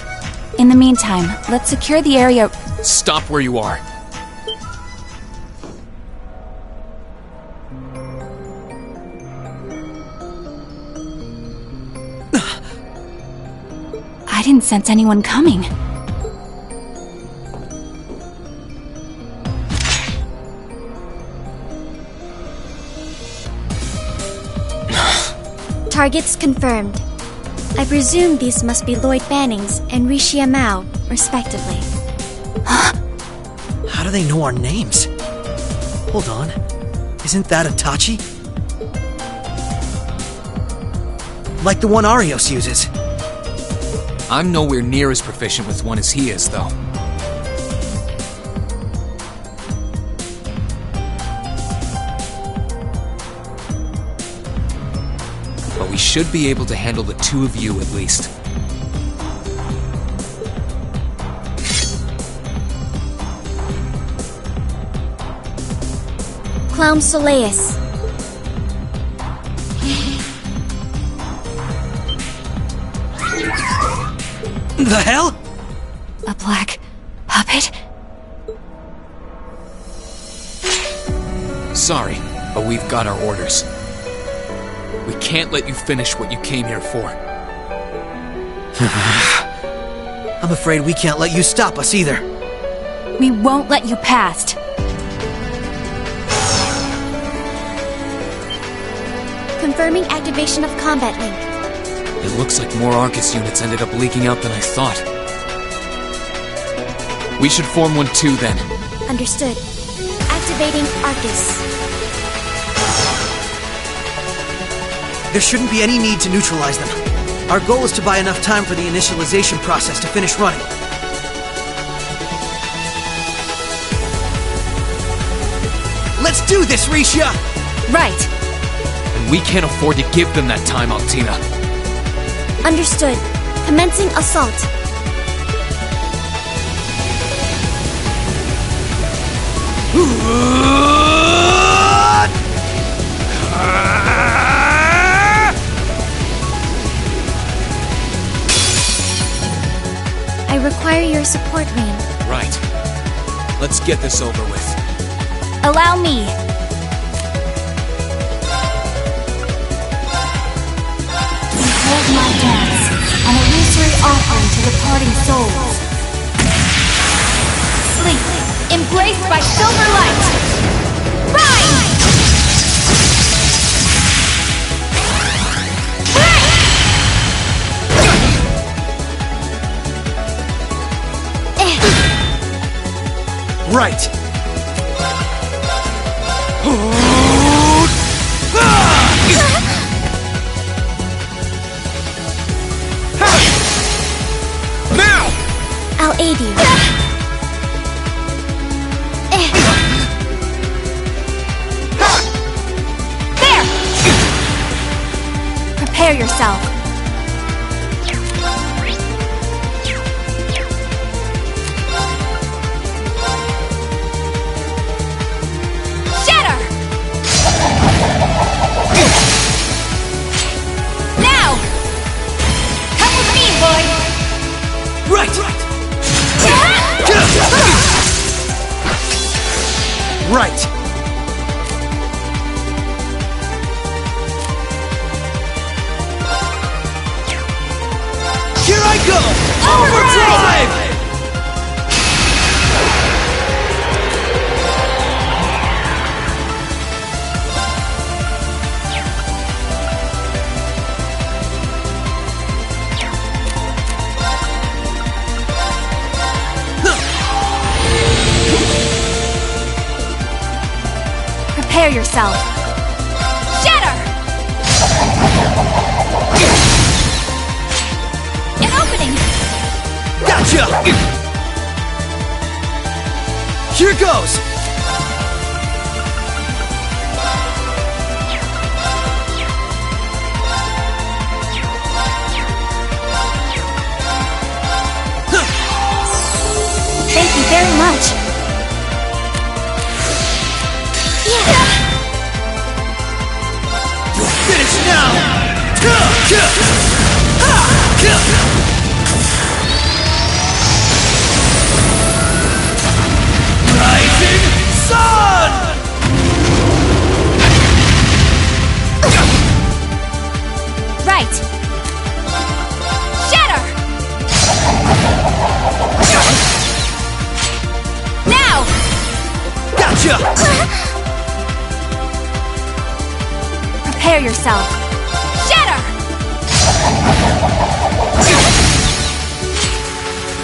In the meantime, let's secure the area. Stop where you are. I didn't sense anyone coming. Targets confirmed. I presume these must be Lloyd Bannings and Rishia Mao, respectively. How do they know our names? Hold on. Isn't that Itachi? Like the one Arios uses. I'm nowhere near as proficient with one as he is, though. but we should be able to handle the two of you at least. Clown Soleus. The hell? A black puppet? Sorry, but we've got our orders. We can't let you finish what you came here for. I'm afraid we can't let you stop us either. We won't let you past. Confirming activation of combat link. It looks like more Arcus units ended up leaking out than I thought. We should form one too, then. Understood. Activating Arcus. There shouldn't be any need to neutralize them. Our goal is to buy enough time for the initialization process to finish running. Let's do this, Risha! Right. And we can't afford to give them that time, Altina. Understood. Commencing assault. I require your support, Rean. Right. Let's get this over with. Allow me. Behold my dance, an illusory offering to departing souls. Sleep, embraced by silver light. Rise! Right! Now! I'll aid you. There! Prepare yourself. Now! Come with me, boy! Right! Right! Here I go! Overdrive! Prepare yourself. Shatter! An opening! Gotcha! Here goes! Thank you very much. Finish now! Rising Sun! Right! Shatter! Now! Gotcha! Prepare yourself. Shatter!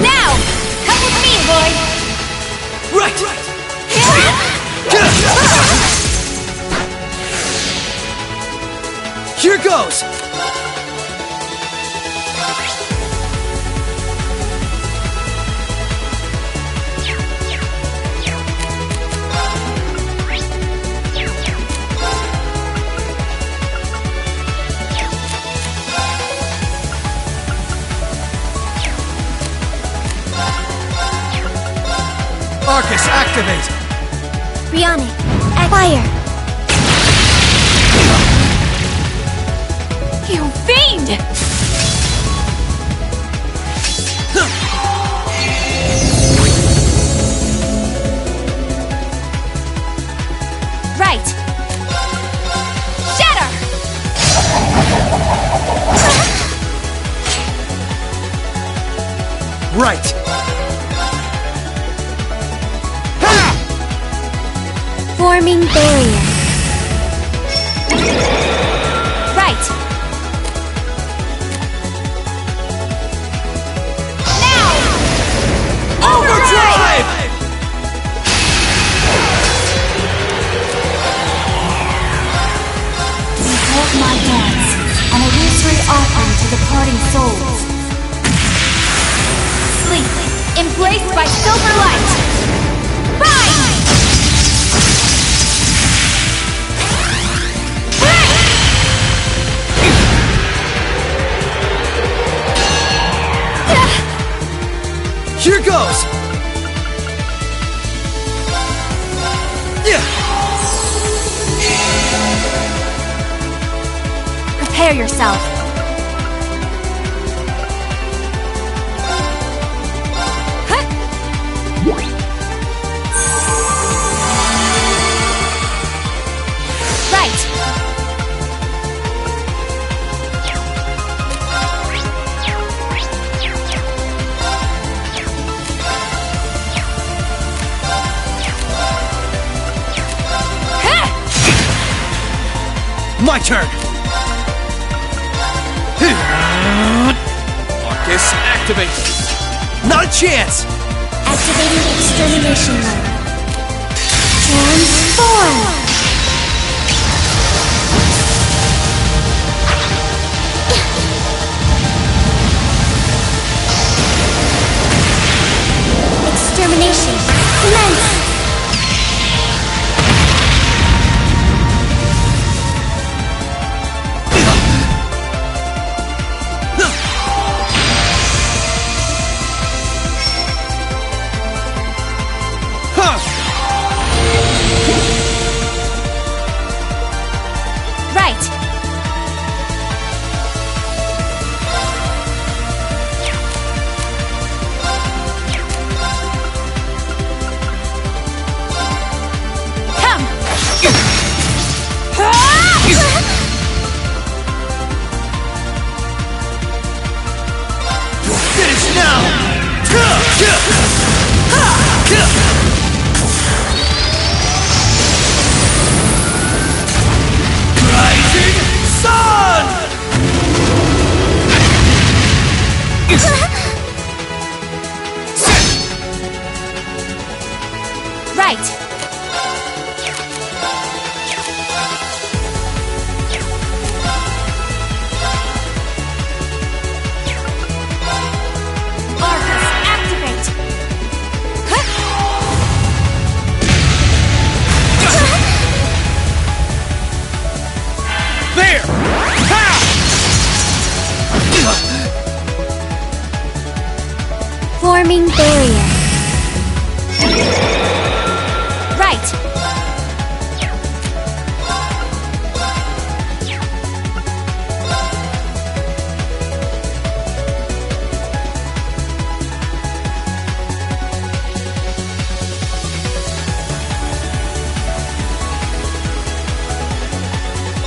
Now! Come with me, boy! Right! Here goes! activate! Bionic, fire! You fiend! Right! Shatter! Right! Forming barrier. Right! Now! Overdrive! Behold my dance, an illusory offering to departing souls. Sleep, embraced by silver light. Rise! Here goes! Prepare yourself. Right. My turn! Arcus, activate! Not a chance! Activating extermination mode. Transform! Extermination commence! Right. Come. Finish now! Rising Sun! Right. Arcus, activate. There! Forming barrier. Right.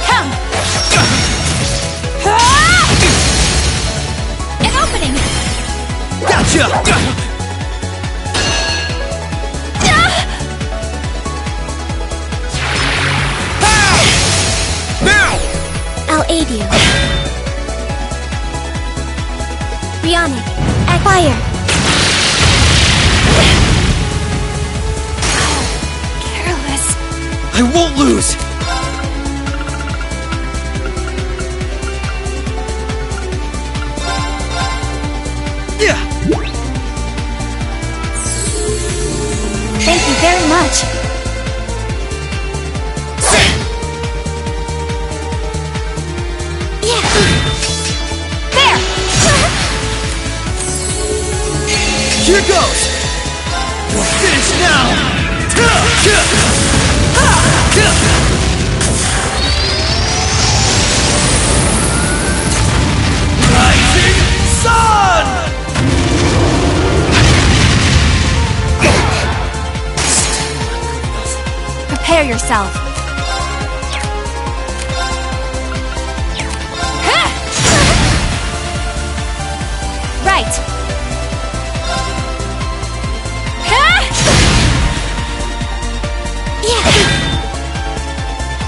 Come. An opening. Gotcha! I'll aid you. Bionic, fire! Careless. I won't lose! Thank you very much. There! Here goes! Finish now! Prepare yourself. Right.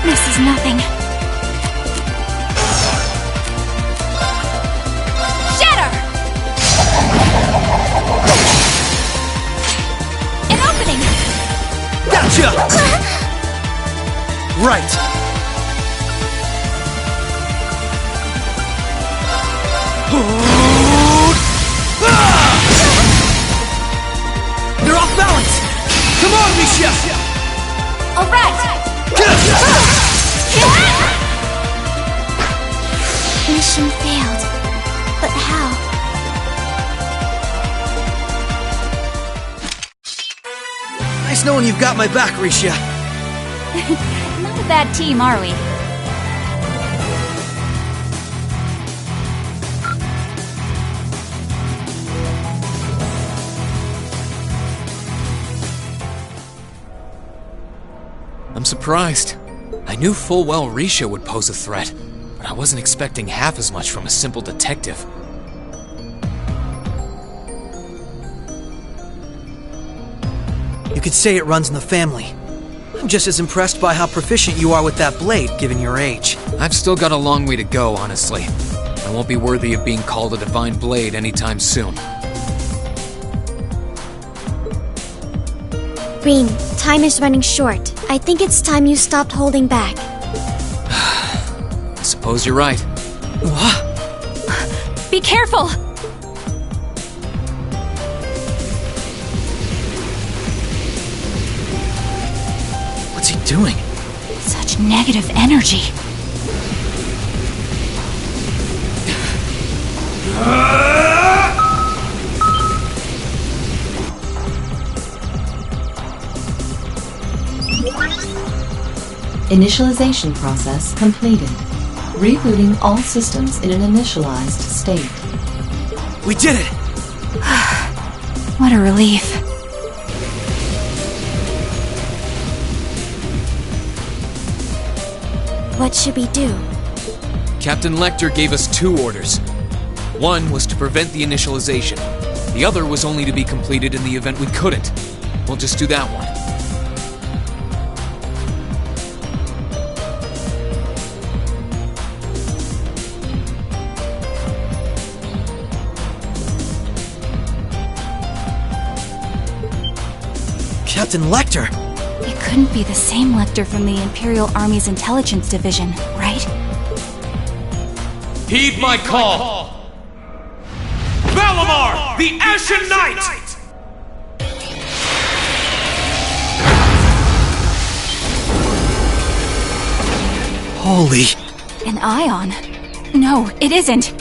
This is nothing. Shatter! An opening! Gotcha! Right. They're off balance! Come on, Misha! Alright! Mission failed. But how? Nice knowing you've got my back, Risha. Not a bad team, are we? I'm surprised. I knew full well Risha would pose a threat, but I wasn't expecting half as much from a simple detective. You could say it runs in the family. I'm just as impressed by how proficient you are with that blade, given your age. I've still got a long way to go, honestly. I won't be worthy of being called a divine blade anytime soon. Rean, time is running short. I think it's time you stopped holding back. I suppose you're right. What? Be careful! What's he doing? Such negative energy. Initialization process completed. Rebooting all systems in an initialized state. We did it! What a relief. What should we do? Captain Lecter gave us 2 orders. One was to prevent the initialization. The other was only to be completed in the event we couldn't. We'll just do that one. Captain Lecter! It couldn't be the same Lecter from the Imperial Army's Intelligence Division, right? Heed my call! Valimar, the Ashen Knight! Holy... An ion? No, it isn't.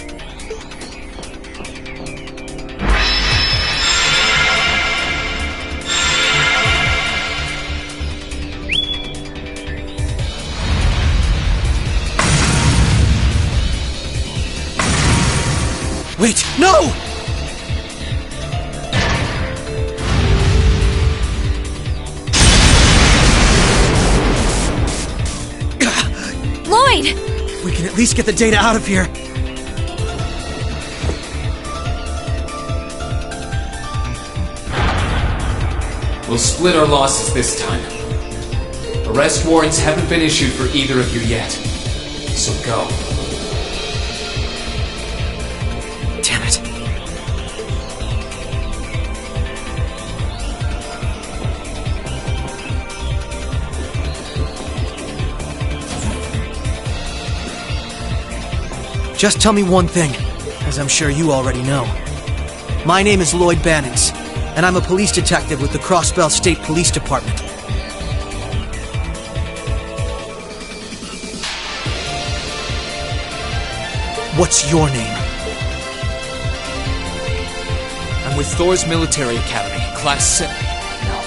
Wait, no! Lloyd! We can at least get the data out of here. We'll split our losses this time. Arrest warrants haven't been issued for either of you yet. So go. Damn it. Just tell me one thing, as I'm sure you already know. My name is Lloyd Bannons, and I'm a police detective with the Crossbell State Police Department. What's your name? I'm with Thor's Military Academy, Class 7. No.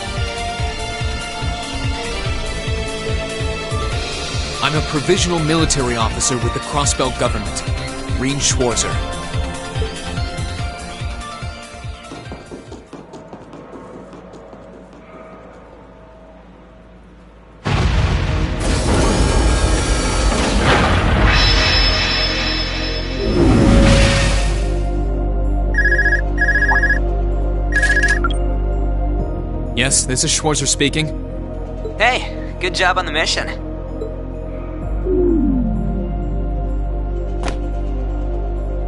I'm a provisional military officer with the Crossbelt government. Rean Schwarzer. Yes, this is Schwarzer speaking. Hey, good job on the mission.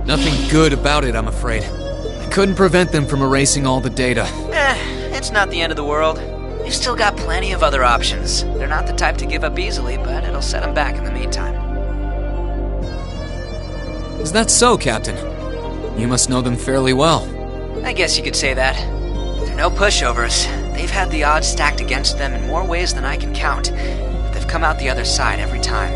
Nothing good about it, I'm afraid. I couldn't prevent them from erasing all the data. It's not the end of the world. They've still got plenty of other options. They're not the type to give up easily, but it'll set them back in the meantime. Is that so, Captain? You must know them fairly well. I guess you could say that. They're no pushovers. They've had the odds stacked against them in more ways than I can count, but they've come out the other side every time.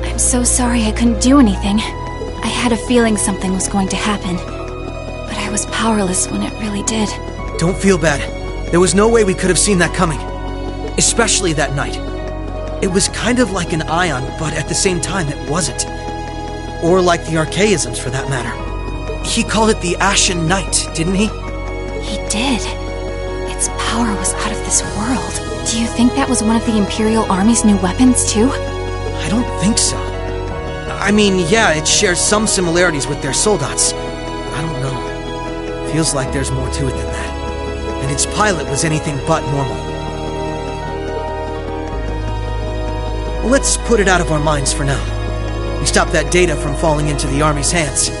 I'm so sorry I couldn't do anything. I had a feeling something was going to happen, but I was powerless when it really did. Don't feel bad. There was no way we could have seen that coming. Especially that night. It was kind of like an ion, but at the same time it wasn't. Or like the Archaisms, for that matter. He called it the Ashen Night, didn't he? He did. Its power was out of this world. Do you think that was one of the Imperial Army's new weapons, too? I don't think so. I mean, yeah, it shares some similarities with their soldats. I don't know. Feels like there's more to it than that. And its pilot was anything but normal. Well, let's put it out of our minds for now. We stopped that data from falling into the Army's hands.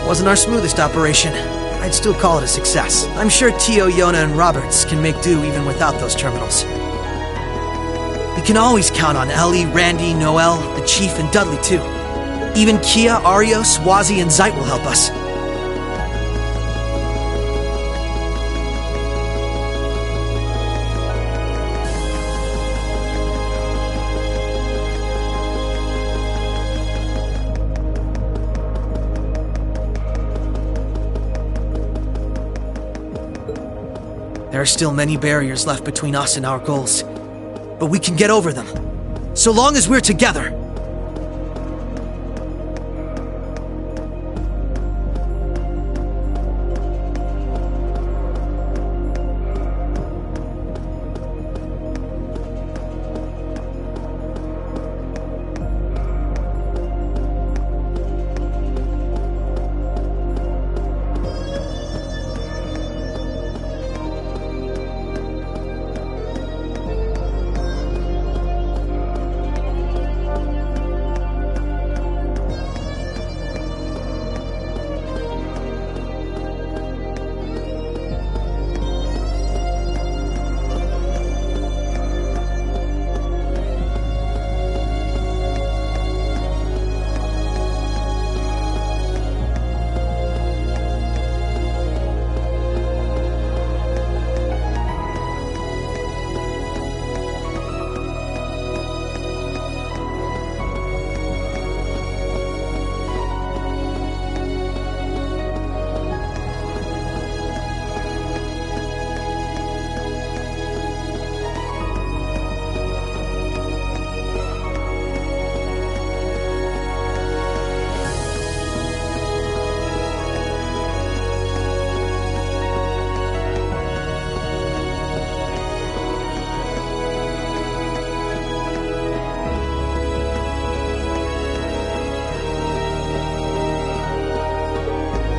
Wasn't our smoothest operation. I'd still call it a success. I'm sure Tio, Yona, and Roberts can make do even without those terminals. We can always count on Ellie, Randy, Noel, the Chief, and Dudley, too. Even Kia, Arios, Wazi, and Zeit will help us. There are still many barriers left between us and our goals, but we can get over them, so long as we're together.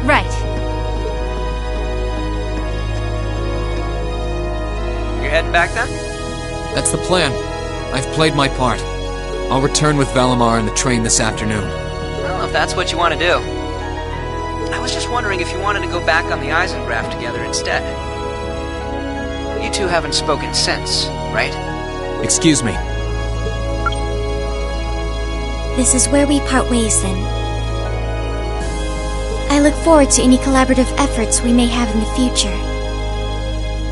Right. You're heading back then? That's the plan. I've played my part. I'll return with Valimar in the train this afternoon. Well, if that's what you want to do. I was just wondering if you wanted to go back on the Eisengraph together instead. You two haven't spoken since, right? Excuse me. This is where we part ways, then. I look forward to any collaborative efforts we may have in the future.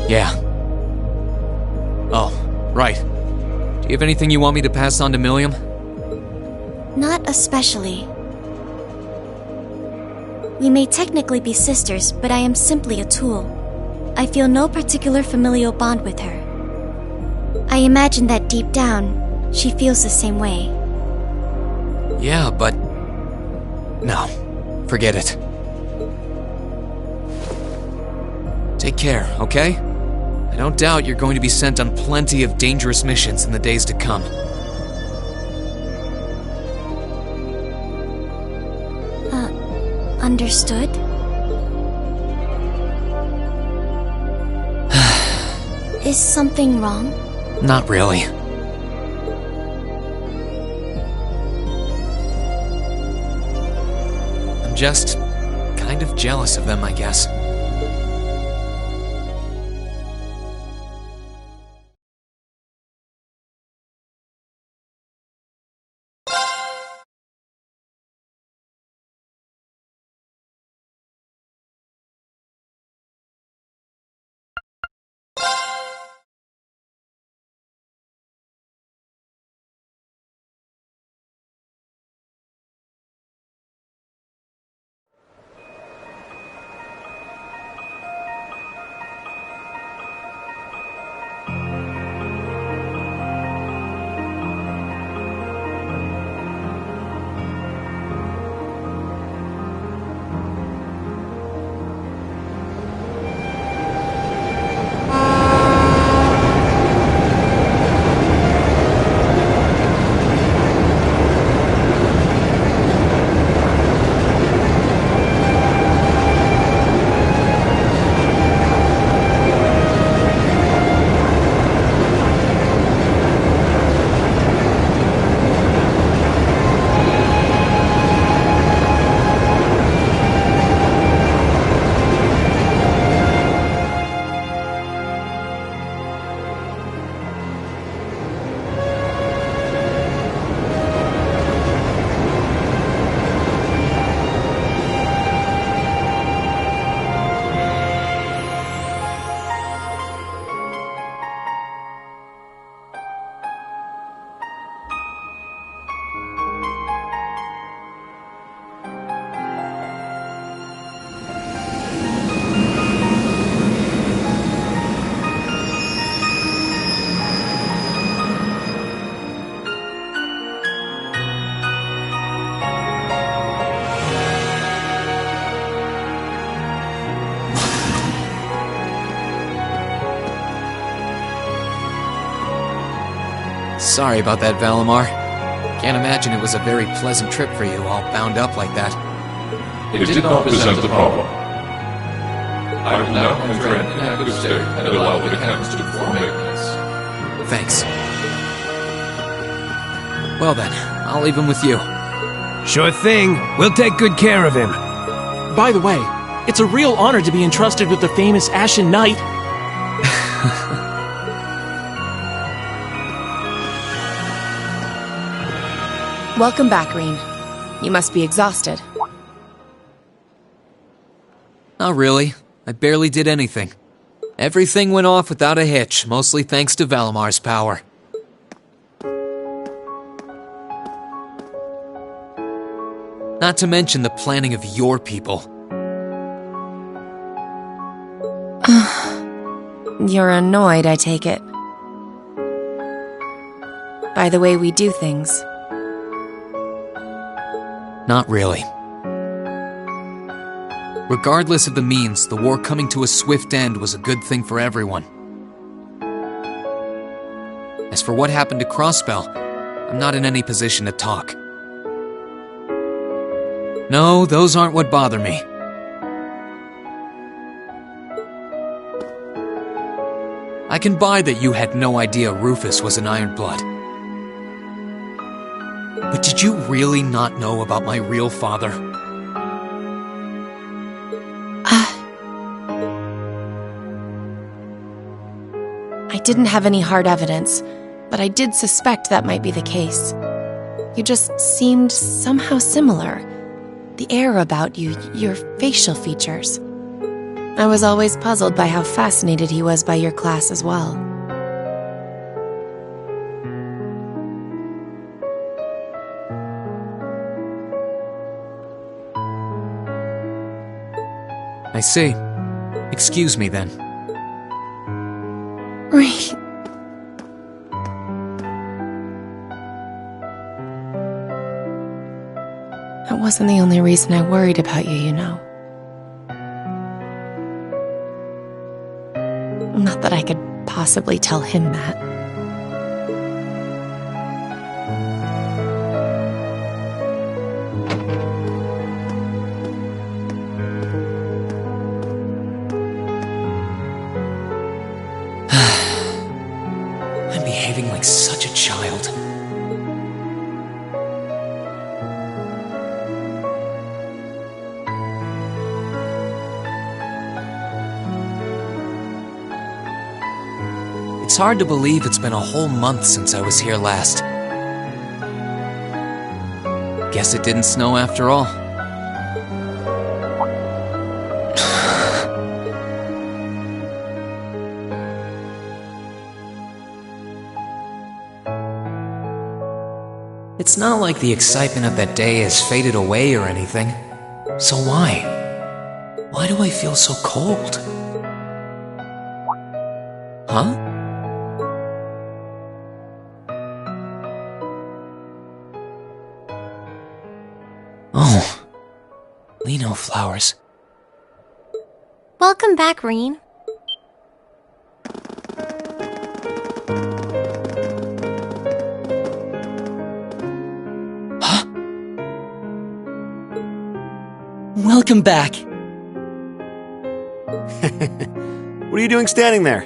Yeah. Oh, right. Do you have anything you want me to pass on to Milliam? Not especially. We may technically be sisters, but I am simply a tool. I feel no particular familial bond with her. I imagine that deep down, she feels the same way. Yeah, but... no. Forget it. Take care, okay? I don't doubt you're going to be sent on plenty of dangerous missions in the days to come. Understood? Is something wrong? Not really. I'm just kind of jealous of them, I guess. Sorry about that, Valimar. Can't imagine it was a very pleasant trip for you, all bound up like that. It did not present a problem. I will now have Dren in active state and allow the mechanics to perform maintenance. Thanks. Well then, I'll leave him with you. Sure thing. We'll take good care of him. By the way, it's a real honor to be entrusted with the famous Ashen Knight. Welcome back, Rean. You must be exhausted. Not really. I barely did anything. Everything went off without a hitch, mostly thanks to Valimar's power. Not to mention the planning of your people. You're annoyed, I take it. By the way we do things. Not really. Regardless of the means, the war coming to a swift end was a good thing for everyone. As for what happened to Crossbell, I'm not in any position to talk. No, those aren't what bother me. I can buy that you had no idea Rufus was an Ironblood. But did you really not know about my real father? I didn't have any hard evidence, but I did suspect that might be the case. You just seemed somehow similar. The air about you, your facial features. I was always puzzled by how fascinated he was by your class as well. I see. Excuse me then. Rean. That wasn't the only reason I worried about you, you know. Not that I could possibly tell him that. I'm behaving like such a child. It's hard to believe it's been a whole month since I was here last. Guess it didn't snow after all. It's not like the excitement of that day has faded away or anything. So why? Why do I feel so cold? Huh? Oh, Lino flowers. Welcome back, Rean. Welcome back. What are you doing standing there?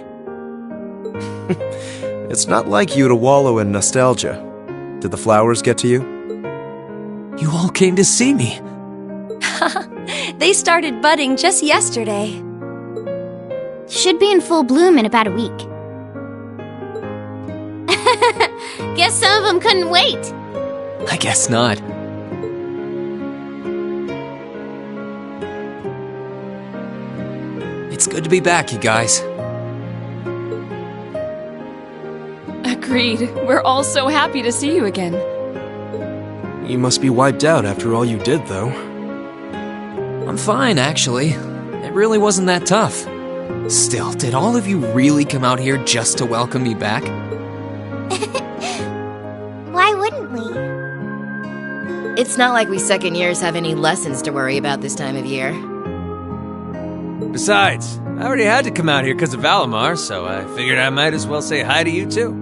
It's not like you to wallow in nostalgia. Did the flowers get to you? You all came to see me. They started budding just yesterday. Should be in full bloom in about a week. Guess some of them couldn't wait. I guess not. It's good to be back, you guys. Agreed. We're all so happy to see you again. You must be wiped out after all you did, though. I'm fine, actually. It really wasn't that tough. Still, did all of you really come out here just to welcome me back? Why wouldn't we? It's not like we second years have any lessons to worry about this time of year. Besides, I already had to come out here because of Valimar, so I figured I might as well say hi to you too.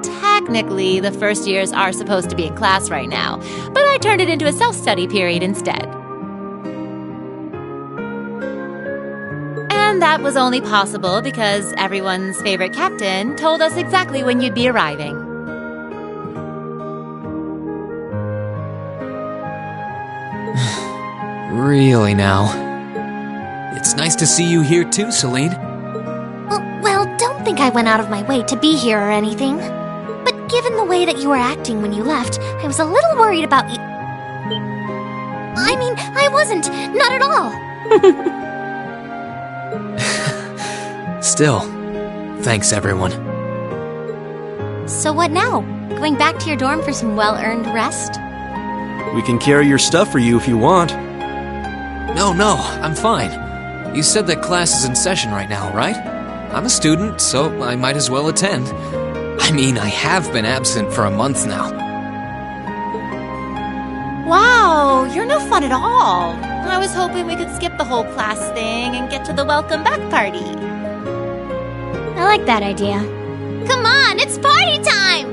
Technically, the first years are supposed to be in class right now, but I turned it into a self-study period instead. And that was only possible because everyone's favorite captain told us exactly when you'd be arriving. Really now. It's nice to see you here too, Celine. Well, don't think I went out of my way to be here or anything. But given the way that you were acting when you left, I was a little worried about you. I mean, I wasn't. Not at all. Still, thanks everyone. So what now? Going back to your dorm for some well-earned rest? We can carry your stuff for you if you want. No, I'm fine. You said that class is in session right now, right? I'm a student, so I might as well attend. I mean, I have been absent for a month now. Wow, you're no fun at all. I was hoping we could skip the whole class thing and get to the welcome back party. I like that idea. Come on, it's party time!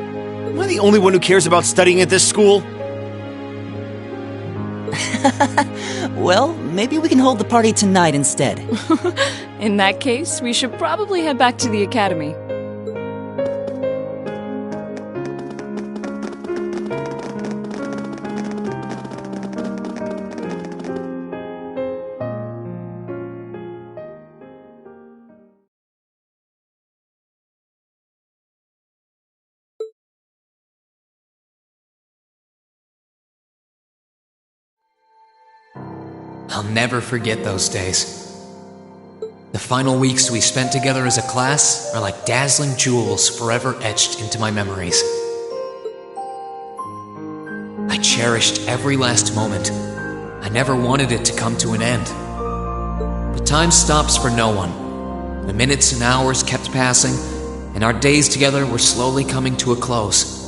Am I the only one who cares about studying at this school? Well, maybe we can hold the party tonight instead. In that case, we should probably head back to the academy. I'll never forget those days. The final weeks we spent together as a class are like dazzling jewels forever etched into my memories. I cherished every last moment. I never wanted it to come to an end. time stops for no one. The minutes and hours kept passing, and our days together were slowly coming to a close.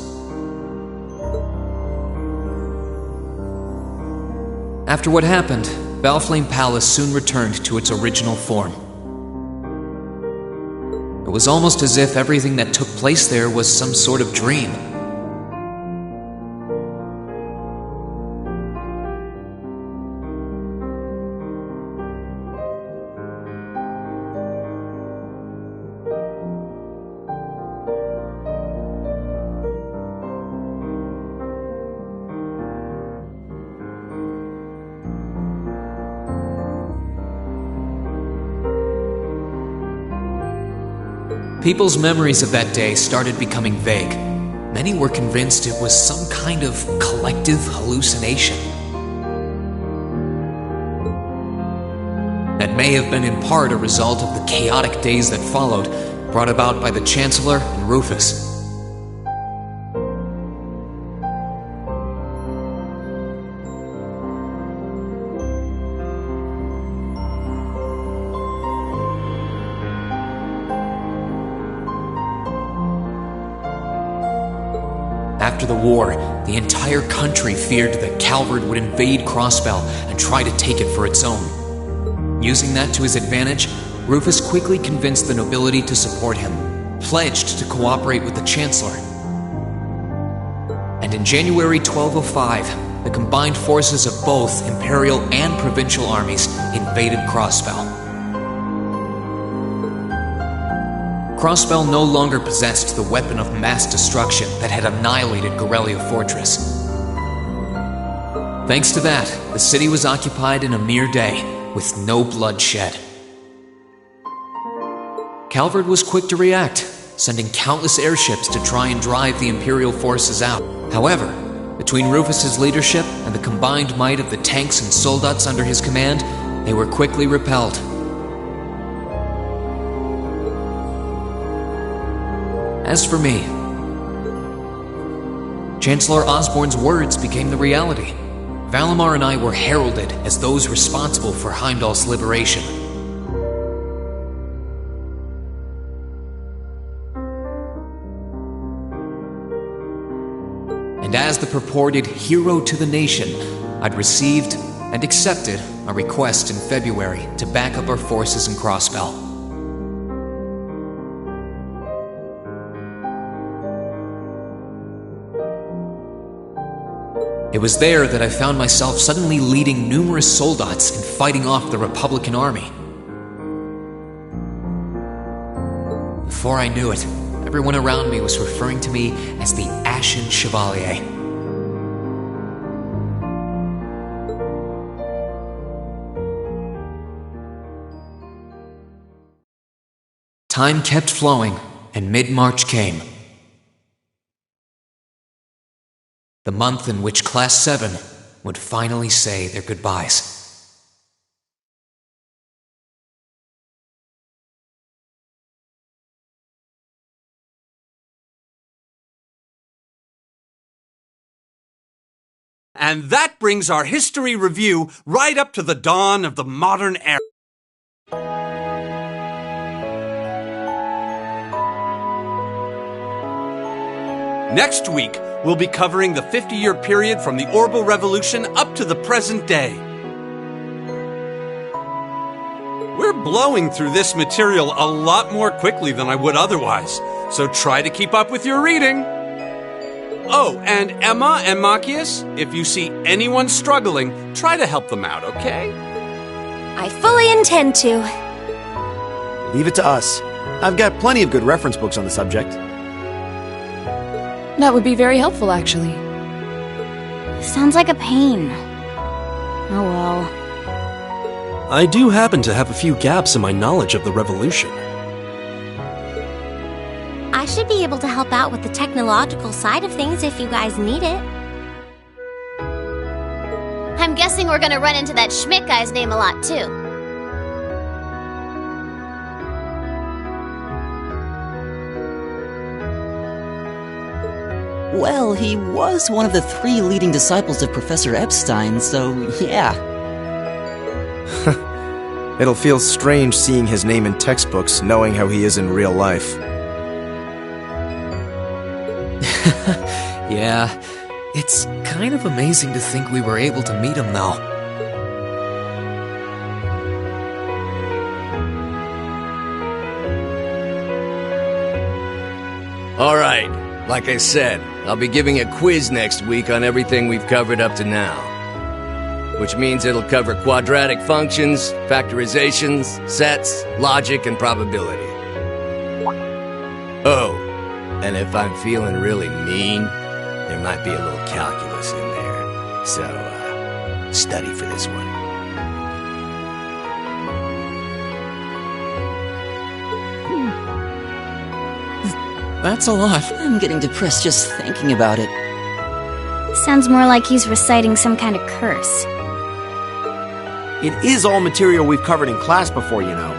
After what happened, Valflame Palace soon returned to its original form. It was almost as if everything that took place there was some sort of dream. People's memories of that day started becoming vague. Many were convinced it was some kind of collective hallucination. That may have been in part a result of the chaotic days that followed, brought about by the Chancellor and Rufus. After the war, the entire country feared that Calvard would invade Crossbell and try to take it for its own. Using that to his advantage, Rufus quickly convinced the nobility to support him, pledged to cooperate with the Chancellor. And in January 1205, the combined forces of both Imperial and Provincial armies invaded Crossbell. Crossbell no longer possessed the weapon of mass destruction that had annihilated Gorelia Fortress. Thanks to that, the city was occupied in a mere day, with no blood shed. Calvard was quick to react, sending countless airships to try and drive the Imperial forces out. However, between Rufus's leadership and the combined might of the tanks and soldats under his command, they were quickly repelled. As for me, Chancellor Osborne's words became the reality. Valimar and I were heralded as those responsible for Heimdall's liberation. And as the purported hero to the nation, I'd received and accepted a request in February to back up our forces in Crossbell. It was there that I found myself suddenly leading numerous soldats and fighting off the Republican army. Before I knew it, everyone around me was referring to me as the Ashen Chevalier. Time kept flowing, and mid-March came. The month in which Class 7 would finally say their goodbyes. And that brings our history review right up to the dawn of the modern era. Next week, we'll be covering the 50-year period from the Orbital Revolution up to the present day. We're blowing through this material a lot more quickly than I would otherwise, so try to keep up with your reading. Oh, and Emma and Machias, if you see anyone struggling, try to help them out, okay? I fully intend to. Leave it to us. I've got plenty of good reference books on the subject. That would be very helpful, actually. Sounds like a pain. Oh well. I do happen to have a few gaps in my knowledge of the Revolution. I should be able to help out with the technological side of things if you guys need it. I'm guessing we're gonna run into that Schmidt guy's name a lot, too. Well, he was one of the 3 leading disciples of Professor Epstein, so yeah. It'll feel strange seeing his name in textbooks, knowing how he is in real life. Yeah, it's kind of amazing to think we were able to meet him, though. Alright, like I said, I'll be giving a quiz next week on everything we've covered up to now. Which means it'll cover quadratic functions, factorizations, sets, logic, and probability. Oh, and if I'm feeling really mean, there might be a little calculus in there. So, study for this one. That's a lot. I'm getting depressed just thinking about it. Sounds more like he's reciting some kind of curse. It is all material we've covered in class before, you know.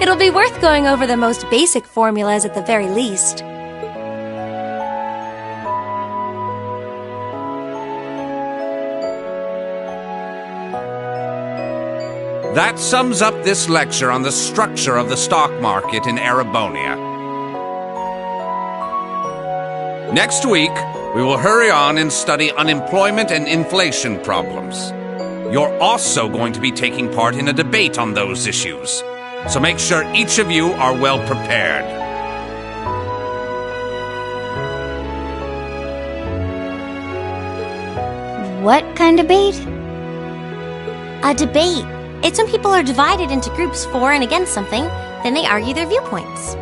It'll be worth going over the most basic formulas at the very least. That sums up this lecture on the structure of the stock market in Erebonia. Next week, we will hurry on and study unemployment and inflation problems. You're also going to be taking part in a debate on those issues, so make sure each of you are well prepared. What kind of debate? A debate. It's when people are divided into groups for and against something, then they argue their viewpoints.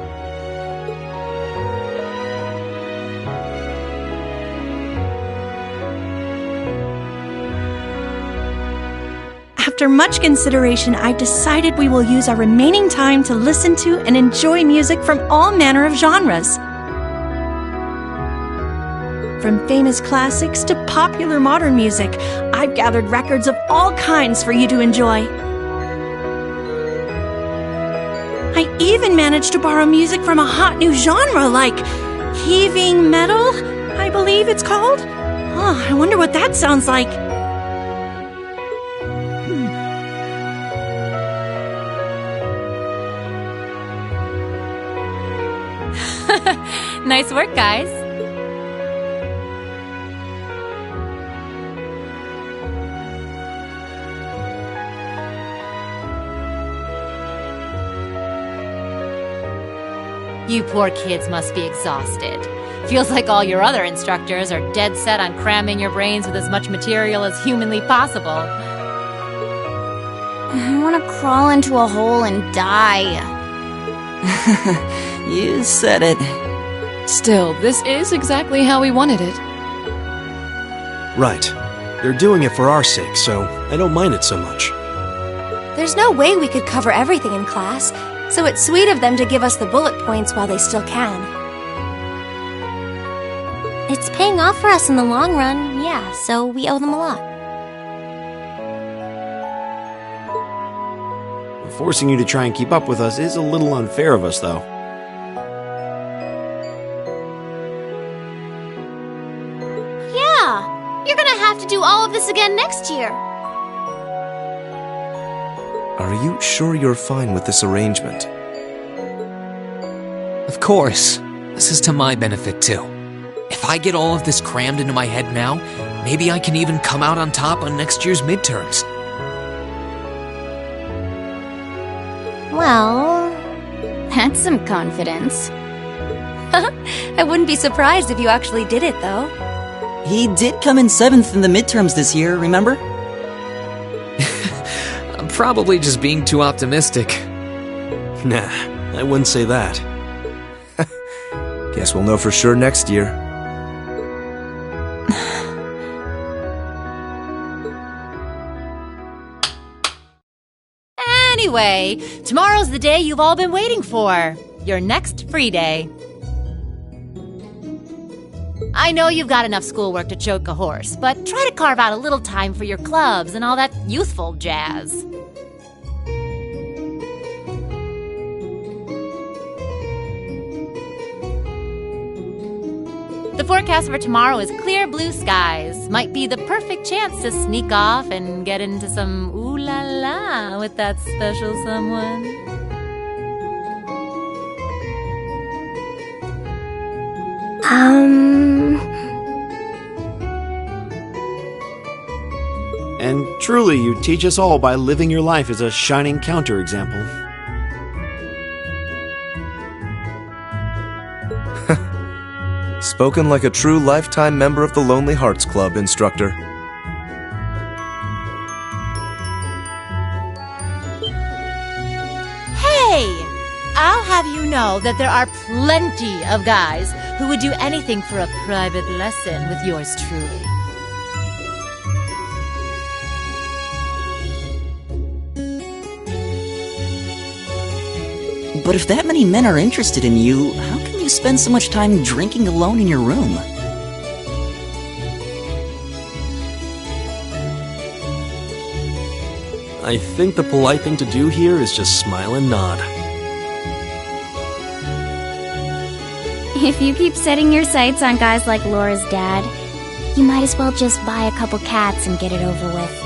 After much consideration, I've decided we will use our remaining time to listen to and enjoy music from all manner of genres. From famous classics to popular modern music, I've gathered records of all kinds for you to enjoy. I even managed to borrow music from a hot new genre like heaving metal, I believe it's called. Oh, I wonder what that sounds like. Nice work, guys. You poor kids must be exhausted. Feels like all your other instructors are dead set on cramming your brains with as much material as humanly possible. I want to crawl into a hole and die. You said it. Still, this is exactly how we wanted it. Right. They're doing it for our sake, so I don't mind it so much. There's no way we could cover everything in class, so it's sweet of them to give us the bullet points while they still can. It's paying off for us in the long run, yeah, so we owe them a lot. Forcing you to try and keep up with us is a little unfair of us, though. Yeah, you're gonna have to do all of this again next year. Are you sure you're fine with this arrangement? Of course. This is to my benefit, too. If I get all of this crammed into my head now, maybe I can even come out on top on next year's midterms. Well, that's some confidence. I wouldn't be surprised if you actually did it, though. He did come in 7th in the midterms this year, remember? I'm probably just being too optimistic. Nah, I wouldn't say that. Guess we'll know for sure next year. Anyway, tomorrow's the day you've all been waiting for. Your next free day. I know you've got enough schoolwork to choke a horse, but try to carve out a little time for your clubs and all that youthful jazz. The forecast for tomorrow is clear blue skies. Might be the perfect chance to sneak off and get into some ooh la la with that special someone. And truly, you teach us all by living your life as a shining counterexample. Spoken like a true lifetime member of the Lonely Hearts Club, instructor. Hey! I'll have you know that there are plenty of guys who would do anything for a private lesson with yours truly. But if that many men are interested in you, how can you spend so much time drinking alone in your room? I think the polite thing to do here is just smile and nod. If you keep setting your sights on guys like Laura's dad, you might as well just buy a couple cats and get it over with.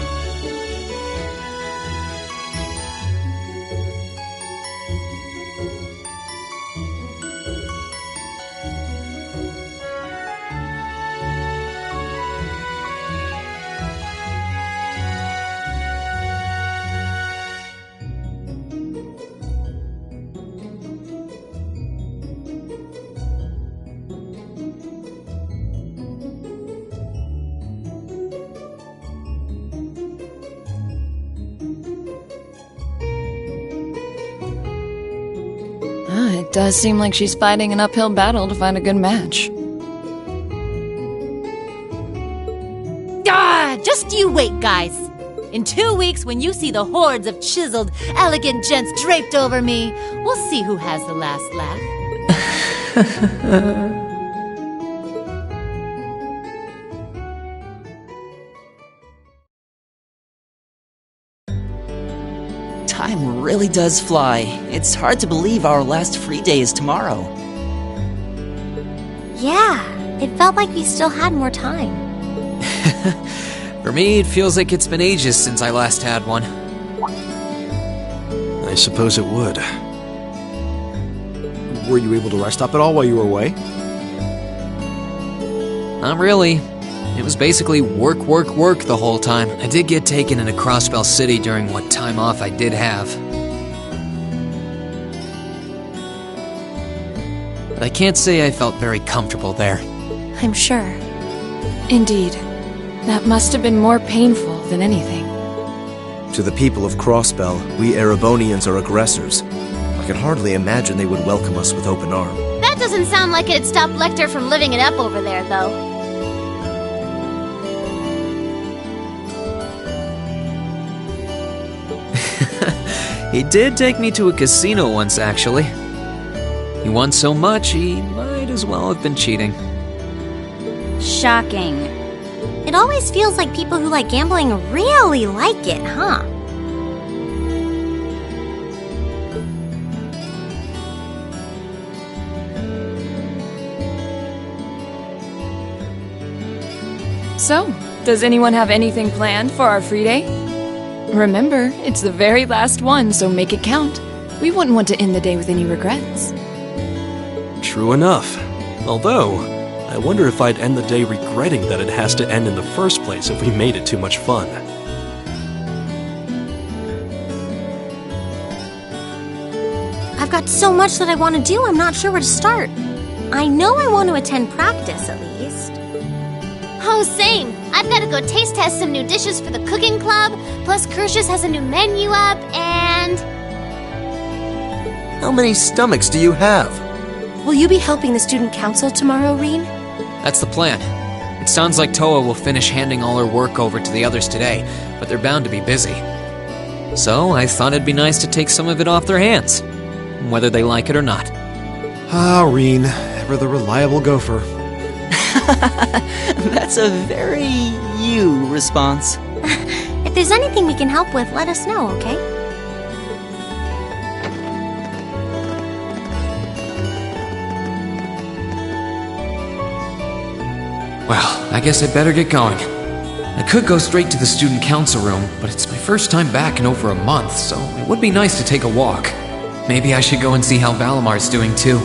It does seem like she's fighting an uphill battle to find a good match. Just you wait, guys. In 2 weeks, when you see the hordes of chiseled, elegant gents draped over me, we'll see who has the last laugh. Time really does fly. It's hard to believe our last free day is tomorrow. Yeah, it felt like we still had more time. For me, it feels like it's been ages since I last had one. I suppose it would. Were you able to rest up at all while you were away? Not really. It was basically work, work, work the whole time. I did get taken into Crossbell City during what time off I did have. But I can't say I felt very comfortable there. I'm sure. Indeed. That must have been more painful than anything. To the people of Crossbell, we Erebonians are aggressors. I can hardly imagine they would welcome us with open arms. That doesn't sound like it'd stop Lecter from living it up over there, though. He did take me to a casino once, actually. He won so much, he might as well have been cheating. Shocking. It always feels like people who like gambling really like it, huh? So, does anyone have anything planned for our free day? Remember, it's the very last one, so make it count. We wouldn't want to end the day with any regrets. True enough. Although, I wonder if I'd end the day regretting that it has to end in the first place if we made it too much fun. I've got so much that I want to do, I'm not sure where to start. I know I want to attend practice, at least. Oh, same. I've got to go taste test some new dishes for the cooking club, plus Crucius has a new menu up, and... How many stomachs do you have? Will you be helping the student council tomorrow, Reen? That's the plan. It sounds like Toa will finish handing all her work over to the others today, but they're bound to be busy. So I thought it'd be nice to take some of it off their hands, whether they like it or not. Ah, Reen, ever the reliable gopher. That's a very you response. If there's anything we can help with, let us know, okay? Well, I guess I better get going. I could go straight to the student council room, but it's my first time back in over a month, so it would be nice to take a walk. Maybe I should go and see how Valamar's doing too.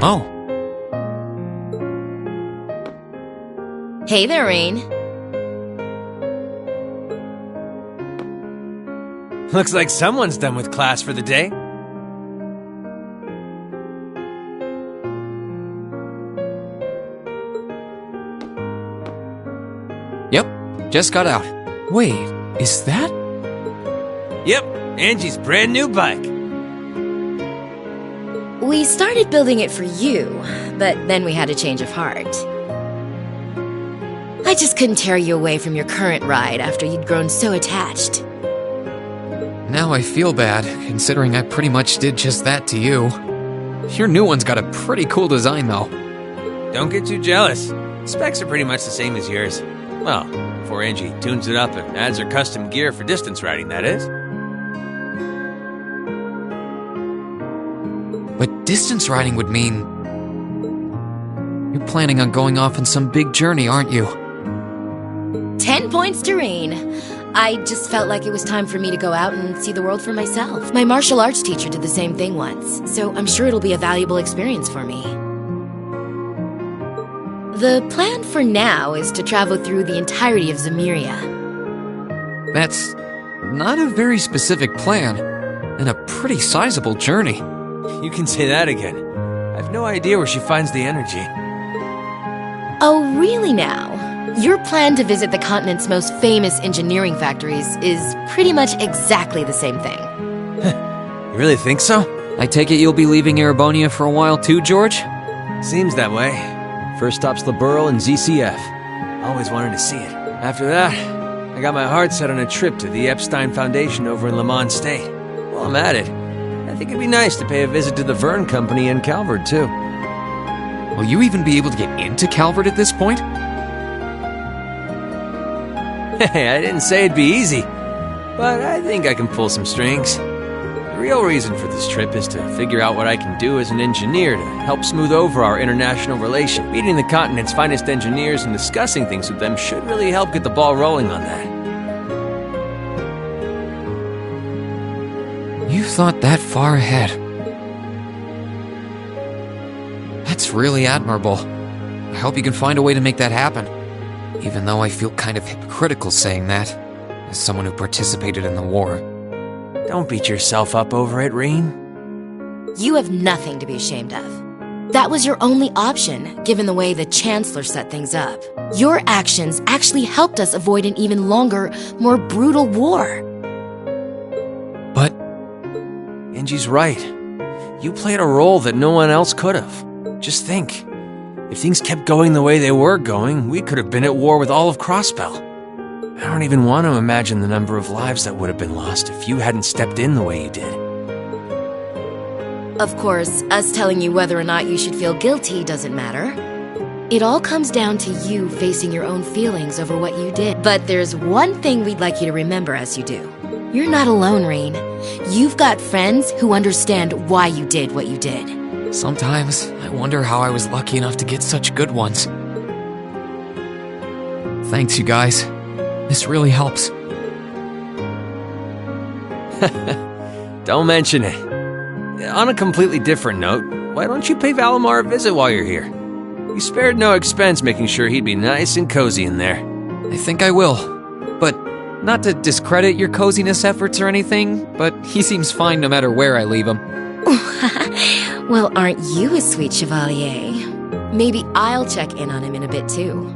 Oh. Hey there, Rain. Looks like someone's done with class for the day. Yep, just got out. Wait, is that? Yep, Angie's brand new bike. We started building it for you, but then we had a change of heart. I just couldn't tear you away from your current ride after you'd grown so attached. Now I feel bad, considering I pretty much did just that to you. Your new one's got a pretty cool design, though. Don't get too jealous. Specs are pretty much the same as yours. Well, before Angie tunes it up and adds her custom gear for distance riding, that is. But distance riding would mean... You're planning on going off on some big journey, aren't you? 10 points to Rain. I just felt like it was time for me to go out and see the world for myself. My martial arts teacher did the same thing once, so I'm sure it'll be a valuable experience for me. The plan for now is to travel through the entirety of Zemuria. That's not a very specific plan, and a pretty sizable journey. You can say that again. I've no idea where she finds the energy. Oh, really now? Your plan to visit the continent's most famous engineering factories is pretty much exactly the same thing. You really think so? I take it you'll be leaving Erebonia for a while too, George? Seems that way. First stop's Liberl and ZCF. Always wanted to see it. After that, I got my heart set on a trip to the Epstein Foundation over in Lamont State. While I'm at it, I think it'd be nice to pay a visit to the Vern Company in Calvert, too. Will you even be able to get into Calvert at this point? Hey, I didn't say it'd be easy, but I think I can pull some strings. The real reason for this trip is to figure out what I can do as an engineer to help smooth over our international relation. Meeting the continent's finest engineers and discussing things with them should really help get the ball rolling on that. You thought that far ahead. That's really admirable. I hope you can find a way to make that happen. Even though I feel kind of hypocritical saying that, as someone who participated in the war. Don't beat yourself up over it, Rain. You have nothing to be ashamed of. That was your only option, given the way the Chancellor set things up. Your actions actually helped us avoid an even longer, more brutal war. But... Angie's right. You played a role that no one else could have. Just think. If things kept going the way they were going, we could have been at war with all of Crosspell. I don't even want to imagine the number of lives that would have been lost if you hadn't stepped in the way you did. Of course, us telling you whether or not you should feel guilty doesn't matter. It all comes down to you facing your own feelings over what you did. But there's one thing we'd like you to remember as you do. You're not alone, Rain. You've got friends who understand why you did what you did. Sometimes I wonder how I was lucky enough to get such good ones. Thanks, you guys. This really helps. Don't mention it. On a completely different note, why don't you pay Valimar a visit while you're here? You spared no expense making sure he'd be nice and cozy in there. I think I will. But not to discredit your coziness efforts or anything, but he seems fine no matter where I leave him. Well, aren't you a sweet chevalier? Maybe I'll check in on him in a bit, too.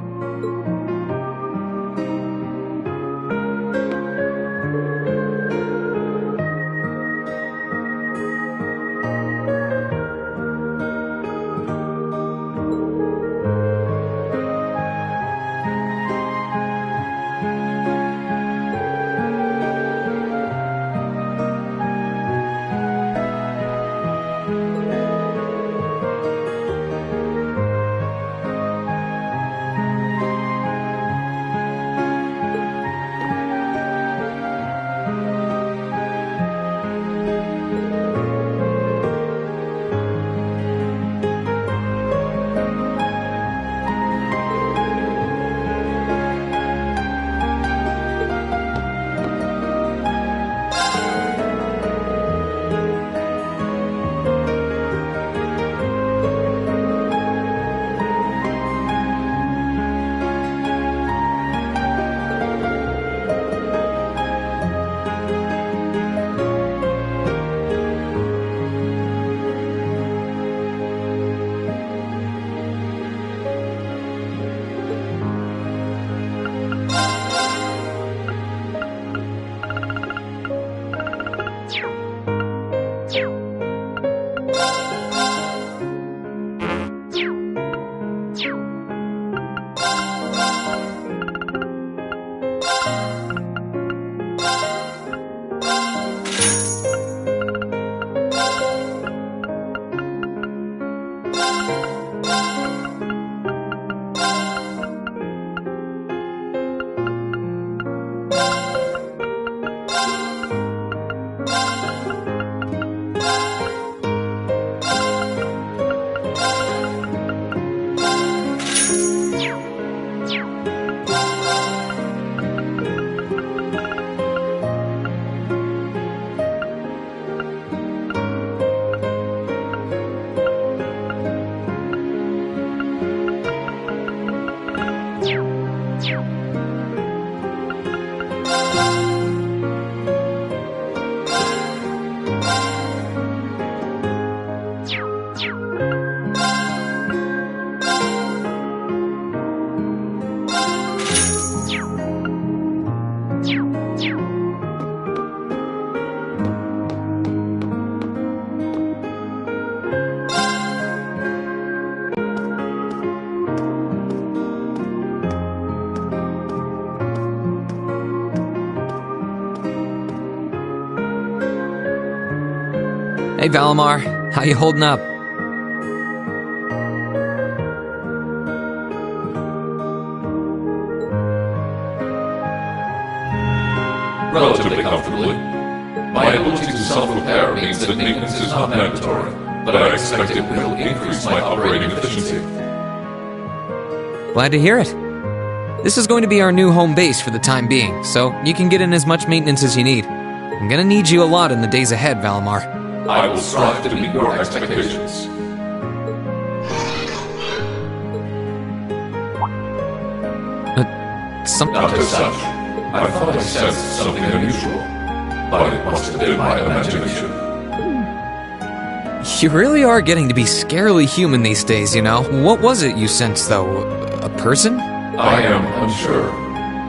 Hey, Valimar. How you holding up? Relatively comfortably. My ability to self-repair means that maintenance is not mandatory, but I expect it will increase my operating efficiency. Glad to hear it. This is going to be our new home base for the time being, so you can get in as much maintenance as you need. I'm gonna need you a lot in the days ahead, Valimar. I will strive to meet your expectations. Not as such. I thought I sensed something unusual, but it must have been my imagination. You really are getting to be scarily human these days, you know. What was it you sensed, though? A person? I am unsure.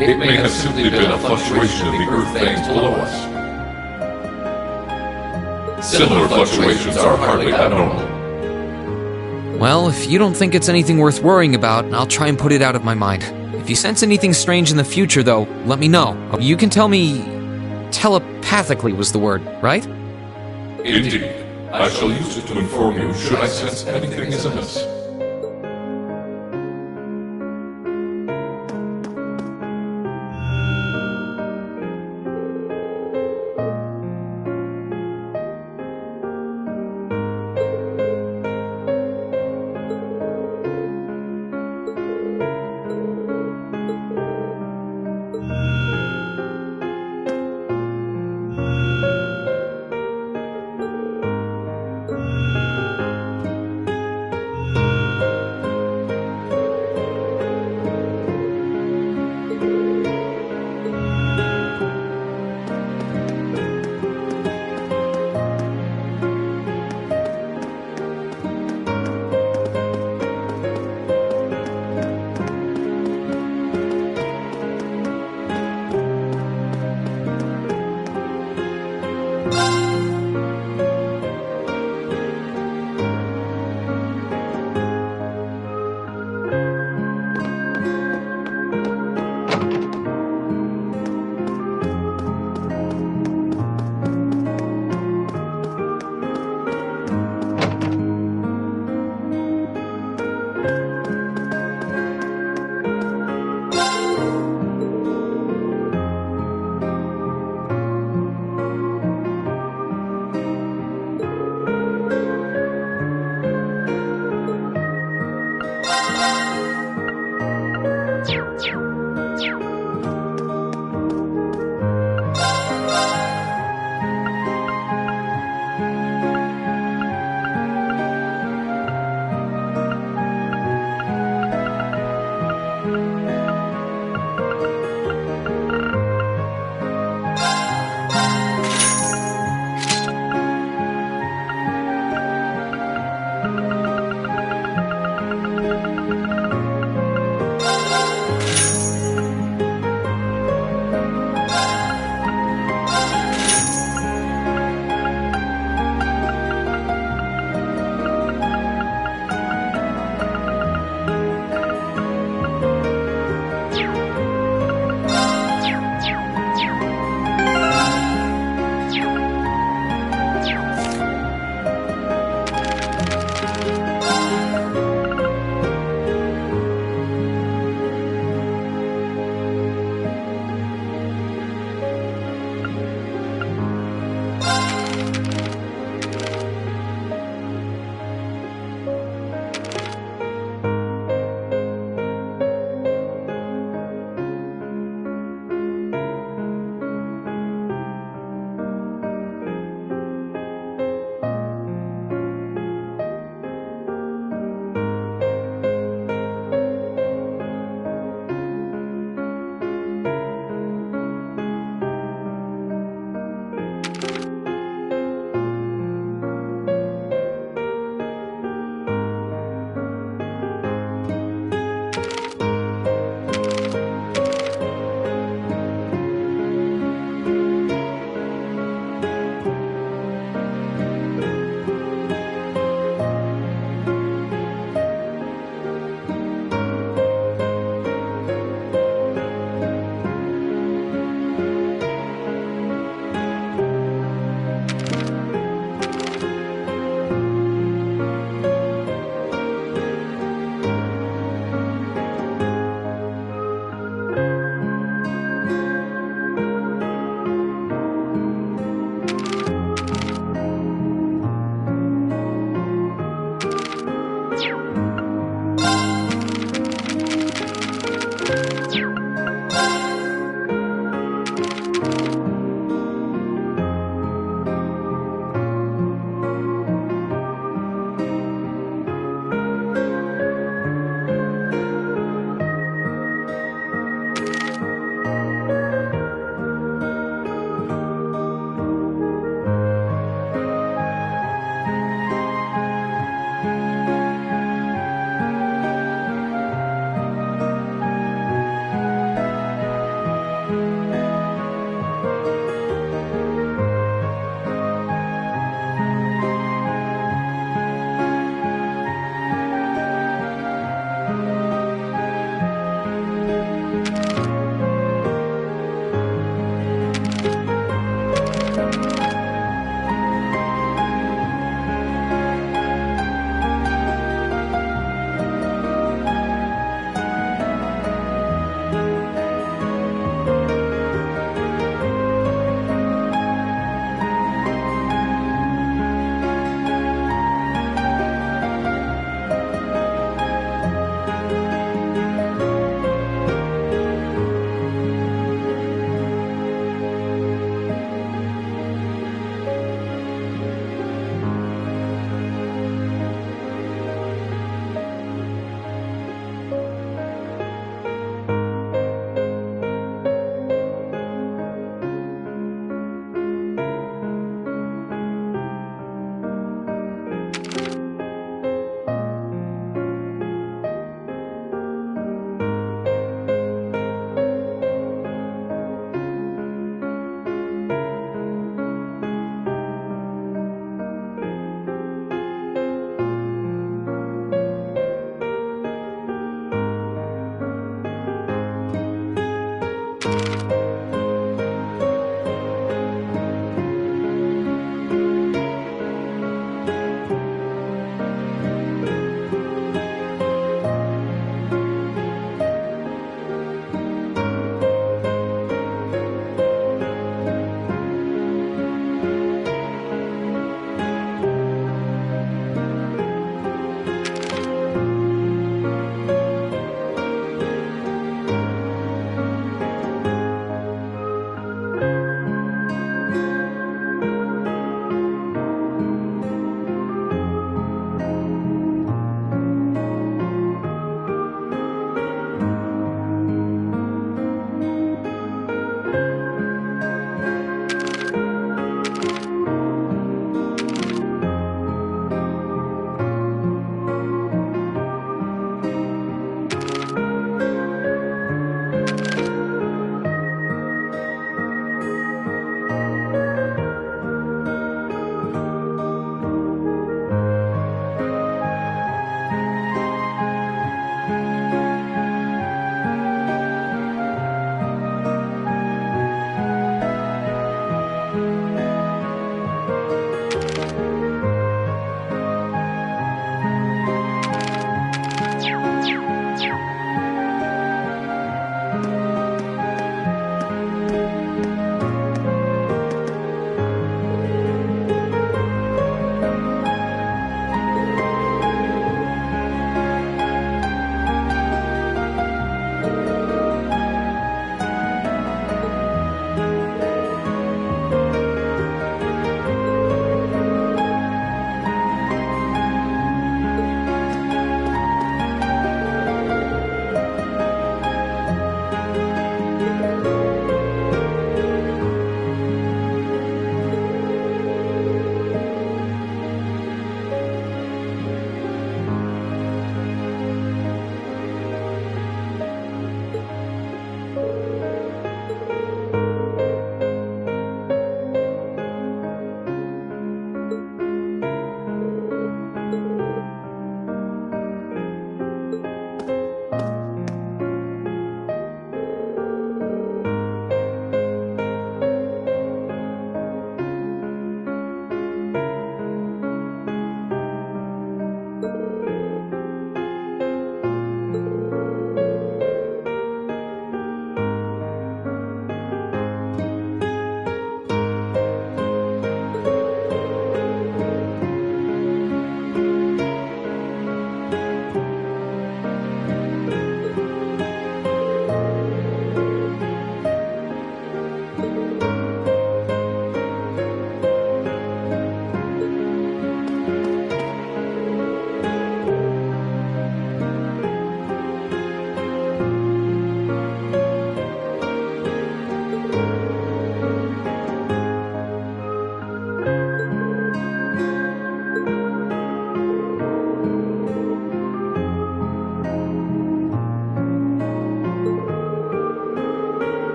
It may have simply been a fluctuation of the earth veins below us. Similar fluctuations are hardly abnormal. Well, if you don't think it's anything worth worrying about, I'll try and put it out of my mind. If you sense anything strange in the future, though, let me know. You can tell me... telepathically was the word, right? Indeed. I shall use it to inform you should I sense anything is amiss.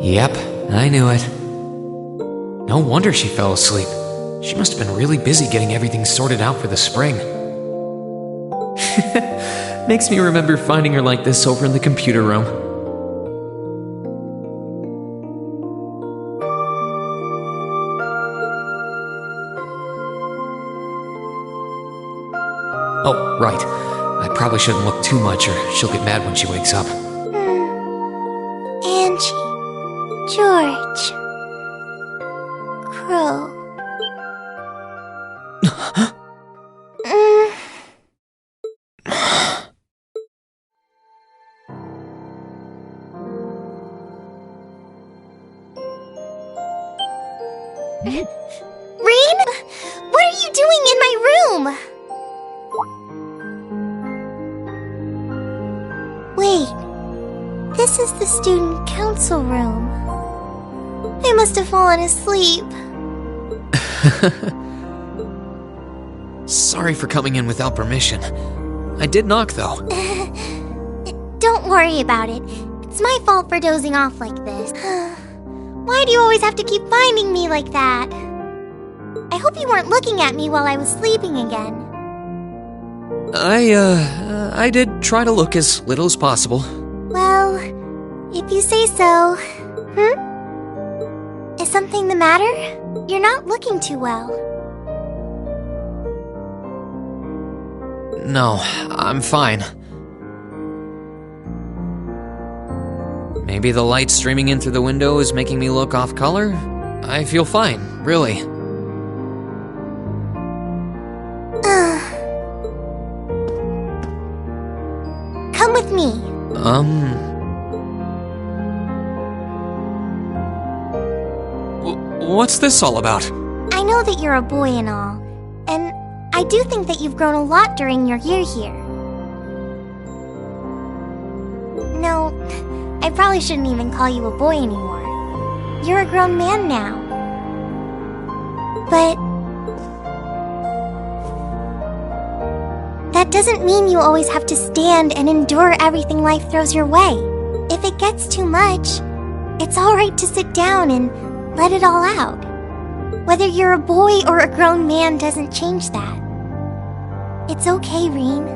Yep, I knew it. No wonder she fell asleep. She must have been really busy getting everything sorted out for the spring. Makes me remember finding her like this over in the computer room. Oh, right. I probably shouldn't look too much or she'll get mad when she wakes up. Angie, George, Crow. Rean? What are you doing in my room? Wait, this is the student council room. I must have fallen asleep. Sorry for coming in without permission. I did knock, though. Don't worry about it. It's my fault for dozing off like this. Why do you always have to keep finding me like that? I hope you weren't looking at me while I was sleeping again. I did try to look as little as possible. Well, if you say so. Is something the matter? You're not looking too well. No, I'm fine. Maybe the light streaming in through the window is making me look off color? I feel fine, really. Come with me. What's this all about? I know that you're a boy and all, and I do think that you've grown a lot during your year here. No, I probably shouldn't even call you a boy anymore. You're a grown man now. But that doesn't mean you always have to stand and endure everything life throws your way. If it gets too much, it's alright to sit down and let it all out. Whether you're a boy or a grown man doesn't change that. It's okay, Rean.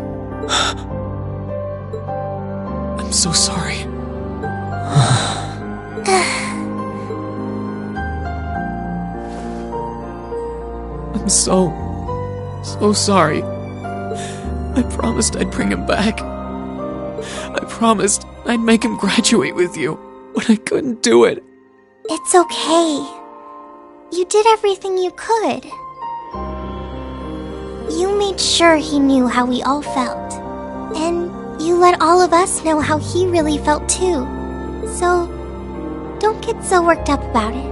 I'm so sorry. I'm so sorry. I promised I'd bring him back. I promised I'd make him graduate with you, but I couldn't do it. It's okay. You did everything you could. You made sure he knew how we all felt. And you let all of us know how he really felt too. So, don't get so worked up about it.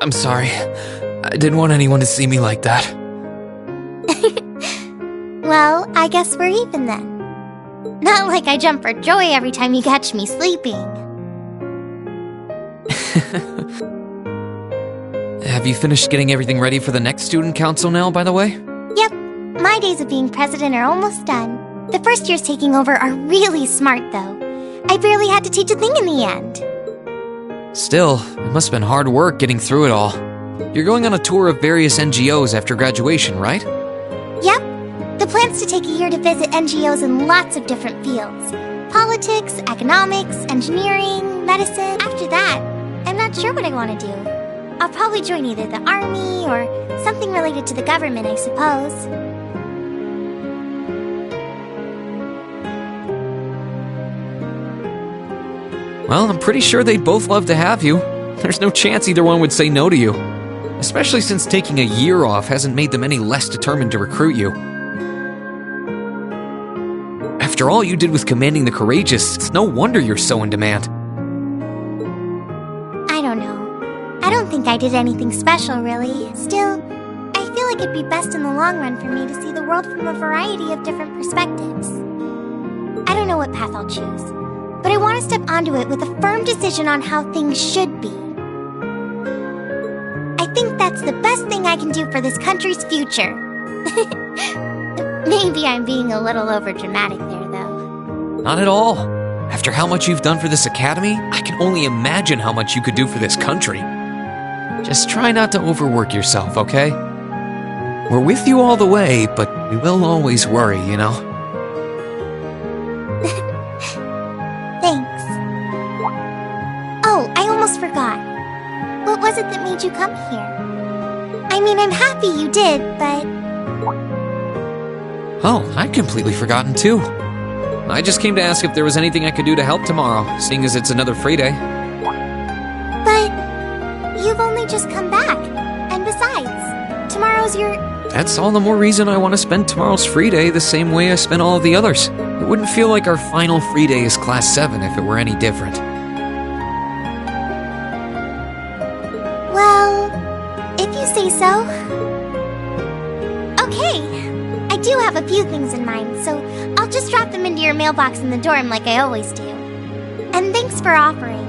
I'm sorry. I didn't want anyone to see me like that. Well, I guess we're even then. Not like I jump for joy every time you catch me sleeping. Have you finished getting everything ready for the next student council now, by the way? Yep, my days of being president are almost done. The first years taking over are really smart, though. I barely had to teach a thing in the end. Still, it must have been hard work getting through it all. You're going on a tour of various NGOs after graduation, right? Yep. The plan's to take a year to visit NGOs in lots of different fields. Politics, economics, engineering, medicine. After that, I'm not sure what I want to do. I'll probably join either the army or something related to the government, I suppose. Well, I'm pretty sure they'd both love to have you. There's no chance either one would say no to you. Especially since taking a year off hasn't made them any less determined to recruit you. After all you did with commanding the Courageous, it's no wonder you're so in demand. I don't know. I don't think I did anything special, really. Still, I feel like it'd be best in the long run for me to see the world from a variety of different perspectives. I don't know what path I'll choose, but I want to step onto it with a firm decision on how things should be. I think that's the best thing I can do for this country's future. Maybe I'm being a little overdramatic there, though. Not at all. After how much you've done for this academy, I can only imagine how much you could do for this country. Just try not to overwork yourself, okay? We're with you all the way, but we will always worry, you know? Thanks. Oh, I almost forgot. What was it that made you come here? I mean, I'm happy you did, but... Oh, I'd completely forgotten too. I just came to ask if there was anything I could do to help tomorrow, seeing as it's another free day. But... you've only just come back. And besides, tomorrow's your... That's all the more reason I want to spend tomorrow's free day the same way I spent all of the others. It wouldn't feel like our final free day is Class 7 if it were any different. Well, if you say so. Okay. I do have a few things in mind, so I'll just drop them into your mailbox in the dorm like I always do. And thanks for offering.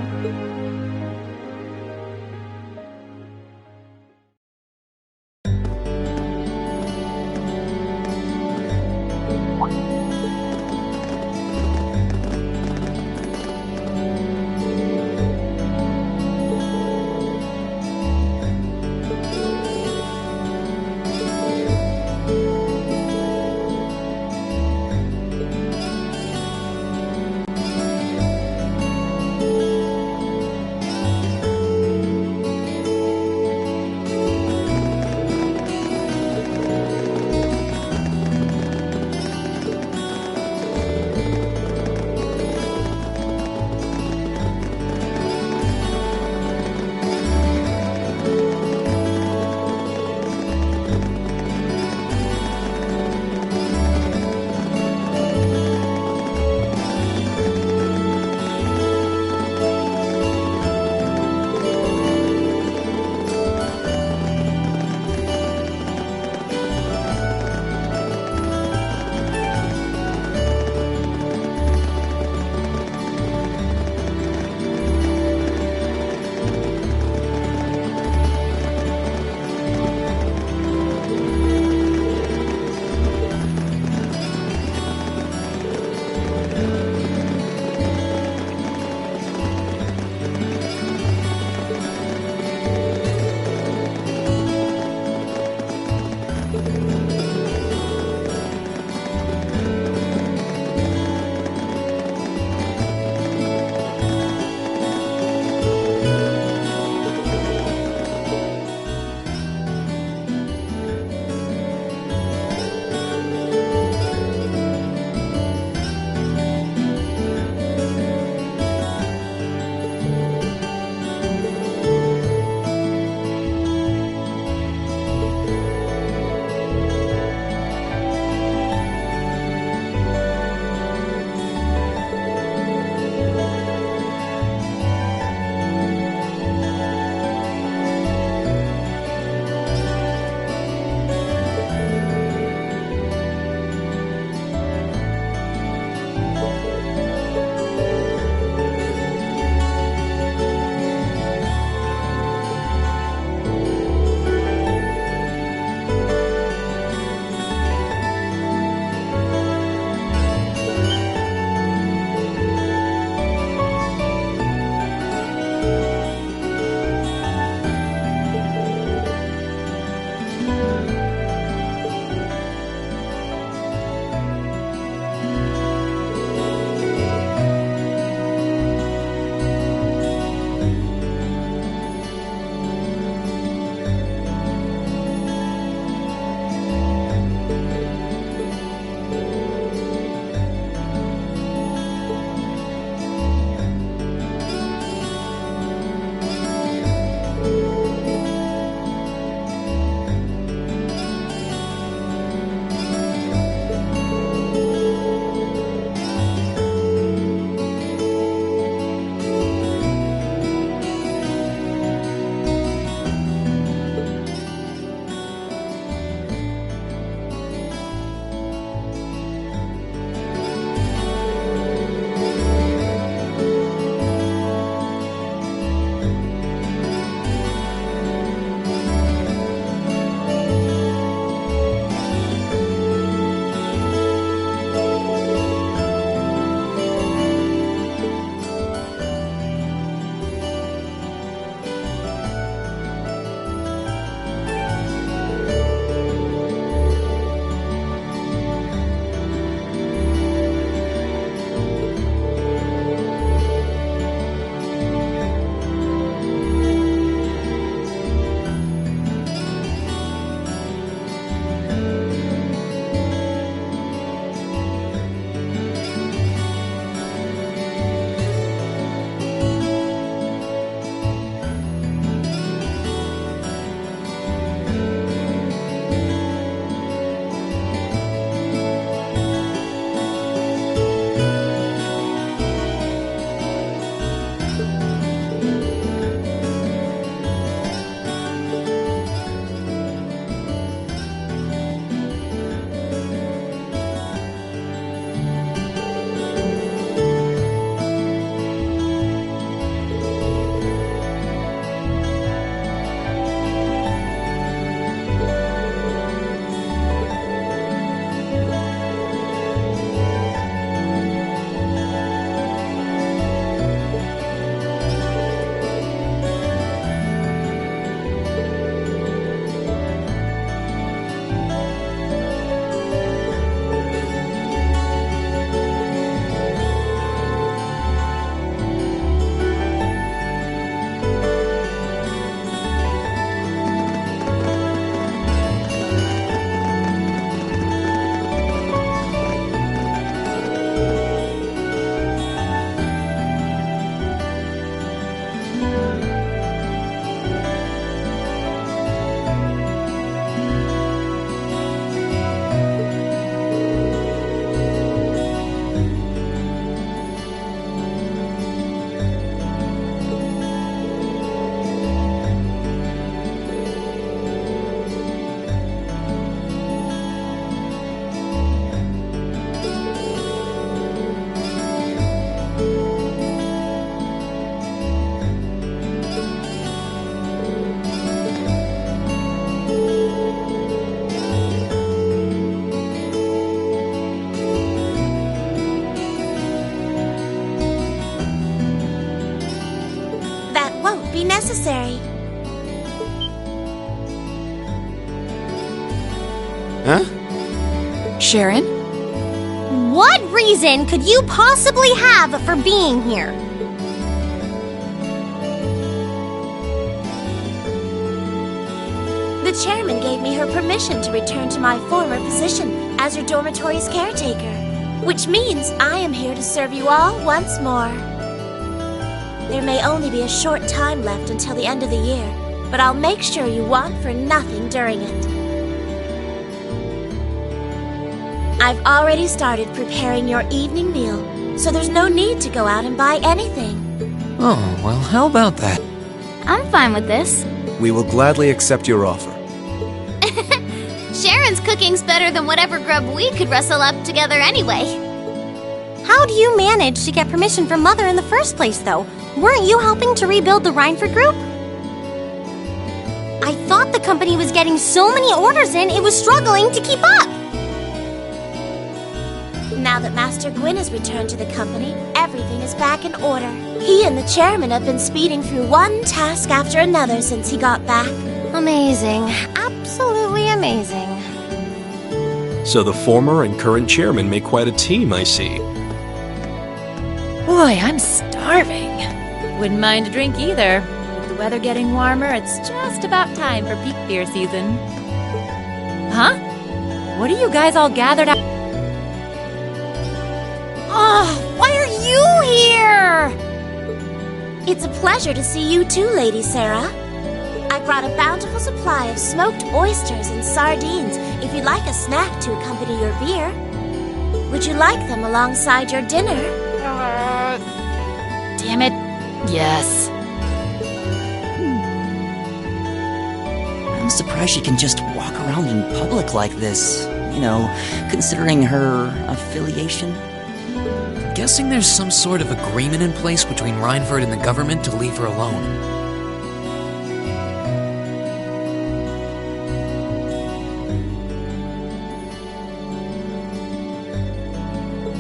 be necessary. Huh? Sharon? What reason could you possibly have for being here? The chairman gave me her permission to return to my former position as your dormitory's caretaker, which means I am here to serve you all once more. There may only be a short time left until the end of the year, but I'll make sure you want for nothing during it. I've already started preparing your evening meal, so there's no need to go out and buy anything. Oh, well, how about that? I'm fine with this. We will gladly accept your offer. Sharon's cooking's better than whatever grub we could rustle up together anyway. How do you manage to get permission from Mother in the first place, though? Weren't you helping to rebuild the Reinford group? I thought the company was getting so many orders in, it was struggling to keep up. Now that Master Gwyn has returned to the company, everything is back in order. He and the chairman have been speeding through one task after another since he got back. Amazing. Absolutely amazing. So the former and current chairman make quite a team, I see. Boy, I'm starving. Wouldn't mind a drink either. With the weather getting warmer, it's just about time for peak beer season. Huh? What are you guys all gathered out? Oh, why are you here? It's a pleasure to see you too, Lady Sarah. I brought a bountiful supply of smoked oysters and sardines if you'd like a snack to accompany your beer. Would you like them alongside your dinner? Damn it. Yes. I'm surprised she can just walk around in public like this. You know, considering her affiliation. Guessing there's some sort of agreement in place between Reinford and the government to leave her alone.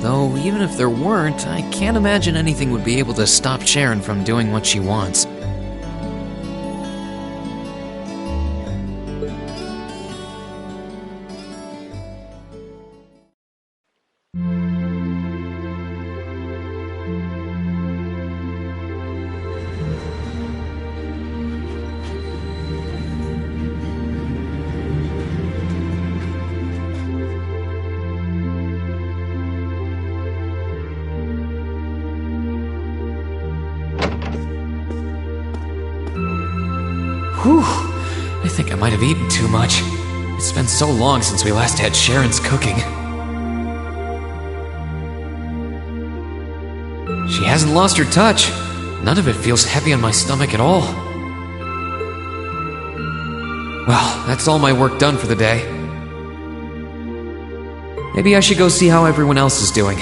Though, even if there weren't, I can't imagine anything would be able to stop Sharon from doing what she wants. Whew, I think I might have eaten too much. It's been so long since we last had Sharon's cooking. She hasn't lost her touch. None of it feels heavy on my stomach at all. Well, that's all my work done for the day. Maybe I should go see how everyone else is doing.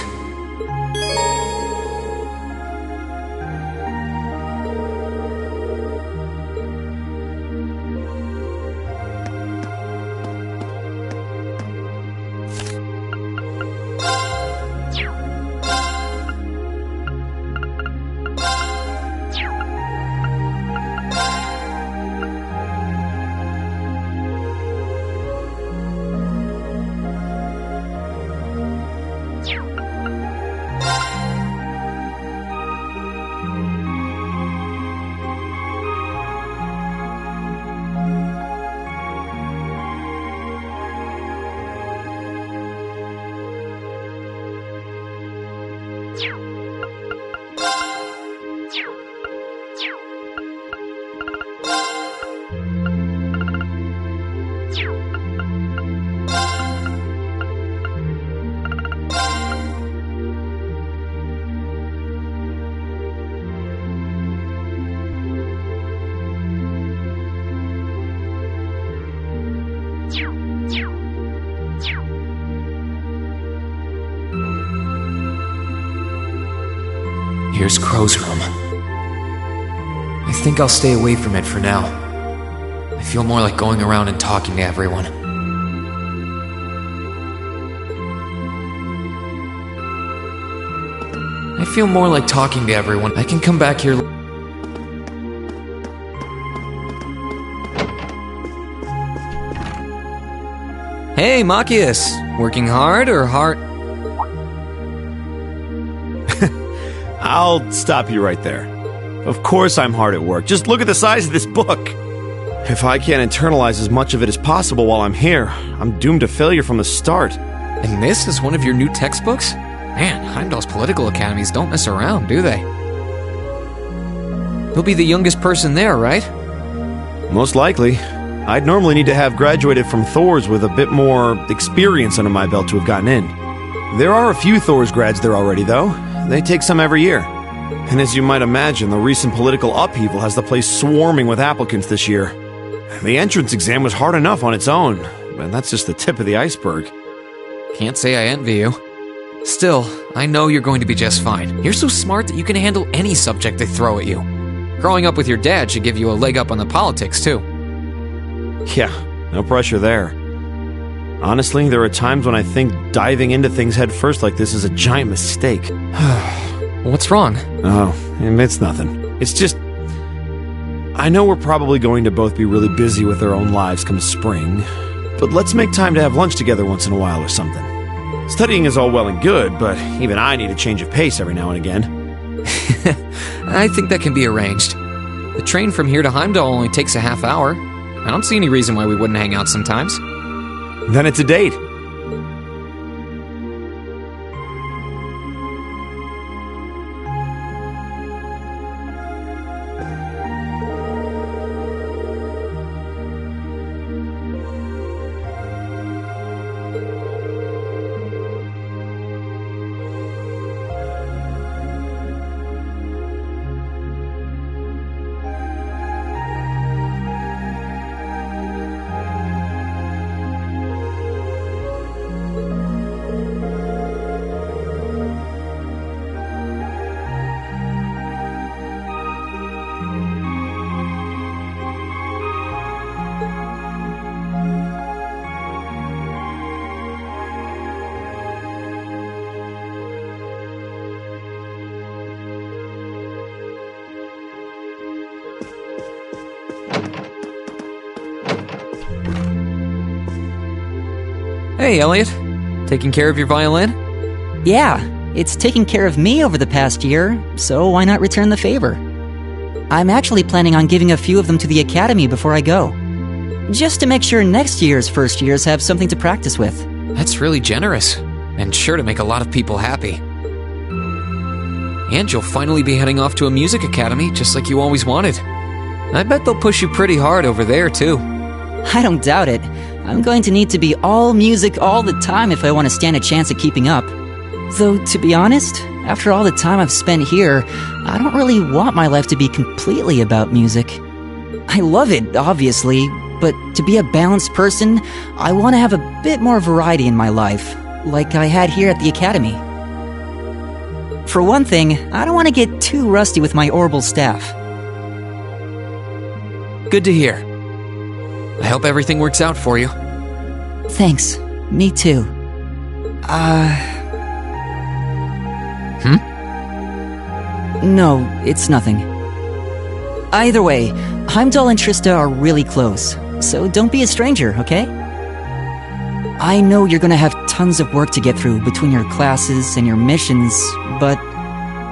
Here's Crow's room. I think I'll stay away from it for now. I feel more like going around and talking to everyone. I can come back here. Hey, Machias. Working hard or hard? I'll stop you right there. Of course I'm hard at work. Just look at the size of this book. If I can't internalize as much of it as possible while I'm here, I'm doomed to failure from the start. And this is one of your new textbooks? Man, Heimdall's political academies don't mess around, do they? You'll be the youngest person there, right? Most likely. I'd normally need to have graduated from Thor's with a bit more experience under my belt to have gotten in. There are a few Thor's grads there already, though. They take some every year. And as you might imagine, the recent political upheaval has the place swarming with applicants this year. The entrance exam was hard enough on its own, but that's just the tip of the iceberg. Can't say I envy you. Still, I know you're going to be just fine. You're so smart that you can handle any subject they throw at you. Growing up with your dad should give you a leg up on the politics, too. Yeah, no pressure there. Honestly, there are times when I think diving into things head first like this is a giant mistake. What's wrong? Oh, it's nothing. It's just... I know we're probably going to both be really busy with our own lives come spring, but let's make time to have lunch together once in a while or something. Studying is all well and good, but even I need a change of pace every now and again. I think that can be arranged. The train from here to Heimdall only takes a half hour. I don't see any reason why we wouldn't hang out sometimes. Then it's a date. Hey, Elliot. Taking care of your violin? Yeah, it's taken care of me over the past year, so why not return the favor? I'm actually planning on giving a few of them to the academy before I go. Just to make sure next year's first years have something to practice with. That's really generous, and sure to make a lot of people happy. And you'll finally be heading off to a music academy, just like you always wanted. I bet they'll push you pretty hard over there, too. I don't doubt it. I'm going to need to be all music all the time if I want to stand a chance at keeping up. Though, to be honest, after all the time I've spent here, I don't really want my life to be completely about music. I love it, obviously, but to be a balanced person, I want to have a bit more variety in my life, like I had here at the academy. For one thing, I don't want to get too rusty with my orbital staff. Good to hear. I hope everything works out for you. Thanks. Me too. No, it's nothing. Either way, Heimdall and Trista are really close, so don't be a stranger, okay? I know you're gonna have tons of work to get through between your classes and your missions, but...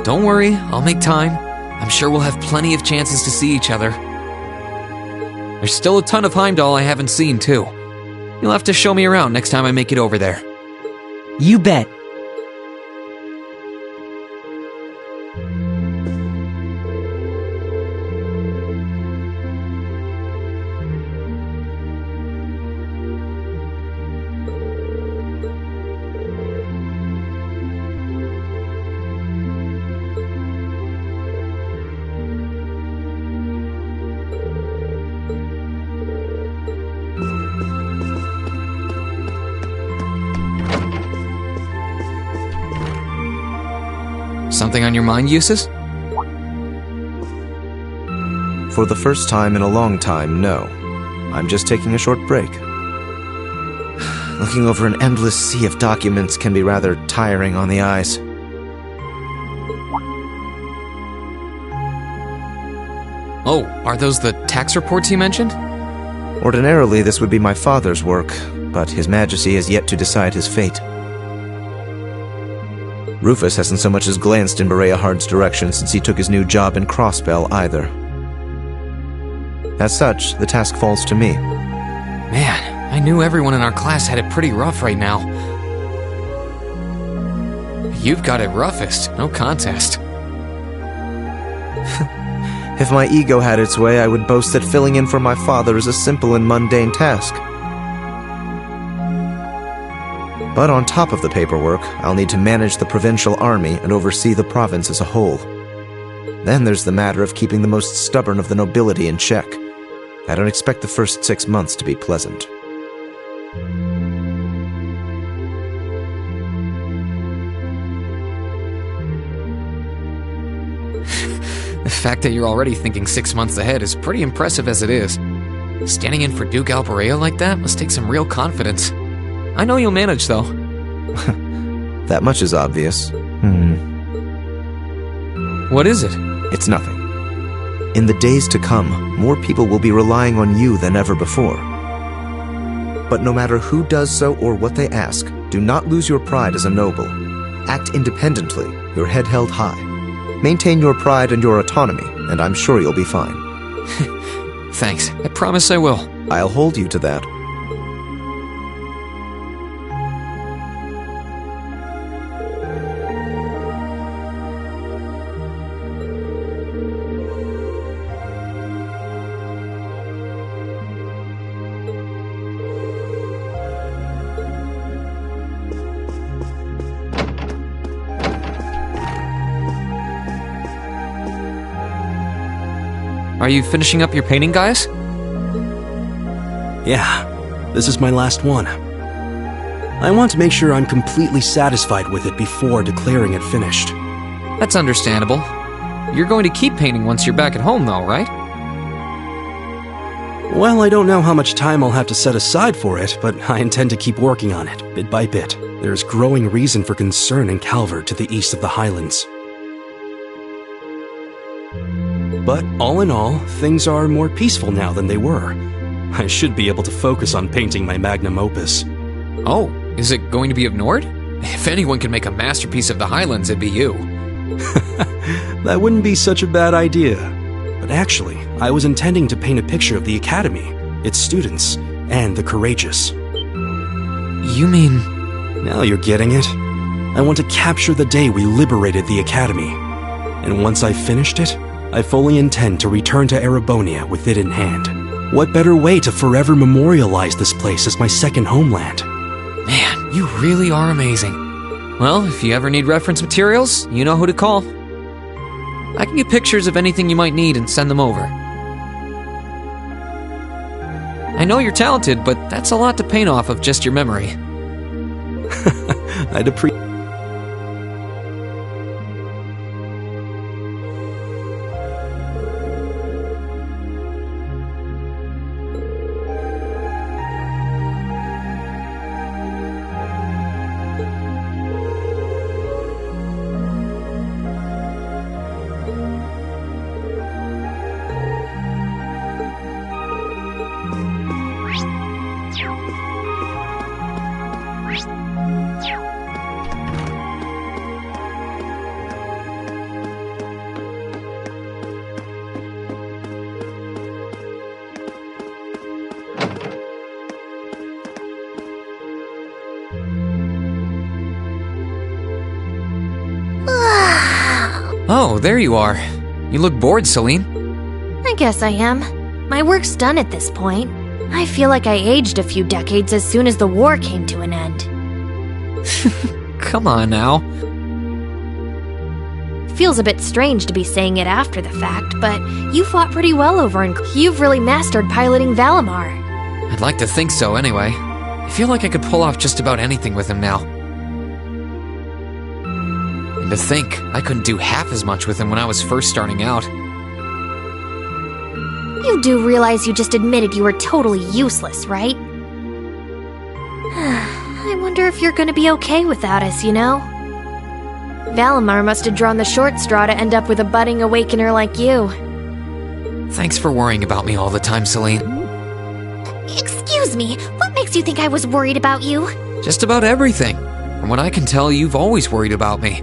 Don't worry, I'll make time. I'm sure we'll have plenty of chances to see each other. There's still a ton of Heimdall I haven't seen, too. You'll have to show me around next time I make it over there. You bet. Something on your mind, Eustace? For the first time in a long time, no. I'm just taking a short break. Looking over an endless sea of documents can be rather tiring on the eyes. Oh, are those the tax reports you mentioned? Ordinarily, this would be my father's work, but His Majesty has yet to decide his fate. Rufus hasn't so much as glanced in Berea Hard's direction since he took his new job in Crossbell either. As such, the task falls to me. Man, I knew everyone in our class had it pretty rough right now. You've got it roughest, no contest. If my ego had its way, I would boast that filling in for my father is a simple and mundane task. But on top of the paperwork, I'll need to manage the provincial army and oversee the province as a whole. Then there's the matter of keeping the most stubborn of the nobility in check. I don't expect the first 6 months to be pleasant. The fact that you're already thinking 6 months ahead is pretty impressive as it is. Standing in for Duke Alberea like that must take some real confidence. I know you'll manage, though. That much is obvious. What is it? It's nothing. In the days to come, more people will be relying on you than ever before. But no matter who does so or what they ask, do not lose your pride as a noble. Act independently, your head held high. Maintain your pride and your autonomy, and I'm sure you'll be fine. Thanks. I promise I will. I'll hold you to that. Are you finishing up your painting, guys? Yeah, this is my last one. I want to make sure I'm completely satisfied with it before declaring it finished. That's understandable. You're going to keep painting once you're back at home, though, right? Well, I don't know how much time I'll have to set aside for it, but I intend to keep working on it, bit by bit. There's growing reason for concern in Calvert to the east of the Highlands. But all in all, things are more peaceful now than they were. I should be able to focus on painting my magnum opus. Oh, is it going to be of Nord? If anyone can make a masterpiece of the Highlands, it'd be you. That wouldn't be such a bad idea. But actually, I was intending to paint a picture of the Academy, its students, and the courageous. You mean... Now you're getting it. I want to capture the day we liberated the Academy. And once I've finished it, I fully intend to return to Erebonia with it in hand. What better way to forever memorialize this place as my second homeland? Man, you really are amazing. Well, if you ever need reference materials, you know who to call. I can get pictures of anything you might need and send them over. I know you're talented, but that's a lot to paint off of just your memory. I'd appreciate... Oh, there you are. You look bored, Celine. I guess I am. My work's done at this point. I feel like I aged a few decades as soon as the war came to an end. Come on now. Feels a bit strange to be saying it after the fact, but you fought pretty well over in... You've really mastered piloting Valimar. I'd like to think so, anyway. I feel like I could pull off just about anything with him now. And to think, I couldn't do half as much with him when I was first starting out. You do realize you just admitted you were totally useless, right? I wonder if you're gonna be okay without us, you know? Valimar must have drawn the short straw to end up with a budding awakener like you. Thanks for worrying about me all the time, Celine. Excuse me, what makes makes you think I was worried about you? Just about everything. From what I can tell, you've always worried about me.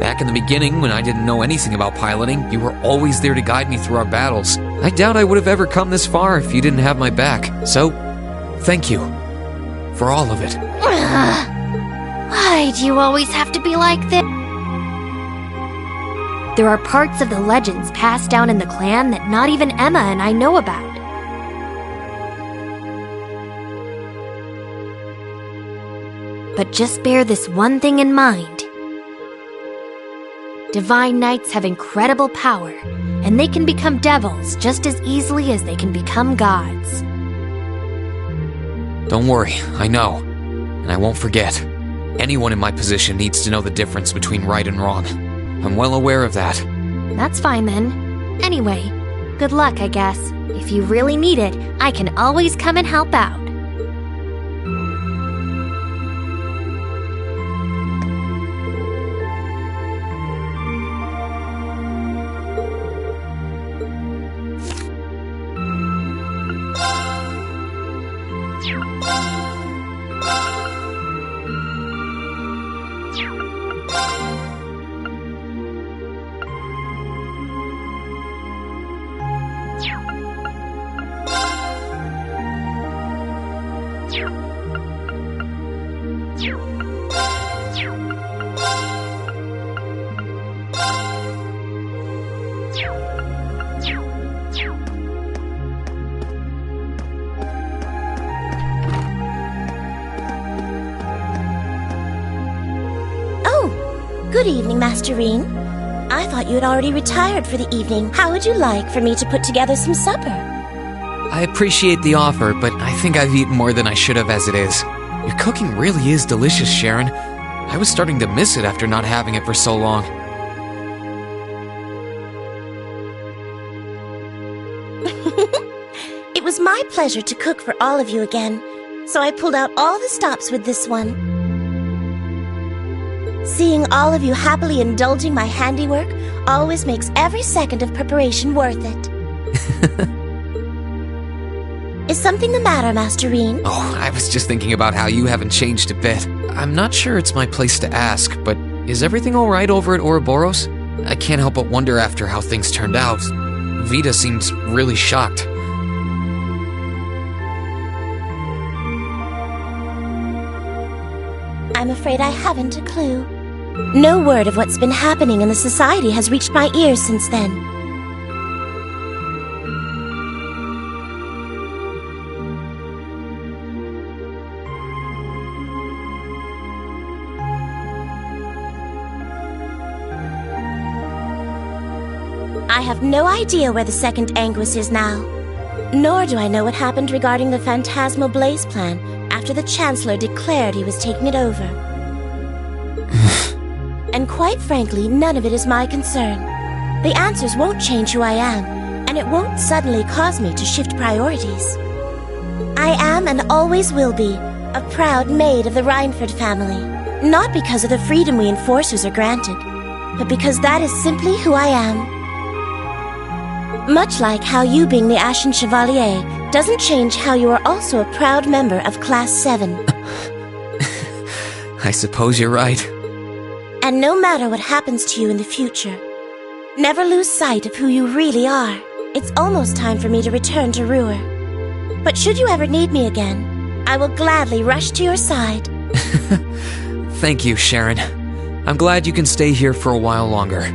Back in the beginning, when I didn't know anything about piloting, you were always there to guide me through our battles. I doubt I would have ever come this far if you didn't have my back. So, thank you. For all of it. Why do you always have to be like this? There are parts of the legends passed down in the clan that not even Emma and I know about. But just bear this one thing in mind. Divine Knights have incredible power, and they can become devils just as easily as they can become gods. Don't worry, I know. And I won't forget. Anyone in my position needs to know the difference between right and wrong. I'm well aware of that. That's fine then. Anyway, good luck, I guess. If you really need it, I can always come and help out. Good evening, Master Reen. I thought you had already retired for the evening. How would you like for me to put together some supper? I appreciate the offer, but I think I've eaten more than I should have as it is. Your cooking really is delicious, Sharon. I was starting to miss it after not having it for so long. It was my pleasure to cook for all of you again, so I pulled out all the stops with this one. Seeing all of you happily indulging my handiwork always makes every second of preparation worth it. Is something the matter, Master Reen? Oh, I was just thinking about how you haven't changed a bit. I'm not sure it's my place to ask, but is everything alright over at Ouroboros? I can't help but wonder after how things turned out. Vita seems really shocked. I'm afraid I haven't a clue. No word of what's been happening in the society has reached my ears since then. I have no idea where the second Anguis is now. Nor do I know what happened regarding the Phantasmal Blaze plan after the Chancellor declared he was taking it over. And quite frankly, none of it is my concern. The answers won't change who I am, and it won't suddenly cause me to shift priorities. I am and always will be a proud maid of the Reinford family, not because of the freedom we enforcers are granted, but because that is simply who I am. Much like how you being the Ashen Chevalier doesn't change how you are also a proud member of Class 7. I suppose you're right. And no matter what happens to you in the future, never lose sight of who you really are. It's almost time for me to return to Ruhr. But should you ever need me again, I will gladly rush to your side. Thank you, Sharon. I'm glad you can stay here for a while longer.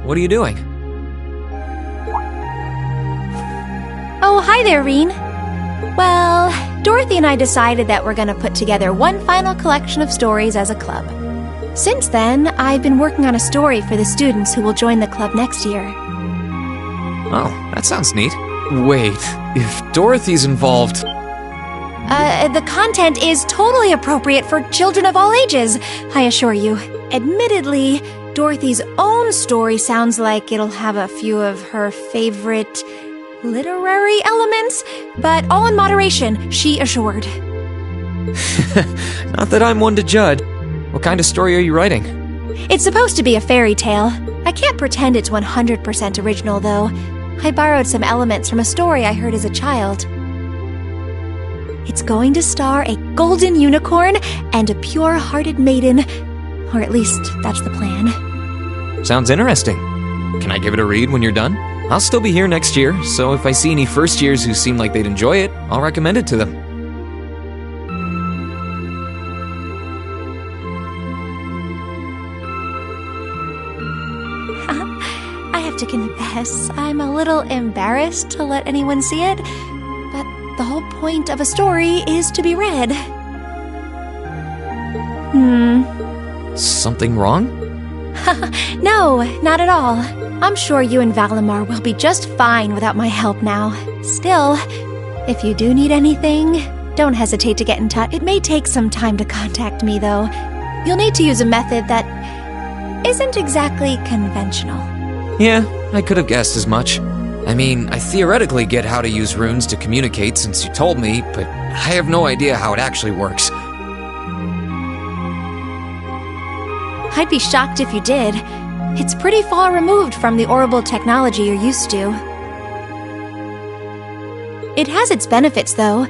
what are you doing? Oh, hi there, Reen. Well, Dorothy and I decided that we're gonna put together one final collection of stories as a club. Since then, I've been working on a story for the students who will join the club next year. Oh, that sounds neat. Wait, if Dorothy's involved... The content is totally appropriate for children of all ages, I assure you. Admittedly, Dorothy's own story sounds like it'll have a few of her favorite literary elements, but all in moderation, she assured. Not that I'm one to judge. What kind of story are you writing? It's supposed to be a fairy tale. I can't pretend it's 100% original, though. I borrowed some elements from a story I heard as a child. It's going to star a golden unicorn and a pure-hearted maiden, or at least that's the plan. Sounds interesting. Can I give it a read when you're done? I'll still be here next year, so if I see any first years who seem like they'd enjoy it, I'll recommend it to them. I have to confess, I'm a little embarrassed to let anyone see it, but the whole point of a story is to be read. Something wrong? No, not at all. I'm sure you and Valimar will be just fine without my help now. Still, if you do need anything, don't hesitate to get in touch. It may take some time to contact me, though. You'll need to use a method that isn't exactly conventional. Yeah, I could have guessed as much. I mean, I theoretically get how to use runes to communicate since you told me, but I have no idea how it actually works. I'd be shocked if you did. It's pretty far removed from the orbital technology you're used to. It has its benefits, though.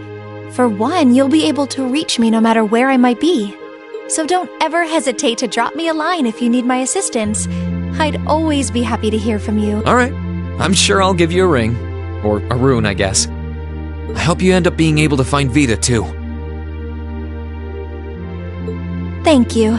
For one, you'll be able to reach me no matter where I might be. So don't ever hesitate to drop me a line if you need my assistance. I'd always be happy to hear from you. All right. I'm sure I'll give you a ring. Or a rune, I guess. I hope you end up being able to find Vita, too. Thank you.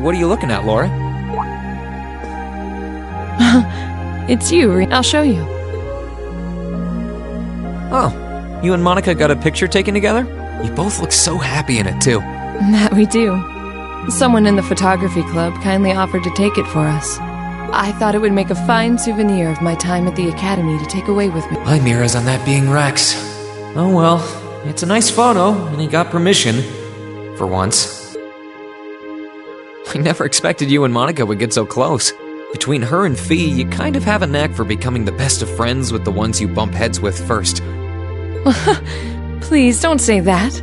What are you looking at, Laura? It's you, Reen. I'll show you. Oh, you and Monica got a picture taken together? You both look so happy in it, too. That we do. Someone in the photography club kindly offered to take it for us. I thought it would make a fine souvenir of my time at the academy to take away with me. My mirror's on that being Rex. Oh well, it's a nice photo, and he got permission. For once. I never expected you and Monica would get so close. Between her and Fee, you kind of have a knack for becoming the best of friends with the ones you bump heads with first. Please don't say that.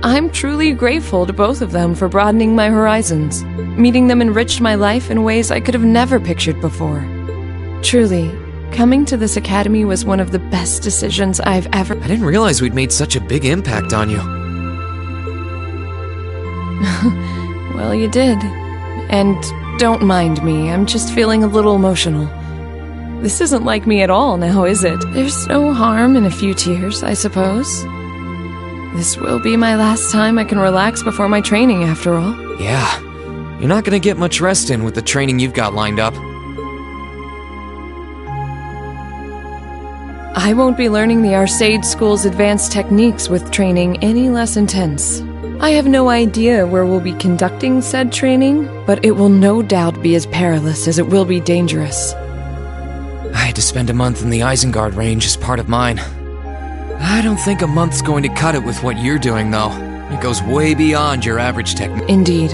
I'm truly grateful to both of them for broadening my horizons. Meeting them enriched my life in ways I could have never pictured before. Truly, coming to this academy was one of the best decisions I've ever... I didn't realize we'd made such a big impact on you. Well, you did. And don't mind me, I'm just feeling a little emotional. This isn't like me at all now, is it? There's no harm in a few tears, I suppose. This will be my last time I can relax before my training, after all. Yeah, you're not gonna get much rest in with the training you've got lined up. I won't be learning the Arcade School's advanced techniques with training any less intense. I have no idea where we'll be conducting said training, but it will no doubt be as perilous as it will be dangerous. I had to spend a month in the Isengard range as part of mine. I don't think a month's going to cut it with what you're doing, though. It goes way beyond your average technique. Indeed.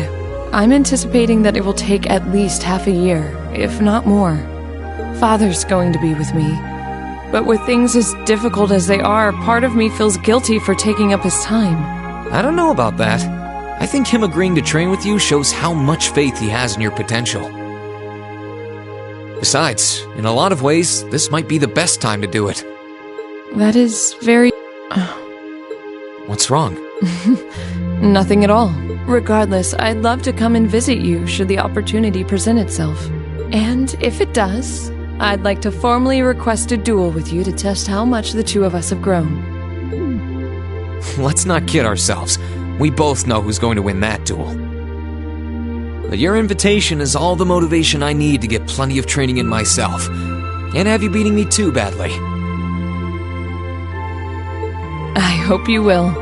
I'm anticipating that it will take at least half a year, if not more. Father's going to be with me. But with things as difficult as they are, part of me feels guilty for taking up his time. I don't know about that. I think him agreeing to train with you shows how much faith he has in your potential. Besides, in a lot of ways, this might be the best time to do it. That is very... What's wrong? Nothing at all. Regardless, I'd love to come and visit you should the opportunity present itself. And if it does, I'd like to formally request a duel with you to test how much the two of us have grown. Let's not kid ourselves. We both know who's going to win that duel. But your invitation is all the motivation I need to get plenty of training in myself. And have you beating me too badly. I hope you will.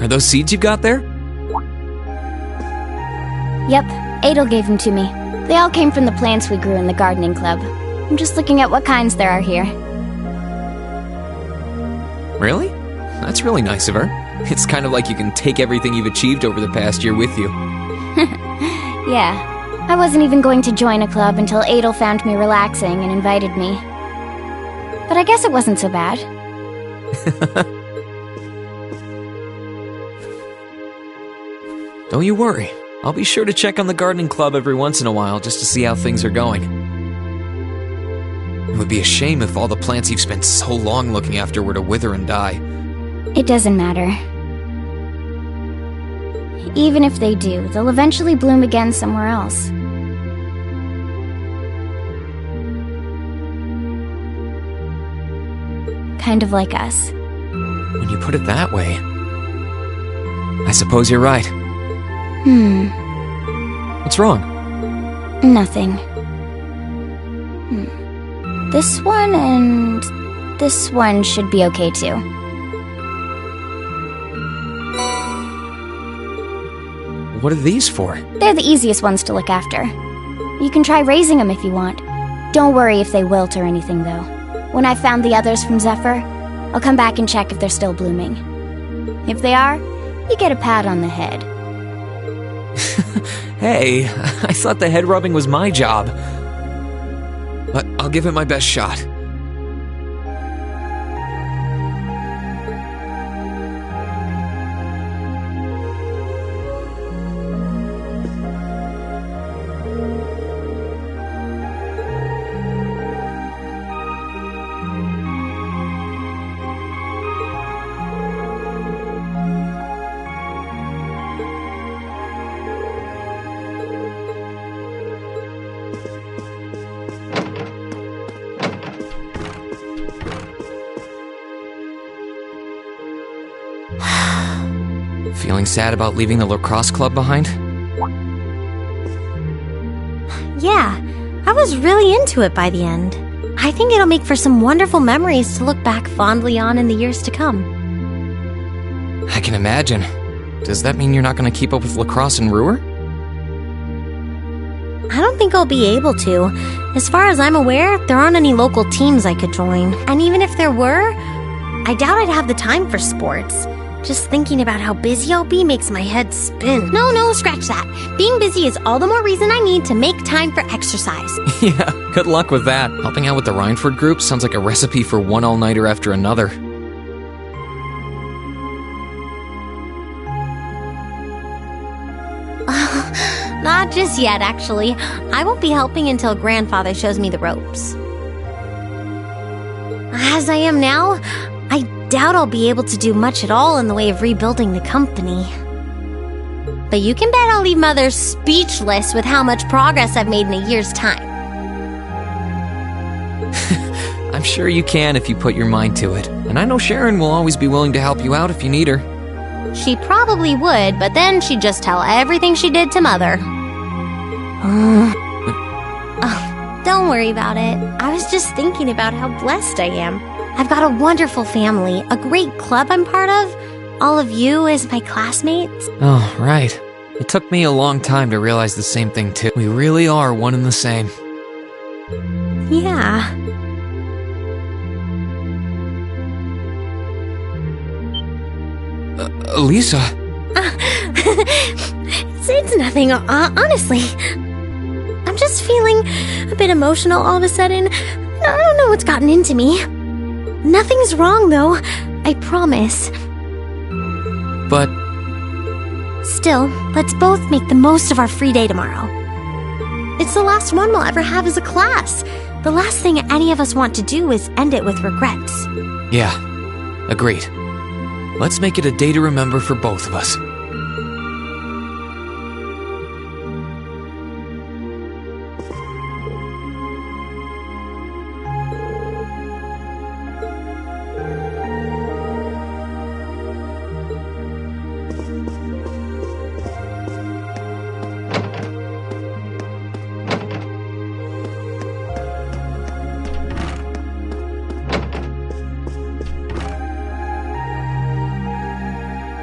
Are those seeds you got there? Yep, Adel gave them to me. They all came from the plants we grew in the gardening club. I'm just looking at what kinds there are here. Really? That's really nice of her. It's kind of like you can take everything you've achieved over the past year with you. Yeah, I wasn't even going to join a club until Adel found me relaxing and invited me. But I guess it wasn't so bad. Don't you worry. I'll be sure to check on the gardening club every once in a while just to see how things are going. It would be a shame if all the plants you've spent so long looking after were to wither and die. It doesn't matter. Even if they do, they'll eventually bloom again somewhere else. Kind of like us. When you put it that way, I suppose you're right. What's wrong? Nothing. This one and this one should be okay too. What are these for? They're the easiest ones to look after. You can try raising them if you want. Don't worry if they wilt or anything though. When I've found the others from Zephyr, I'll come back and check if they're still blooming. If they are, you get a pat on the head. Hey, I thought the head rubbing was my job. But I'll give it my best shot. Feeling sad about leaving the lacrosse club behind? Yeah, I was really into it by the end. I think it'll make for some wonderful memories to look back fondly on in the years to come. I can imagine. Does that mean you're not going to keep up with lacrosse in Ruhr? I don't think I'll be able to. As far as I'm aware, there aren't any local teams I could join. And even if there were, I doubt I'd have the time for sports. Just thinking about how busy I'll be makes my head spin. No, scratch that. Being busy is all the more reason I need to make time for exercise. Yeah, good luck with that. Helping out with the Reinford group sounds like a recipe for one all-nighter after another. Not just yet, actually. I won't be helping until Grandfather shows me the ropes. As I am now, I doubt I'll be able to do much at all in the way of rebuilding the company. But you can bet I'll leave Mother speechless with how much progress I've made in a year's time. I'm I'm sure you can if you put your mind to it. And I know Sharon will always be willing to help you out if you need her. She probably would, but then she'd just tell everything she did to Mother. Don't worry about it. I was just thinking about how blessed I am. I've got a wonderful family, a great club I'm part of, all of you as my classmates. Oh, right. It took me a long time to realize the same thing, too. We really are one and the same. Yeah. Lisa. It's nothing, honestly. I'm just feeling a bit emotional all of a sudden. I don't know what's gotten into me. Nothing's wrong, though. I promise. But... Still, let's both make the most of our free day tomorrow. It's the last one we'll ever have as a class. The last thing any of us want to do is end it with regrets. Yeah, agreed. Let's make it a day to remember for both of us.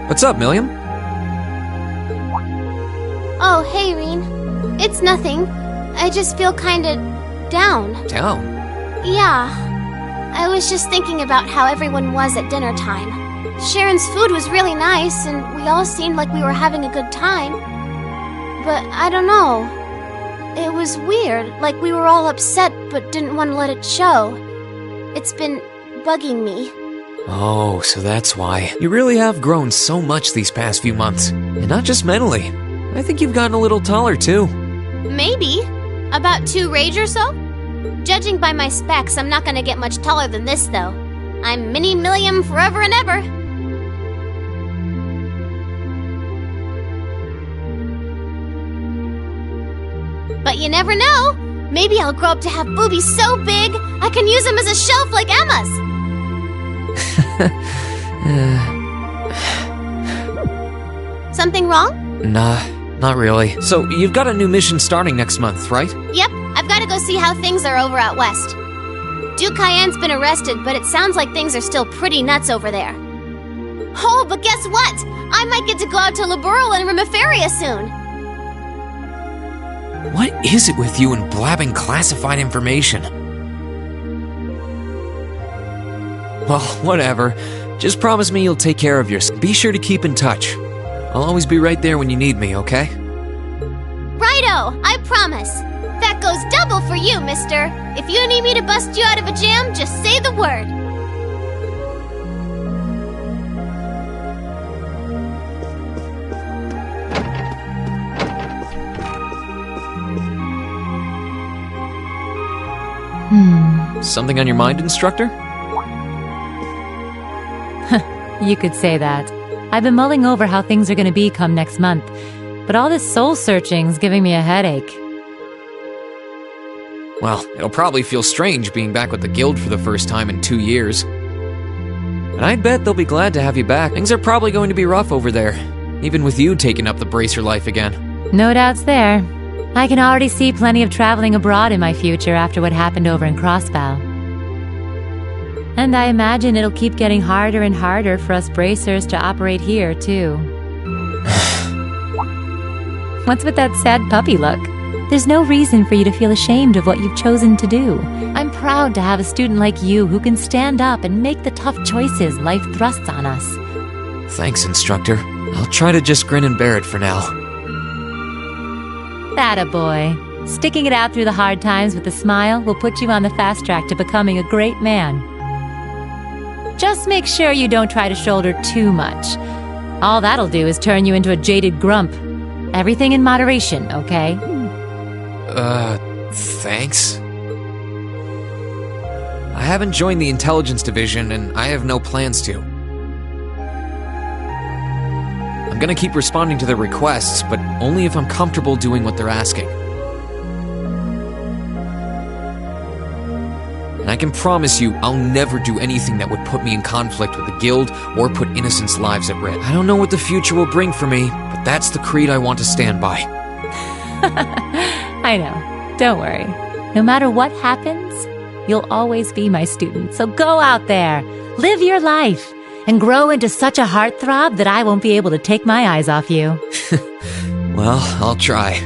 What's up, Milliam? Oh, hey, Reen. It's nothing. I just feel kinda down. Down? Yeah. I was just thinking about how everyone was at dinner time. Sharon's food was really nice, and we all seemed like we were having a good time. But I don't know. It was weird, like we were all upset but didn't want to let it show. It's been bugging me. Oh, so that's why. You really have grown so much these past few months. And not just mentally. I think you've gotten a little taller, too. Maybe. About 2 rage or so? Judging by my specs, I'm not gonna get much taller than this, though. I'm Mini Milliam forever and ever. But you never know. Maybe I'll grow up to have boobies so big, I can use them as a shelf like Emma's. Something wrong? Nah, not really. So, you've got a new mission starting next month, right? Yep, I've got to go see how things are over out west. Duke Cayenne's been arrested, but it sounds like things are still pretty nuts over there. Oh, but guess what? I might get to go out to Laburel and Rimiferia soon. What is it with you and blabbing classified information? Well, whatever. Just promise me you'll take care of yourself. Be sure to keep in touch. I'll always be right there when you need me, okay? Righto, I promise. That goes double for you, mister. If you need me to bust you out of a jam, just say the word. Something on your mind, instructor? You could say that. I've been mulling over how things are going to be come next month, but all this soul-searching's giving me a headache. Well, it'll probably feel strange being back with the guild for the first time in 2 years. And I'd bet they'll be glad to have you back. Things are probably going to be rough over there, even with you taking up the bracer life again. No doubts there. I can already see plenty of traveling abroad in my future after what happened over in Crossbow. And I imagine it'll keep getting harder and harder for us bracers to operate here, too. What's with that sad puppy look? There's no reason for you to feel ashamed of what you've chosen to do. I'm proud to have a student like you who can stand up and make the tough choices life thrusts on us. Thanks, instructor. I'll try to just grin and bear it for now. Attaboy. Sticking it out through the hard times with a smile will put you on the fast track to becoming a great man. Just make sure you don't try to shoulder too much. All that'll do is turn you into a jaded grump. Everything in moderation, okay? Thanks? I haven't joined the intelligence division, and I have no plans to. I'm gonna keep responding to their requests, but only if I'm comfortable doing what they're asking. And and I can promise you I'll never do anything that would put me in conflict with the guild or put innocents' lives at risk. I don't know what the future will bring for me, but that's the creed I want to stand by. I know. Don't worry. No matter what happens, you'll always be my student. So go out there, live your life, and grow into such a heartthrob that I won't be able to take my eyes off you. Well, I'll try.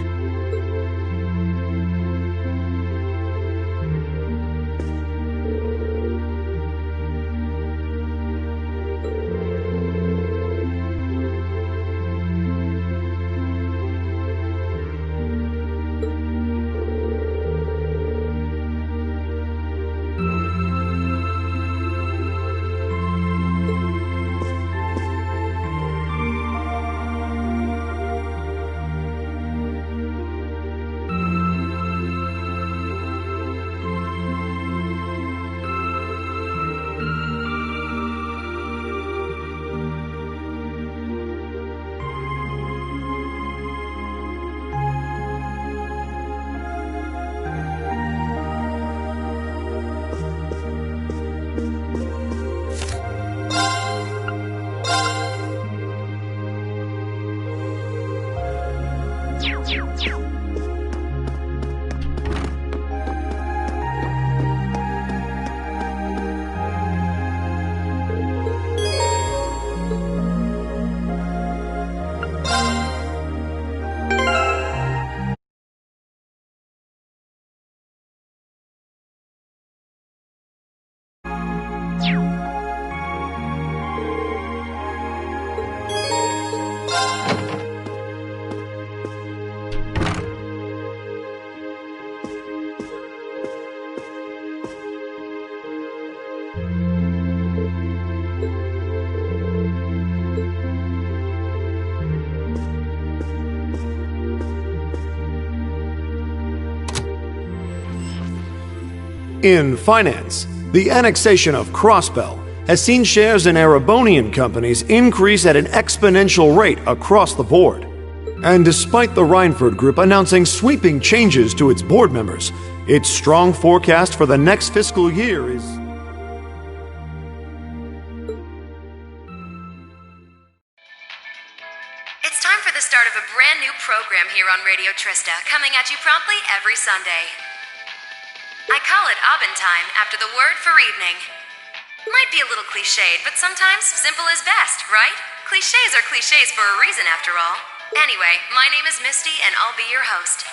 In finance, the annexation of Crossbell has seen shares in Erebonian companies increase at an exponential rate across the board. And despite the Reinford Group announcing sweeping changes to its board members, its strong forecast for the next fiscal year is... It's time for the start of a brand new program here on Radio Trista, coming at you promptly every Sunday. I call it Aubin Time after the word for evening. Might be a little cliched, but sometimes simple is best, right? Clichés are clichés for a reason, after all. Anyway, my name is Misty, and I'll be your host.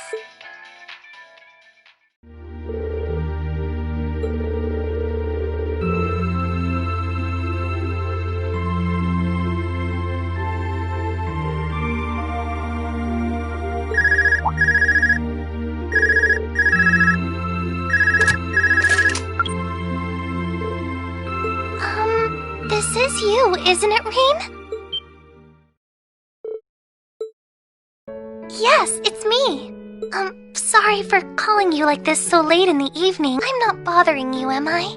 This is you, isn't it, Rean? Yes, it's me. Sorry for calling you like this so late in the evening. I'm not bothering you, am I?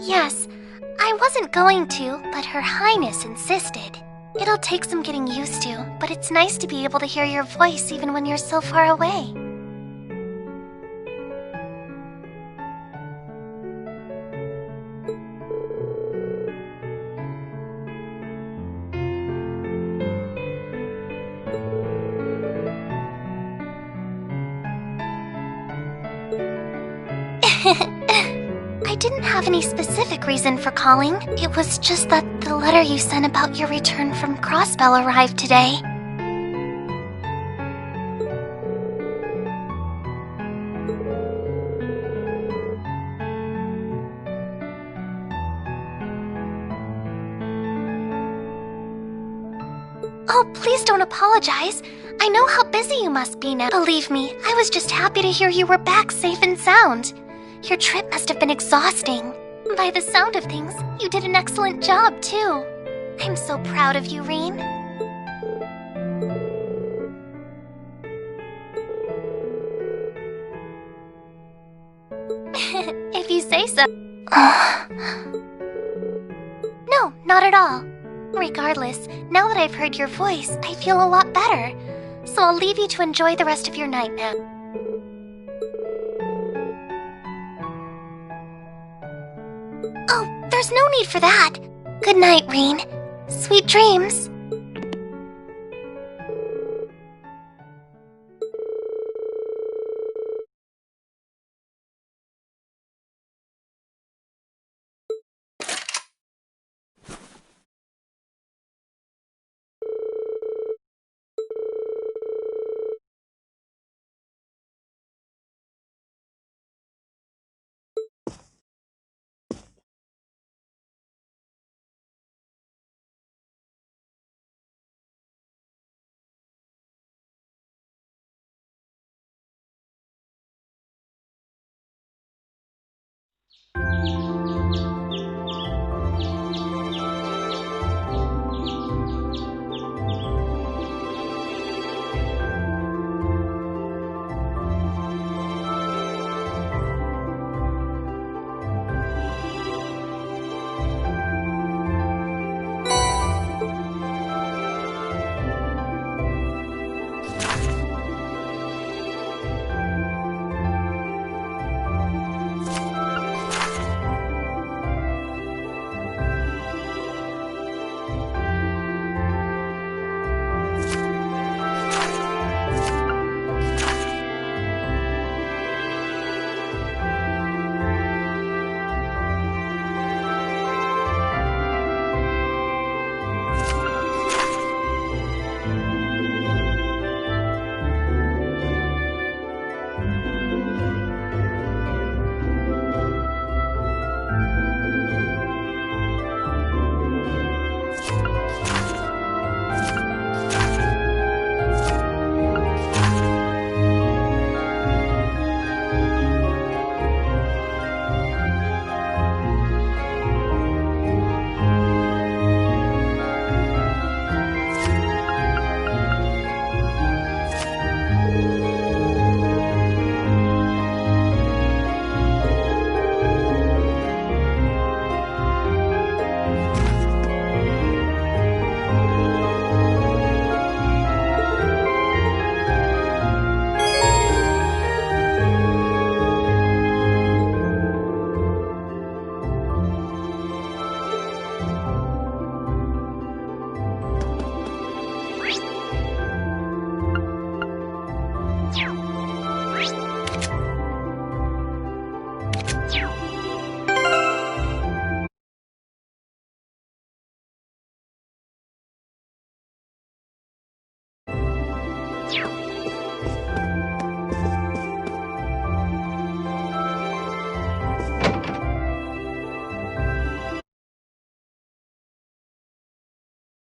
Yes, I wasn't going to, but Her Highness insisted. It'll take some getting used to, but it's nice to be able to hear your voice even when you're so far away. I didn't have any specific reason for calling. It was just that the letter you sent about your return from Crossbell arrived today. Oh, please don't apologize. I know how busy you must be now. Believe me, I was just happy to hear you were back safe and sound. Your trip must have been exhausting. By the sound of things, you did an excellent job, too. I'm so proud of you, Rean. If you say so. No, not at all. Regardless, now that I've heard your voice, I feel a lot better. so I'll leave you to enjoy the rest of your night now. Oh, there's no need for that. Good night, Reen. Sweet dreams.